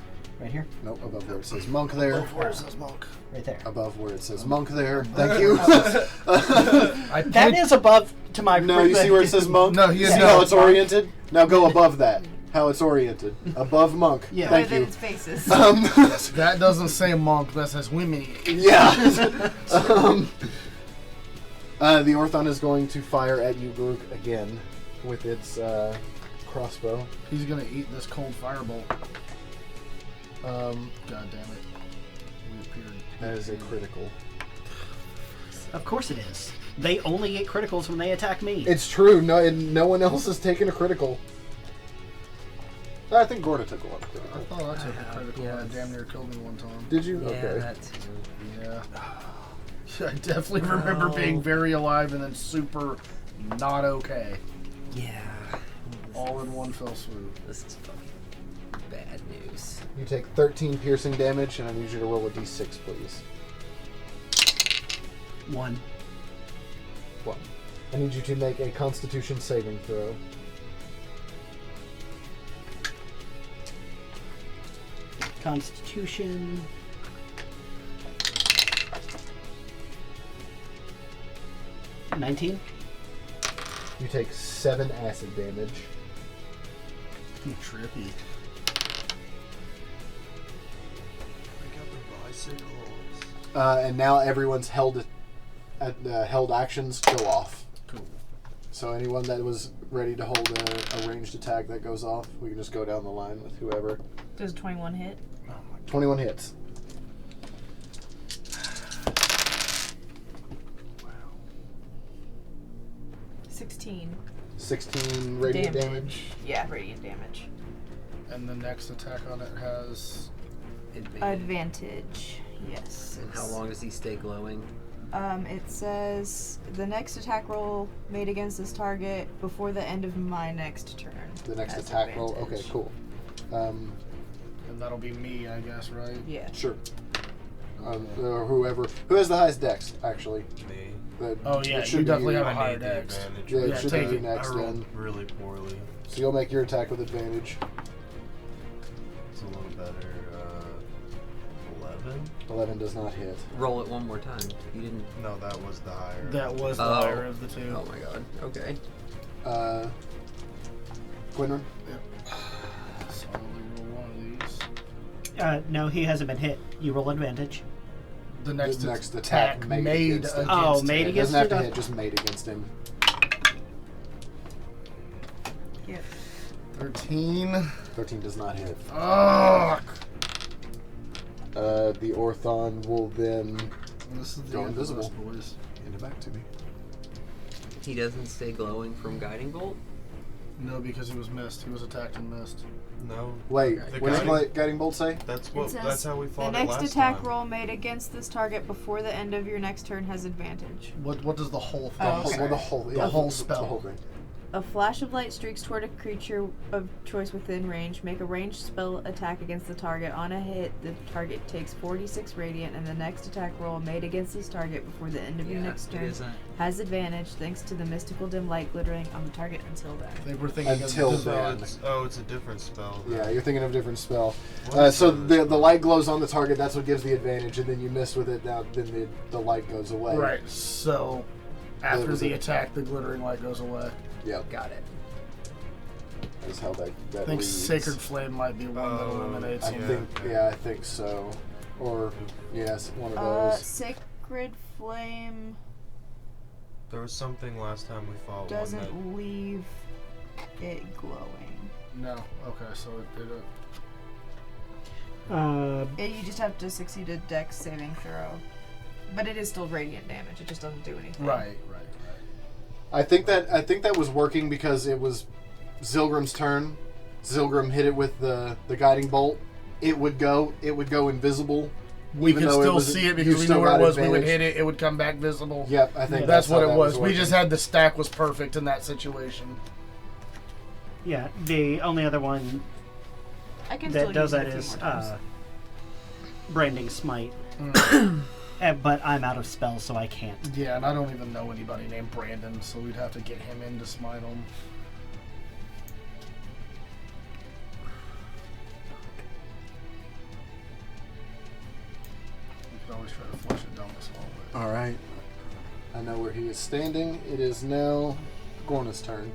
Right here? Nope, above where it says monk there. Above where it says monk. Right there. Above where it says monk there. Thank you. That is above to my... No, you see where it says monk? No, he See is how not. it's oriented? Now go above that. How it's oriented. Above monk. Yeah. Thank Within you. its faces. That doesn't say monk, that says women. Yeah. The Orthon is going to fire at you, Grook, again with its crossbow. He's gonna eat this cold firebolt. God damn it. We appeared. That is a critical. Of course it is. They only get criticals when they attack me. It's true. No one else has taken a critical. I think Gorda took a lot of I critical. thought I took a critical and yes. it damn near killed me one time. Did you? Yeah, Okay. that too. Yeah. I definitely remember being very alive and then super not okay. Yeah. All in one fell swoop. This is fucking bad news. You take 13 piercing damage, and I need you to roll a d6, please. 1. 1. I need you to make a Constitution saving throw. Constitution. $19. You take 7 acid damage. Trippy. Pick up the bicycles. And now everyone's held actions go off. Cool. So anyone that was ready to hold a ranged attack that goes off, we can just go down the line with whoever. Does 21 hit? 21 hits. 16. 16 radiant damage. Yeah, radiant damage. And the next attack on it has... Advantage. Yes. And how long does he stay glowing? It says the next attack roll made against this target before the end of my next turn. The next has attack roll. advantage. Okay, cool. And that'll be me, I guess, right? Yeah. Sure. Whoever who has the highest dex, actually. Me. Oh yeah, it should you definitely be have a I higher need the dex. advantage. Yeah, it Yeah, should take be it. next I rolled then. really poorly. So you'll make your attack with advantage. It's a little better. 11? 11 does not hit. Roll it one more time. You didn't. No, that was the higher. That was the Oh. higher of the two. Oh my god. Okay. Quinlan? So I'll only roll one of these. No, he hasn't been hit. You roll advantage. The next, The next attack made against him. Oh, against made him. It doesn't have to against hit, just made against him. Yep. 13. 13 does not hit. Fuck! The Orthon will then This is the Go end of this, invisible. boys. hand it back to me. He doesn't stay glowing from guiding bolt. No, because he was missed. He was attacked and missed. No. Wait, Okay. what does guiding- my guiding bolt say? That's It what. says That's how we the fought it next last attack time. roll made against this target before the end of your next turn has advantage. What does the whole thing Oh, okay. say? Well, the whole, The whole spell. The whole thing. A flash of light streaks toward a creature of choice within range. Make a ranged spell attack against the target. On a hit, the target takes 46 radiant, and the next attack roll made against this target before the end of your next it turn isn't. has advantage thanks to the mystical dim light glittering on the target until then. They were thinking Until of then. It's a different spell. Yeah, you're thinking of a different spell. What So is the light glows on the target. That's what gives the advantage, and then you miss with it. Now then the light goes away. Right, so after was the it. attack, the glittering light goes away. Yep. Got it. That's how that I think reads. Sacred Flame might be one that eliminates I him. think. Yeah, I think so. Or yes, one of those. Sacred Flame There was something last time we fought. One that, doesn't leave it glowing. No, okay, so You just have to succeed a dex saving throw. But it is still radiant damage. It just doesn't do anything. right. I think that was working because it was Zilgrim's turn. Zilgrim hit it with the guiding bolt. It would go invisible. We Even could though it still was- see it you because we still knew where it got was. We would advantage. hit it, it would come back visible. Yep, I think That's what how it that was. We just working. had the stack was perfect in that situation. Yeah, the only other one I can that still does use that it a few is more times. Branding Smite. But I'm out of spells, so I can't. Yeah, and I don't even know anybody named Brandon, so we'd have to get him in to smite him. always try to flush it down the hallway. All right. I know where he is standing. It is now Gorna's turn.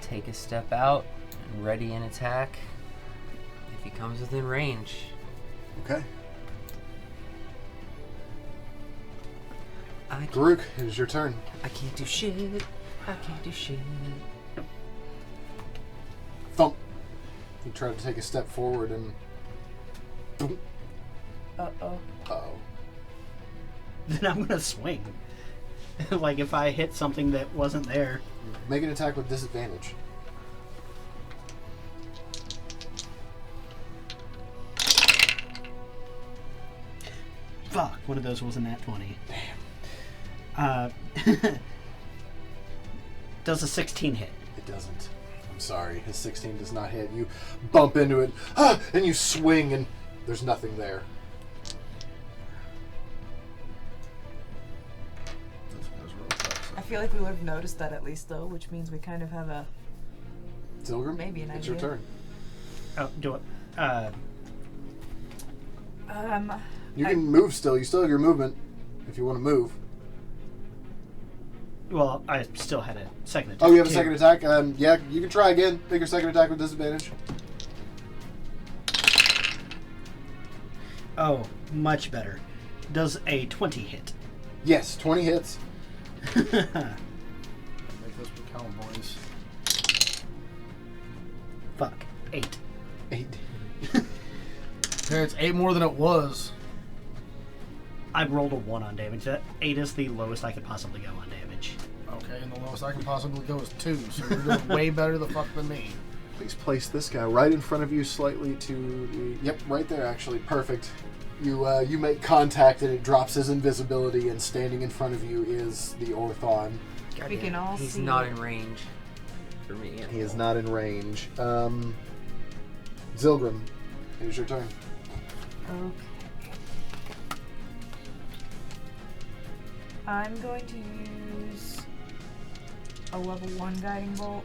Take a step out and ready an attack if he comes within range. Okay. Garuk, it is your turn. I can't do shit. I can't do shit. Thump. You try to take a step forward and... Boom. Uh-oh. Uh-oh. Then I'm gonna swing. Like if I hit something that wasn't there. Make an attack with disadvantage. Fuck, one of those was a nat 20. Damn. Does a 16 hit? It doesn't. I'm sorry. His 16 does not hit. You bump into it, and you swing, and there's nothing there. I feel like we would have noticed that at least, though, which means we kind of have a... Zilgrim, maybe an it's idea. your turn. Oh, do it. You can move still. You still have your movement if you want to move. Well, I still had a second attack. Oh, you have a too. second attack? Yeah, you can try again. Make your second attack with disadvantage. Oh, much better. Does a 20 hit? Yes, 20 hits. Make this with cowboys. Fuck. 8. 8. Okay, it's 8 more than it was. I rolled a 1 on damage. That 8 is the lowest I could possibly go on damage. Okay, and the lowest I can possibly go is 2, so you're doing way better the fuck than me. Please place this guy right in front of you, slightly to the... Yep, right there, actually. Perfect. You make contact, and it drops his invisibility, and standing in front of you is the Orthon. We can all He's see. not in range for me. He is not in range. Zilgrim, it is your turn. Okay. I'm going to use a level 1 guiding bolt.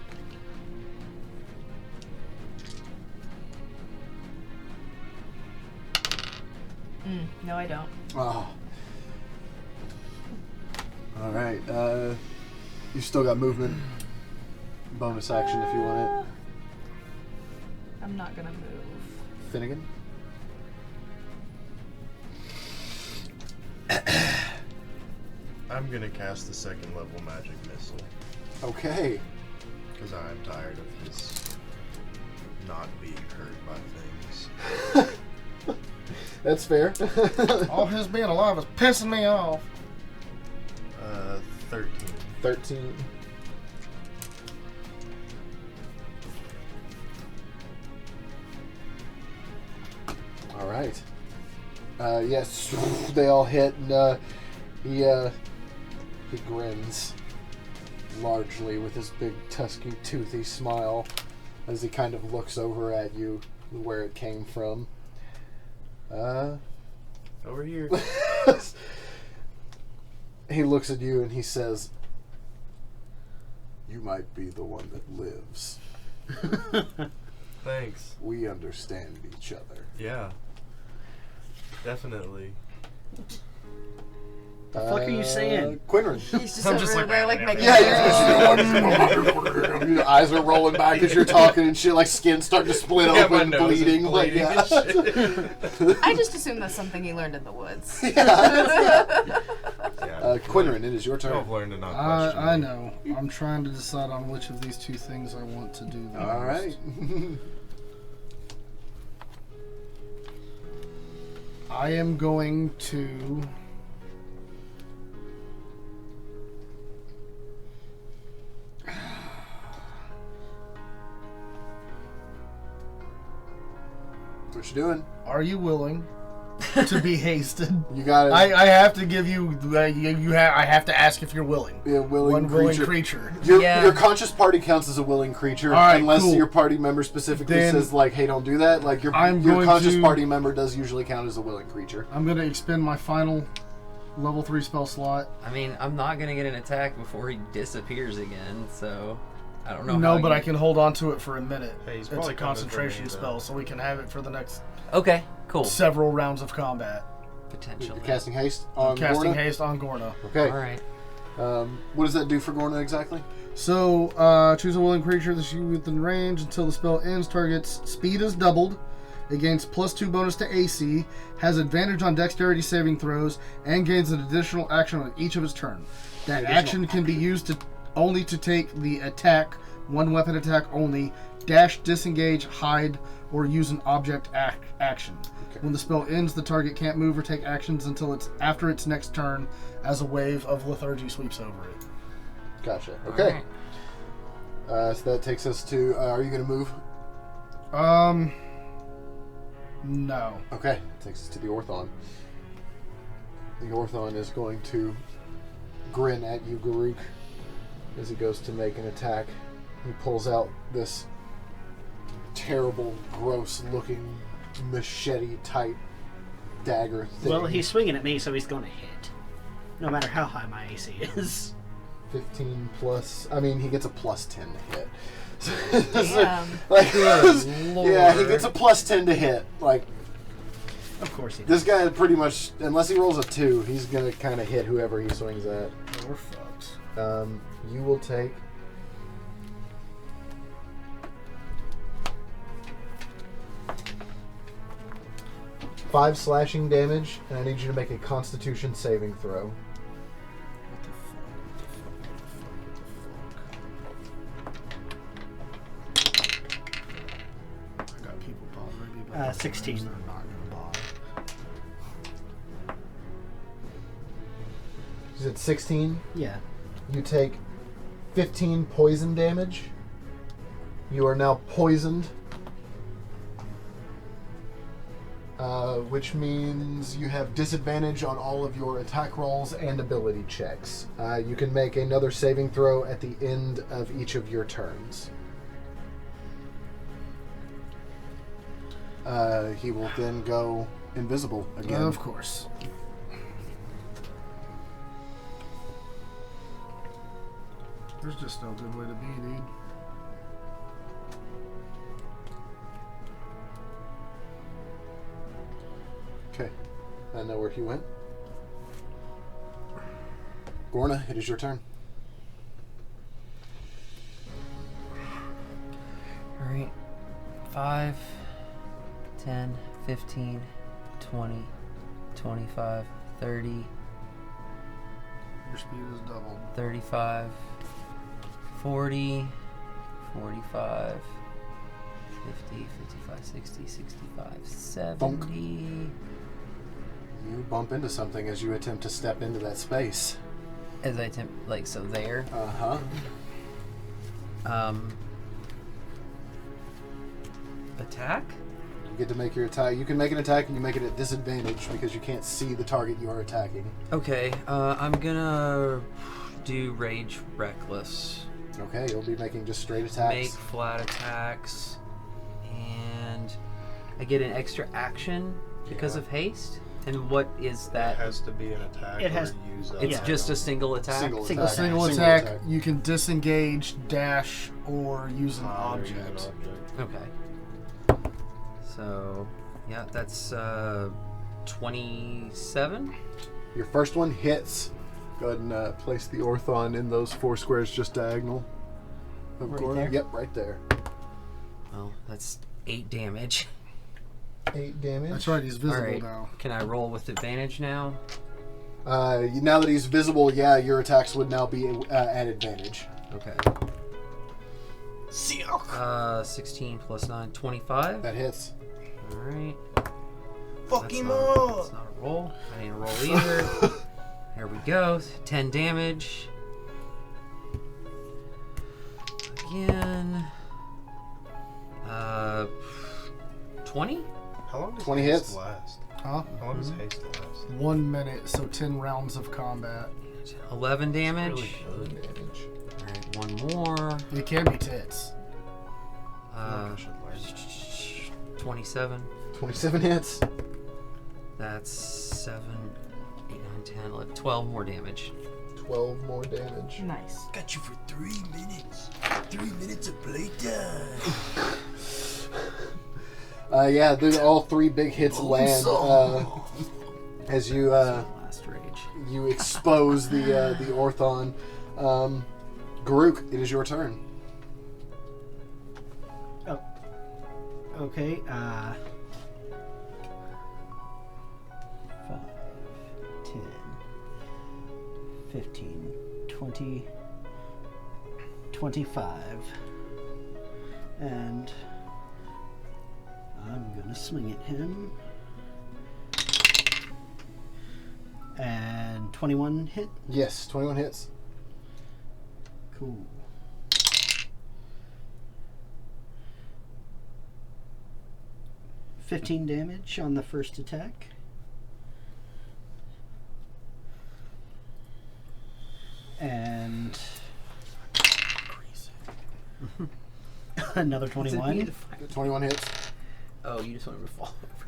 No, I don't. Oh. All right. You still got movement. Bonus action if you want I'm not gonna move. it. Finnegan. I'm gonna cast the second level magic missile Okay. because I'm tired of his not being hurt by things. That's fair. All his being alive is pissing me off. 13. 13. All right. Yes, they all hit, and he grins largely with his big, tusky, toothy smile as he kind of looks over at you, where it came from. Over here. He looks at you and he says, "You might be the one that lives. Thanks. We understand each other." Yeah. Definitely. The fuck are you saying? Quinrin. He's just I'm over just like, there, like making. Your eyes are rolling back as you're talking and shit, like skin starting to split Yeah, open, my nose is bleeding. Like, bleeding yeah. and shit. I just assume that's something he learned in the woods. Yeah, Quinrin, it is your turn. I've learned to not question I me. know. I'm trying to decide on which of these two things I want to do. All right. I am going to... What you doing? Are you willing to be hasted. You got it. I have to give you. I have to ask if you're willing. Be a willing creature. Your conscious party counts as a willing creature, right, unless cool. your party member specifically Then says like, "Hey, don't do that." Like your conscious party member does usually count as a willing creature. I'm gonna expend my final level 3 spell slot. I mean, I'm not gonna get an attack before he disappears again, so I don't know. No, but I can hold on to it for a minute. Hey, he's It's probably a coming for concentration me, spell, though. so we can have it for the next Okay, cool. several rounds of combat. Potentially. You're casting haste on Casting Gorna? haste on Gorna. Okay. All right. What does that do for Gorna exactly? So, choose a willing creature that's within range until the spell ends. Target's speed is doubled. It gains +2 bonus to AC, has advantage on dexterity saving throws, and gains an additional action on each of its turn. That action can be used only to take the attack, one weapon attack only, dash, disengage, hide, or use an object action. Okay. When the spell ends, the target can't move or take actions until it's after its next turn, as a wave of lethargy sweeps over it. Gotcha. Okay. So that takes us to. Are you going to move? No. Okay. Takes us to the Orthon. The Orthon is going to grin at you, Garuk, as he goes to make an attack. He pulls out this terrible, gross-looking machete-type dagger thing. Well, he's swinging at me, so he's going to hit. No matter how high my AC is. 15 plus. I mean, he gets a +10 to hit. Damn. Like, Lord. yeah, he gets a +10 to hit. Like, Of course he this does. guy pretty much, unless he rolls a 2, he's gonna kind of hit whoever he swings at. We're fucked. You will take. Five slashing damage, and I need you to make a Constitution saving throw. I got people already, but 16. they're not gonna bother. Is it 16? Yeah. You take 15 poison damage. You are now poisoned. Which means you have disadvantage on all of your attack rolls and ability checks. You can make another saving throw at the end of each of your turns. He will then go invisible again. Of course. There's just no good way to be, dude. Okay. I know where he went. Gorna, it is your turn. Alright. 5, 10, 15, 20, 25, 30, Your speed is doubled. 35, 40, 45, 50, 55, 60, 65, 70. You bump into something as you attempt to step into that space. As I attempt, like, so there. Uh-huh. Attack? You get to make your attack. You can make an attack and you make it at disadvantage because you can't see the target you are attacking. Okay, I'm gonna do Rage Reckless. Okay, you'll be making just straight attacks. Make flat attacks. And I get an extra action because of haste? And what is It that? has to be an attack. It has- or use a It's Yeah. just a single attack? Single Single A attack. single attack, you can disengage, dash, or use an or use an object. Okay. So, yeah, that's 27? Your first one hits. Go ahead and place the Orthon in those 4 squares just diagonal. Of Right Gorna. there? Yep, right there. Well, that's 8 damage. 8 damage. That's right, he's visible Alright, now. can I roll with advantage now? Now that he's visible, yeah, your attacks would now be at advantage. Okay. 16 plus 9, 25. That hits. Alright. Fuck That's him not- up! That's not a roll. I didn't roll either. Here we go. 10 damage. Again. 20? How long does 20 this hits. last? Huh? How long does haste last? 1 minute, so 10 rounds of combat. 11 damage. Really good damage. Alright, one more. It can be tits. I should learn. 27. 27 hits. That's 7, 8, 9, 10, 11, 12 more damage. 12 more damage. Nice. Got you for 3 minutes. 3 minutes of playtime. Yeah, all 3 big hits land as you Last rage. you expose the Orthon. Garuk, it is your turn. Oh. Okay. 5, 10, 15, 20, 25. And I'm gonna swing at him. And 21 hit. Yes, 21 hits. Cool. $15 damage on the first attack. And another 21. 21 hits. Oh, you just want him to fall over.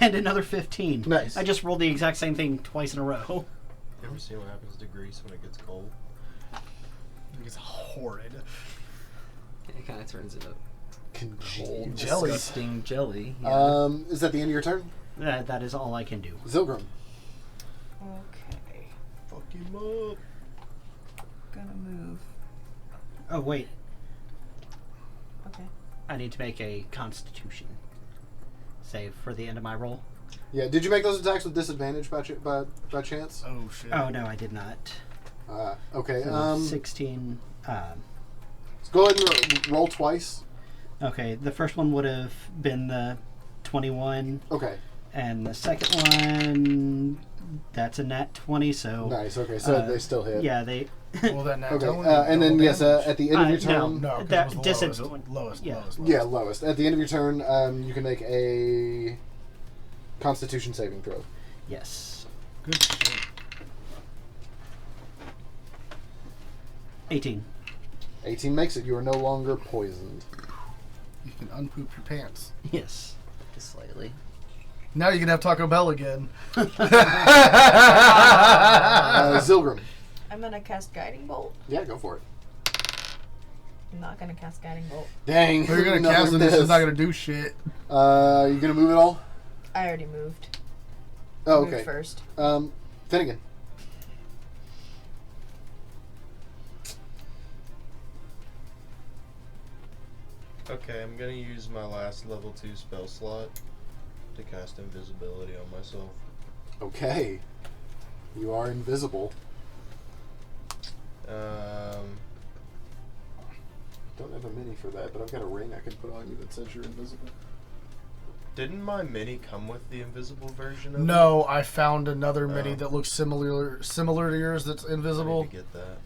And another 15. Nice. I just rolled the exact same thing twice in a row. You ever see what happens to grease when it gets cold? It's horrid. It kind of turns it up. Congealed jelly. Disgusting jelly. Yeah. Is that the end of your turn? That is all I can do. Zilgrim. Okay. Fuck him up. Gonna move. Oh, wait. Okay. I need to make a Constitution save for the end of my roll. Yeah, did you make those attacks with disadvantage by chance? Oh, shit. Oh, no, I did not. Okay. So 16. Let's go ahead and roll twice. Okay, the first one would have been the 21. Okay. And the second one, that's a nat 20, so... Nice. Okay, so they still hit. Yeah, they... Well, that Okay. And then yes, at the end of your turn. No, 'cause That it was the lowest. lowest. Yeah. Yeah, lowest. At the end of your turn, you can make a Constitution saving throw. Yes. Good shit. 18. 18 makes it. You are no longer poisoned. You can unpoop your pants. Yes. Just slightly. Now you can have Taco Bell again. Zilgrim. I'm gonna cast Guiding Bolt. Yeah, go for it. I'm not gonna cast Guiding Bolt. Dang. If you're gonna another cast it, this miss. is not gonna do shit. You gonna move it all? I already moved. Oh, Moved okay. first. Finnegan. Okay, I'm gonna use my last level 2 spell slot to cast invisibility on myself. Okay. You are invisible. Don't have a mini for that, but I've got a ring I can put on you that says you're invisible. Didn't my mini come with the invisible version of it? No, I found another mini Oh. that looks similar to yours that's invisible. I need to get that.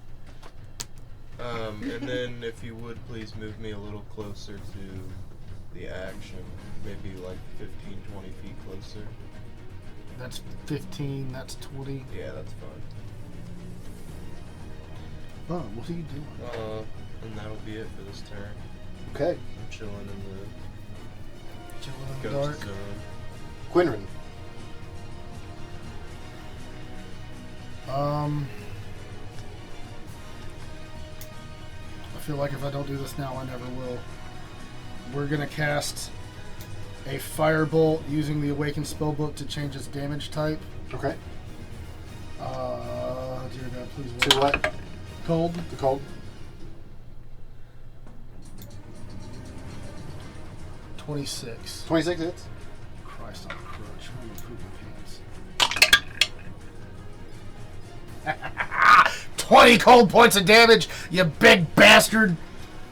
And then if you would please move me a little closer to the action. Maybe like 15, 20 feet closer. That's 15, that's 20. Yeah, that's fine. Oh, what are you doing? And that'll be it for this turn. Okay. I'm chilling in Chilling in the the ghost dark. zone. Quinrin. I feel like if I don't do this now, I never will. We're gonna cast a firebolt using the Awakened Spellbook to change its damage type. Okay. Dear God, please. To what? Cold. To cold. 26. 26 hits. Christ on a crutch. I'm gonna poop my pants. 20 cold points of damage, you big bastard!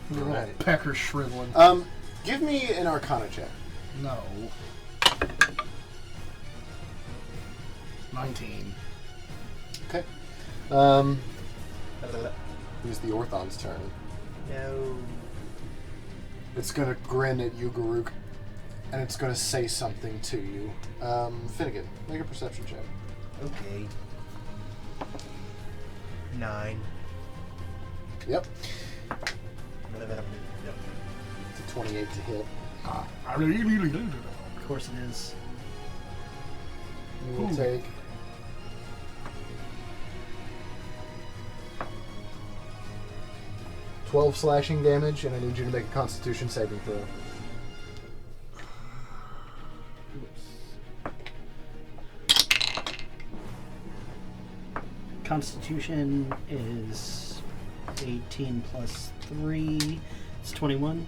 Your little Alright. pecker shriveling. Give me an Arcana check. No. 19. Okay. It's the Orthon's turn. No. It's gonna grin at you, Garuk. and it's going to say something to you. Finnegan, make a perception check. Okay. 9. Yep. Yep. It's a 28 to hit. Of course it is. You will take 12 slashing damage, and I need you to make a Constitution saving throw. Constitution is 18 plus 3. It's 21.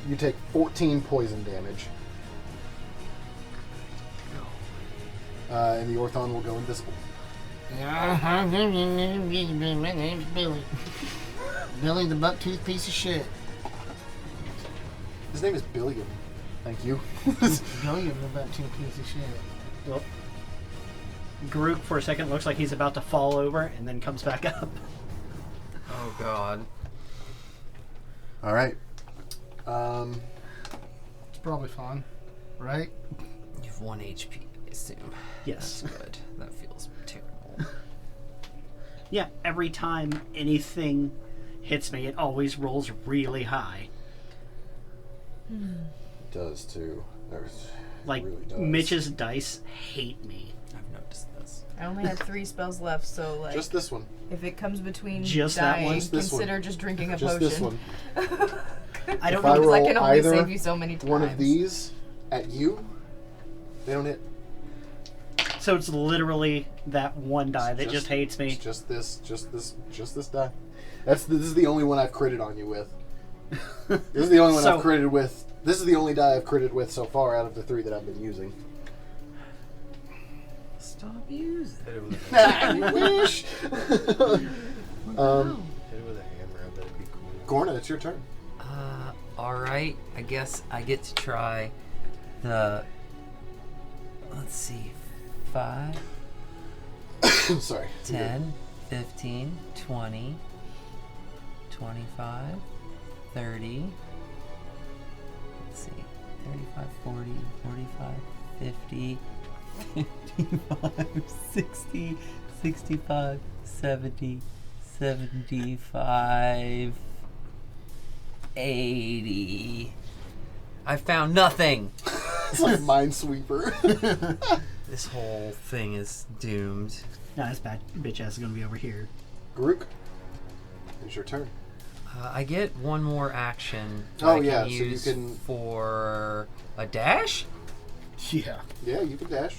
You take 14 poison damage. And the Orthon will go invisible. My name's Billy. Billy the bucktooth piece of shit. His name is Billiam. Thank you. Billy the bucktooth piece of shit. Well, Groot for a second looks like he's about to fall over and then comes back up. Oh god. All right. It's probably fine, right? You have 1 HP, I assume. Yes. That's good. That feels terrible. Yeah, every time anything hits me, it always rolls really high. It does too. Like, really does. Mitch's dice hate me. I've noticed this. I only have 3 spells left, so like Just this one. if it comes between Just that dying, one? Just this consider one. just drinking a Just potion. this one. I don't If I know. Because I roll can only either save you so many times. one of these at you, they don't hit. So it's literally that one die that just hates me. It's just this die. This is the only one I've critted on you with. This is the only one I've critted with. This is the only die I've critted with so far out of the 3 that I've been using. Stop using it. Hit it with a hammer. You wish. Hit it with a hammer. I bet it'd be cool. Gorna, it's your turn. Alright. I guess I get to try the... Let's see. 5, Sorry. 10, 15, 20, 25, 30... Let's see. 35, 40, 45, 50, 55, 60, 65, 70, 75, 80. I found nothing. It's like Minesweeper. This whole thing is doomed. No, this bad bitch ass is gonna be over here. Garuk, it's your turn. I get one more action. That Oh, I yeah, can so you use can- for a dash. Yeah. Yeah, you can dash.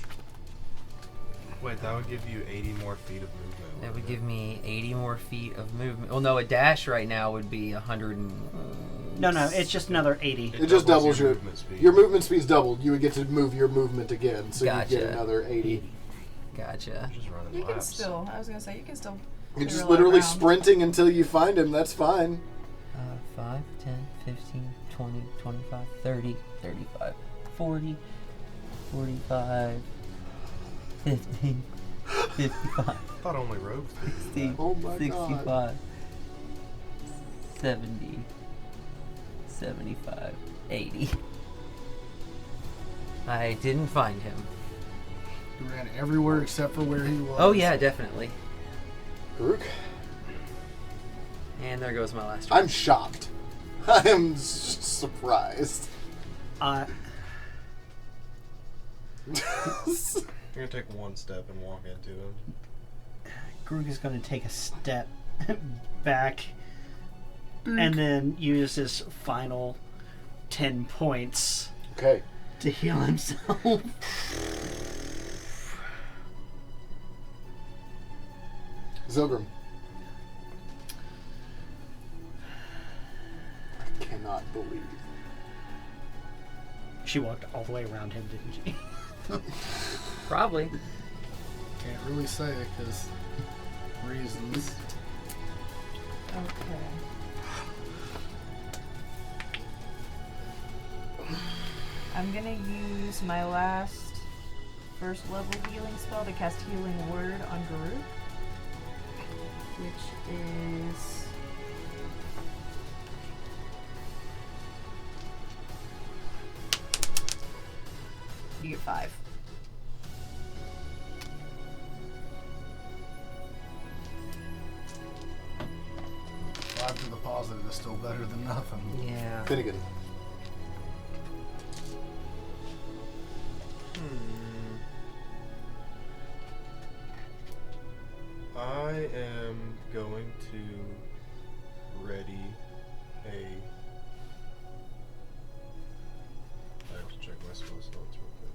Wait, that would give you 80 more feet of movement. That would give me 80 more feet of movement. Well, no, a dash right now would be 100 and... No, it's just another 80. It just doubles your movement speed. Your movement speed's doubled. You would get to move your movement again, so you Gotcha. get another 80. Gotcha. Just running You can laps. still. I was gonna say you can still. You're just clear literally around. sprinting until you find him. That's fine. 5, 10, 15, 20, 25, 30, 35, 40, 45, 50, 55, I thought only rogues could do 60, that. Oh my 65, God. 70, 75, 80. I didn't find him. He ran everywhere except for where he was. Oh yeah, definitely. Garuk, And there goes my last one. I'm shocked. I am surprised. Uh, You're gonna take one step and walk into him. Groog is going to take a step back and then use his final 10 points Okay. to heal himself. Zilgrim. I cannot believe. She walked all the way around him, didn't she? Probably. Can't really say because reasons. Okay. I'm gonna use my last first level healing spell to cast Healing Word on Garuk, which is 5. Five to the positive is still better than nothing. Yeah. Finnegan. I am going to ready a. I have to check my spell slots real quick.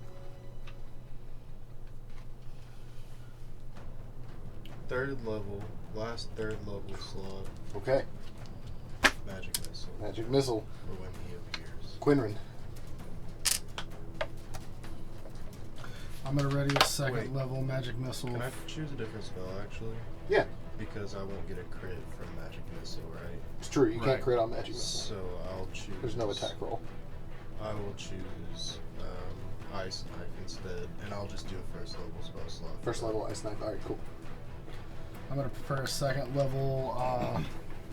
Third level, last third level slot, Okay. magic missile. Magic missile. For when he appears. Quinrin. I'm gonna ready a second Wait. level magic missile. Can I choose a different spell actually? Yeah, Because I won't get a crit from magic missile, right? it's true. You can't Right. crit on magic missile. So I'll choose. There's no attack roll. I will choose Ice Knife instead, and I'll just do a first level spell slot. First level ice knife. All right, cool. I'm gonna prefer a second level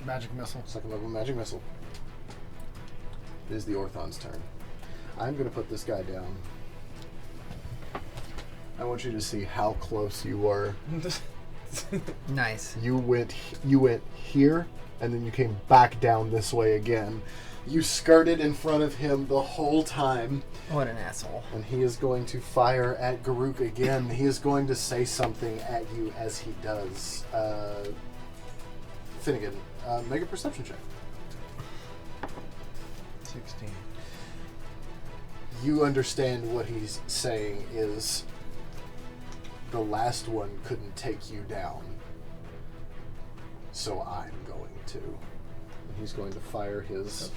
magic missile. Second level magic missile. It is the Orthon's turn. I'm going to put this guy down. I want you to see how close you were. Nice. You went here, and then you came back down this way again. You skirted in front of him the whole time, What an asshole. and he is going to fire at Garuk again. He is going to say something at you as he does. Finnegan, make a perception check. 16. You understand what he's saying is the last one couldn't take you down, so I'm going to. And he's going to fire his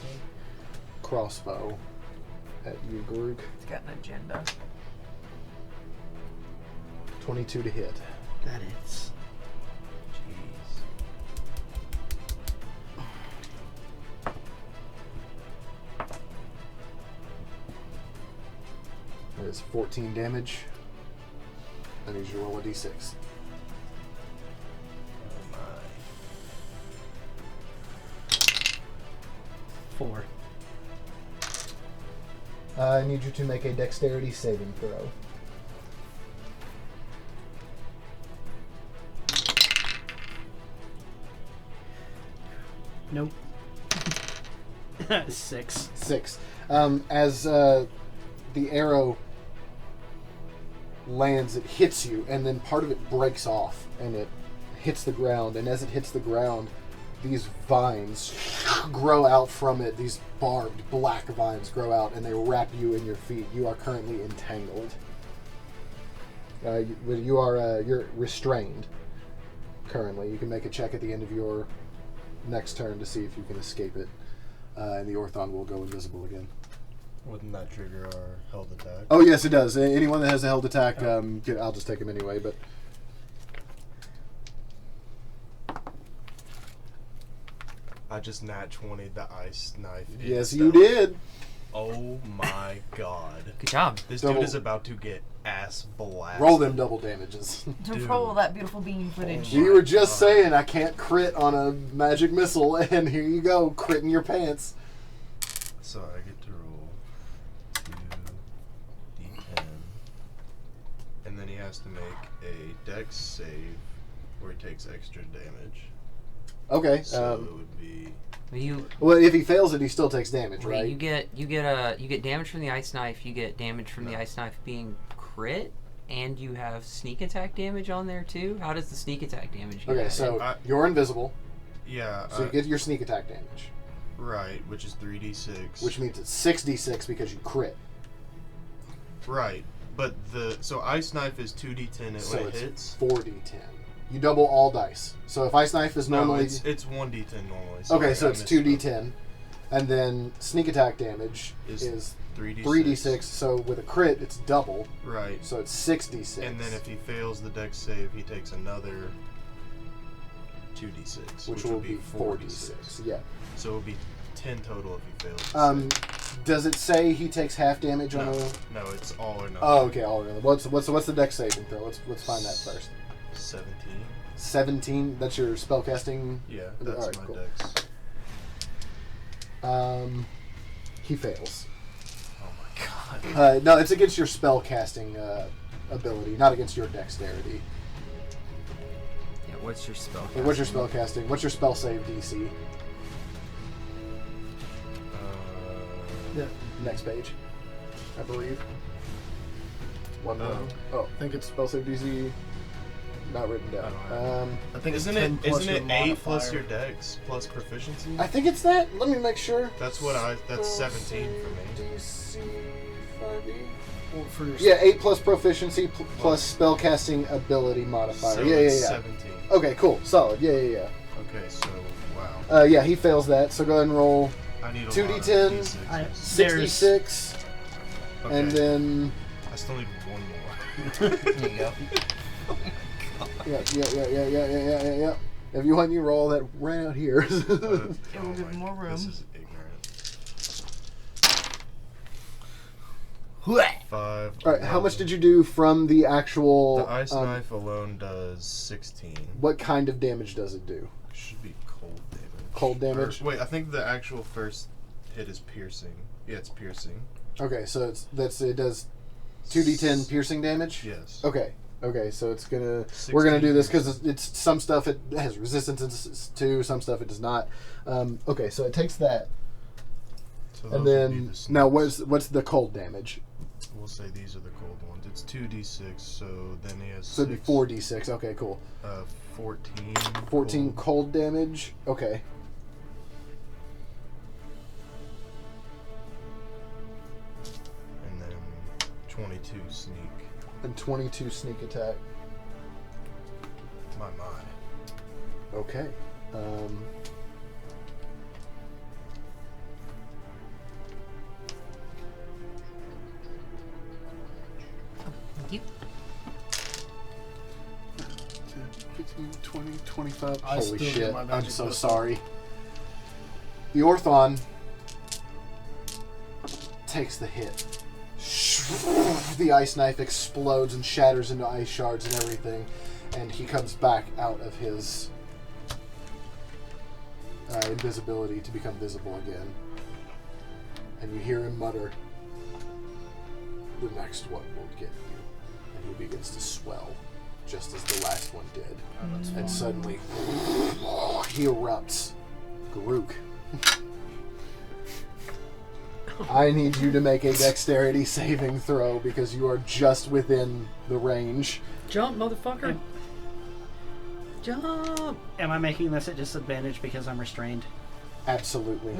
crossbow at you, Garuk. It's got an agenda. 22 to hit. That is. Jeez. That is 14 damage. I need you to roll a d6. Oh my. 4. I need you to make a dexterity saving throw. Nope. 6. 6. As the arrow lands, it hits you, and then part of it breaks off, and it hits the ground. And as it hits the ground, these vines grow out from it. These barbed black vines grow out, and they wrap you in your feet. You are currently entangled. You're restrained currently. You can make a check at the end of your next turn to see if you can escape it, and the Orthon will go invisible again. Wouldn't that trigger our held attack? Oh yes, it does. Anyone that has a held attack, I'll just take him anyway. But I just nat 20'd the ice knife. yes, you did. Oh my god. Good job. This Double- dude is about to get ass blasted. Roll them double damages. To Dude. roll that beautiful beam footage. Oh You my were just God. saying I can't crit on a magic missile, and here you go, critting your pants. So I get to roll 2d10. And then he has to make a dex save where he takes extra damage. Okay. So it would be Well, if he fails it, he still takes damage, Wait, right? you get damage from the ice knife. You get damage from the ice knife being crit, and you have sneak attack damage on there too. How does the sneak attack damage get Okay, added? so you're invisible, yeah, so you get your sneak attack damage, right, which is 3d6. which means it's 6d6 because you crit. right, but so ice knife is 2d10 So when it it's hits. 4d10. You double all dice. So if ice knife is normally No, it's 1d10 normally. okay, Sorry, so I it's misspoke. 2d10, and then sneak attack damage is 3d6. 3d6. So with a crit, it's double, Right. so it's 6d6. And then if he fails the dex save, he takes another 2d6, which will be 4d6. Yeah. So it would be 10 total if he fails. the save. Does it say he takes half damage on No, a? no, it's all or nothing. Oh, okay. All right. What's the dex saving throw? Let's find that first. 17. 17. That's your spellcasting. Yeah, All that's right, my cool. dex. He fails. Oh my god. No, it's against your spell casting ability, not against your dexterity. Yeah, what's your spell? Hey, what's your spell casting? What's your spell save DC? Yeah. Next page, I believe. One No. Oh, I think it's spell save DC. Not written down. I think Isn't it's 10 it plus isn't your it 8 plus modifier. your dex plus proficiency? I think it's that. Let me make sure. That's 17 for me. DC 5e. Well, for your Yeah, 8 plus proficiency plus spellcasting ability modifier. So yeah. it's 17. Okay, cool. Solid. Yeah. Okay, so wow. Yeah, he fails that. So go ahead and roll I need a 2d10, lot of D6s. 66, Okay. and then I still need one more. There you go. yeah. If you want, you roll that right out here. It will give more room. This is ignorant. 5. All right, how much did you do from the actual? The ice knife alone does 16. What kind of damage does it do? Should be cold damage. Cold damage? Wait, I think the actual first hit is piercing. Yeah, it's piercing. Okay, so it does 2d10 piercing damage. Yes. Okay, so it's gonna. We're gonna do this because it's some stuff it has resistance to, some stuff it does not. Okay, so it takes that, So and those would be then the now snakes. what's the cold damage? We'll say these are the cold ones. It's 2d6, so then he has So it'd be 4d6. Okay, cool. 14. 14 cold damage. Okay. And then 22 sneak. And 22 sneak attack. My. Okay. Thank you. 15, 20, 25. I Holy still get shit. my I'm magic so missile. sorry. The Orthon takes the hit. The ice knife explodes and shatters into ice shards and everything, and he comes back out of his invisibility to become visible again. And you hear him mutter, "The next one will get you." And he begins to swell, just as the last one did. And suddenly, he erupts. Garuk. I need you to make a dexterity saving throw because you are just within the range. Jump, motherfucker! Jump! Am I making this at disadvantage because I'm restrained? Absolutely.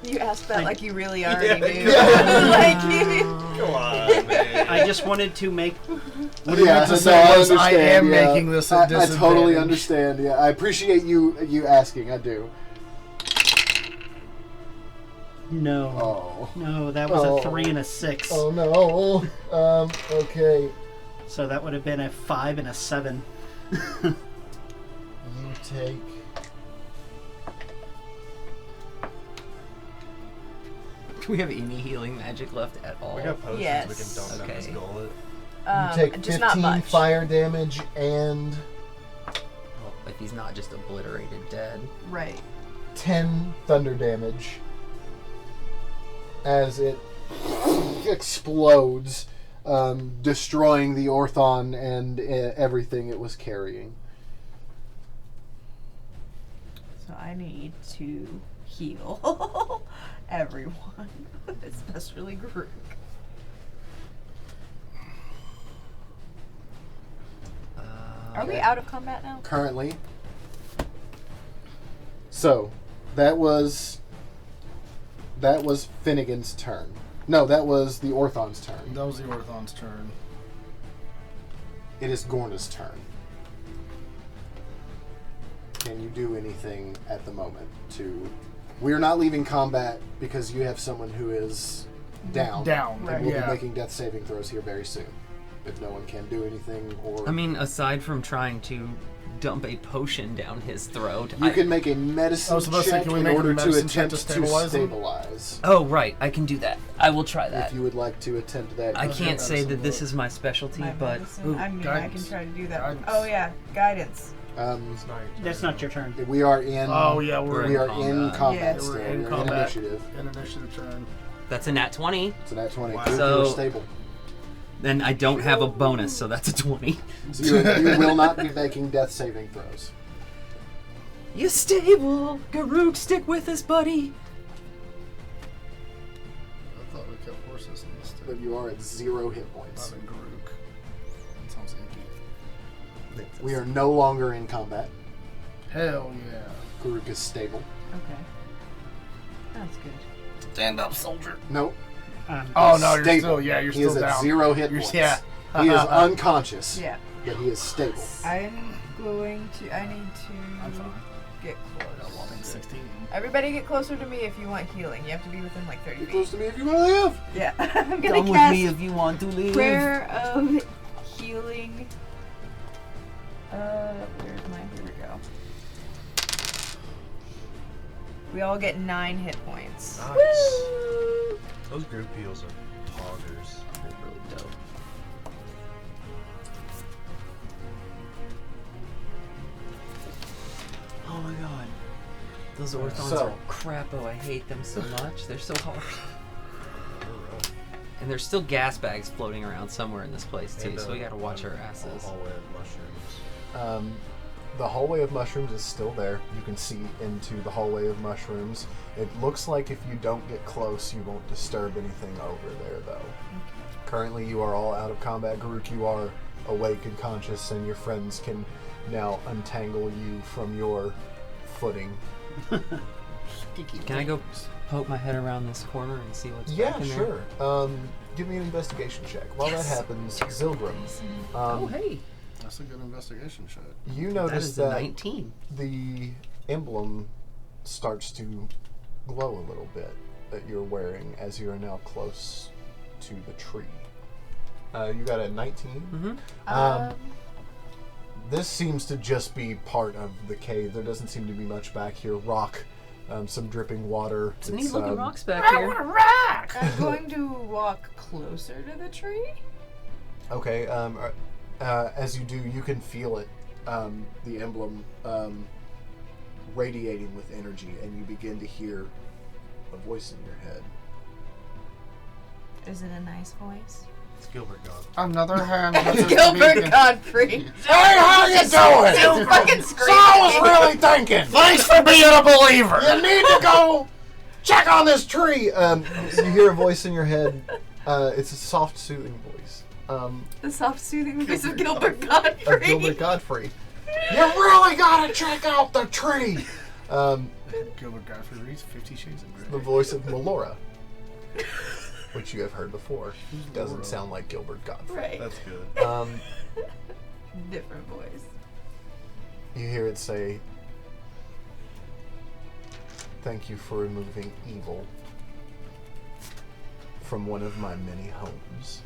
You asked that like you really Yeah, already knew. yeah. Like, Come on, man. I just wanted to make. What he meant to say was, I am making this I a disadvantage. totally understand. Yeah, I appreciate you asking. I do. No. Oh. No, that was Oh. a 3 and a 6. Oh no. Okay. So that would have been a 5 and a 7. You take. Do we have any healing magic left at all? We got potions Yes. we can dump down his Okay. gullet. You take just not 15 much. fire damage and Well, if he's not just obliterated dead. Right. 10 thunder damage as it explodes, destroying the Orthon and everything it was carrying. So I need to heal everyone, especially Garuk. Are we out of combat now? Currently. So, that was Finnegan's turn. No, that was the Orthon's turn. That was the Orthon's turn. It is Gorna's turn. Can you do anything at the moment to... We're not leaving combat because you have someone who is down. Down, Right. And we'll yeah. be making death saving throws here very soon. If no one can do anything or... I mean, aside from trying to dump a potion down his throat, you can make a medicine I was about to say, check can we in make a order to medicine check attempt to to stabilize him? stabilize. Oh, right. I can do that. I will try that. If you would like to attempt that. I you can't can. say that this is my specialty, My but medicine? Ooh, I mean, guidance. I can try to do that. Guidance. Oh yeah, guidance. It's not your That's turn. not your turn. We are in. Oh yeah, we're we in are in combat Yeah. still. We're in We're combat. in initiative. An initiative turn. That's a nat 20. It's a nat 20. Wow. You're So- stable. Then I don't have a bonus, so that's a 20. So you will not be making death saving throws. You stable! Garuk, stick with us, buddy! I thought we kept horses in this But you are at 0 hit Not points. in Garuk. That sounds empty. We are no longer in combat. Hell yeah. Garuk is stable. Okay. That's good. Stand up, soldier. Nope. Oh no, you're Stable. still He still is down. at 0 hit You're- points. yeah. He is unconscious, Yeah. but he is stable. I'm going to. I need I'm to fine. get close. 16. Everybody get closer to me if you want healing. You have to be within like 30 Get feet. close to me if you want to live. Yeah. I'm gonna cast you want to live. Prayer of Healing. Where's mine? Here we go. We all get 9 hit points. Nice. Woo! Those group heals are poggers. They're really dope. Oh my god. Those orthons So- are crappo. I hate them so much. They're so hard. And there's still gas bags floating around somewhere in this place too, And, so we gotta watch our asses. Hallway of mushrooms. The hallway of mushrooms is still there. You can see into the hallway of mushrooms. It looks like if you don't get close, you won't disturb anything over there, though. Currently, you are all out of combat. Garuk, you are awake and conscious, and your friends can now untangle you from your footing. Can I go poke my head around this corner and see what's Yeah, back in there? sure. Give me an investigation check. While that happens, Zilgrim, Oh, hey. That's a good investigation shot. you That notice is a 19. the emblem starts to glow a little bit that you're wearing as you are now close to the tree. You got a 19. Mm-hmm. This seems to just be part of the cave. There doesn't seem to be much back here. Rock, some dripping water. Some neat looking rocks back here. I'm going to walk closer to the tree. Okay. As you do, you can feel it, the emblem radiating with energy, and you begin to hear a voice in your head. Is it a nice voice? It's Gilbert God. Another hand. Gilbert Godfrey. Hey, how you doing? Just fucking So I was really thinking. Thanks for being a believer. You need to go check on this tree. You hear a voice in your head. It's a soft, soothing voice. The soft, soothing voice of Gilbert Of Godfrey. Gilbert Godfrey. You really gotta check out the tree. Gilbert Godfrey reads 50 Shades of Grey. The voice of Melora, which you have heard before. Doesn't sound like Gilbert Godfrey. Right. That's good. Different voice. You hear it say, "Thank you for removing evil from one of my many homes.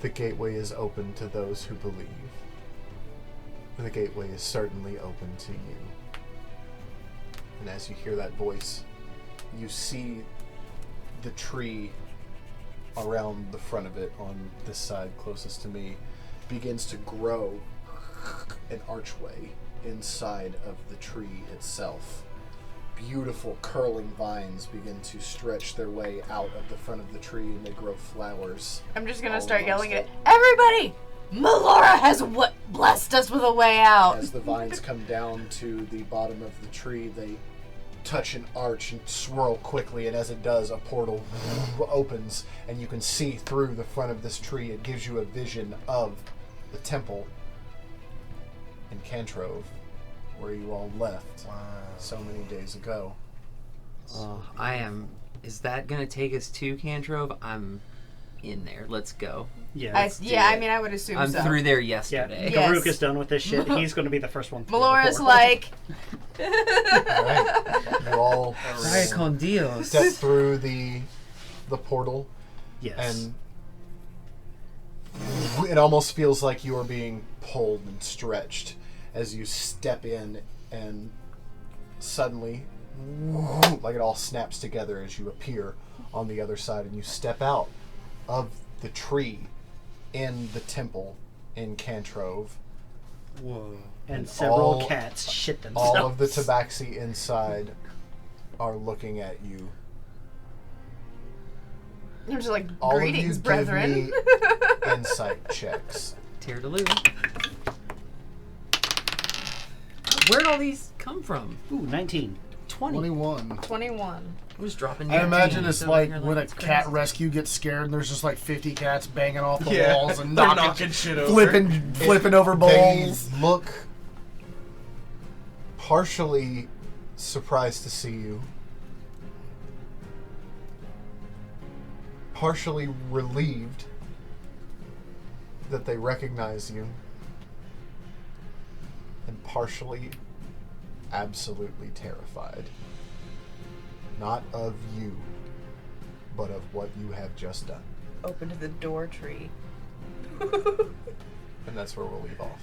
The gateway is open to those who believe. The gateway is certainly open to you." And as you hear that voice, you see the tree around the front of it on this side closest to me begins to grow an archway inside of the tree itself. Beautiful curling vines begin to stretch their way out of the front of the tree, and they grow flowers. I'm just gonna all start amongst yelling at it. it. Everybody! Melora has blessed us with a way out. As the vines come down to the bottom of the tree, they touch an arch and swirl quickly, and as it does, a portal opens, and you can see through the front of this tree. It gives you a vision of the temple in Cantrove, where you all left so many days ago. I am. Is that gonna take us to Cantrove? I'm in there. Let's go. Yeah. I mean, I would assume I'm so. through there Yeah. yesterday. Yeah. Karuk is done with this shit. He's going to be the first one. through Melora's the door. like, Alright, you all Vaya con Dios. step through the portal, Yes. and it almost feels like you are being pulled and stretched as you step in, and suddenly, like it all snaps together as you appear on the other side, and you step out of the tree in the temple in Cantrove. Whoa. and several all- cats shit themselves. All of the tabaxi inside are looking at you. I'm just like, All of you greetings, give brethren. me insight checks. Tear to loo. Where'd all these come from? Ooh, 19. 20. 21. 21. Who's dropping? I imagine 19s it's over like here when a it's cat crazy. rescue gets scared and there's just like 50 cats banging off the Yeah, walls and they're knocking knocking shit over. flipping over bowls. They look partially surprised to see you, partially relieved that they recognize you, and partially absolutely terrified. Not of you, but of what you have just done. Open to the door tree. And that's where we'll leave off.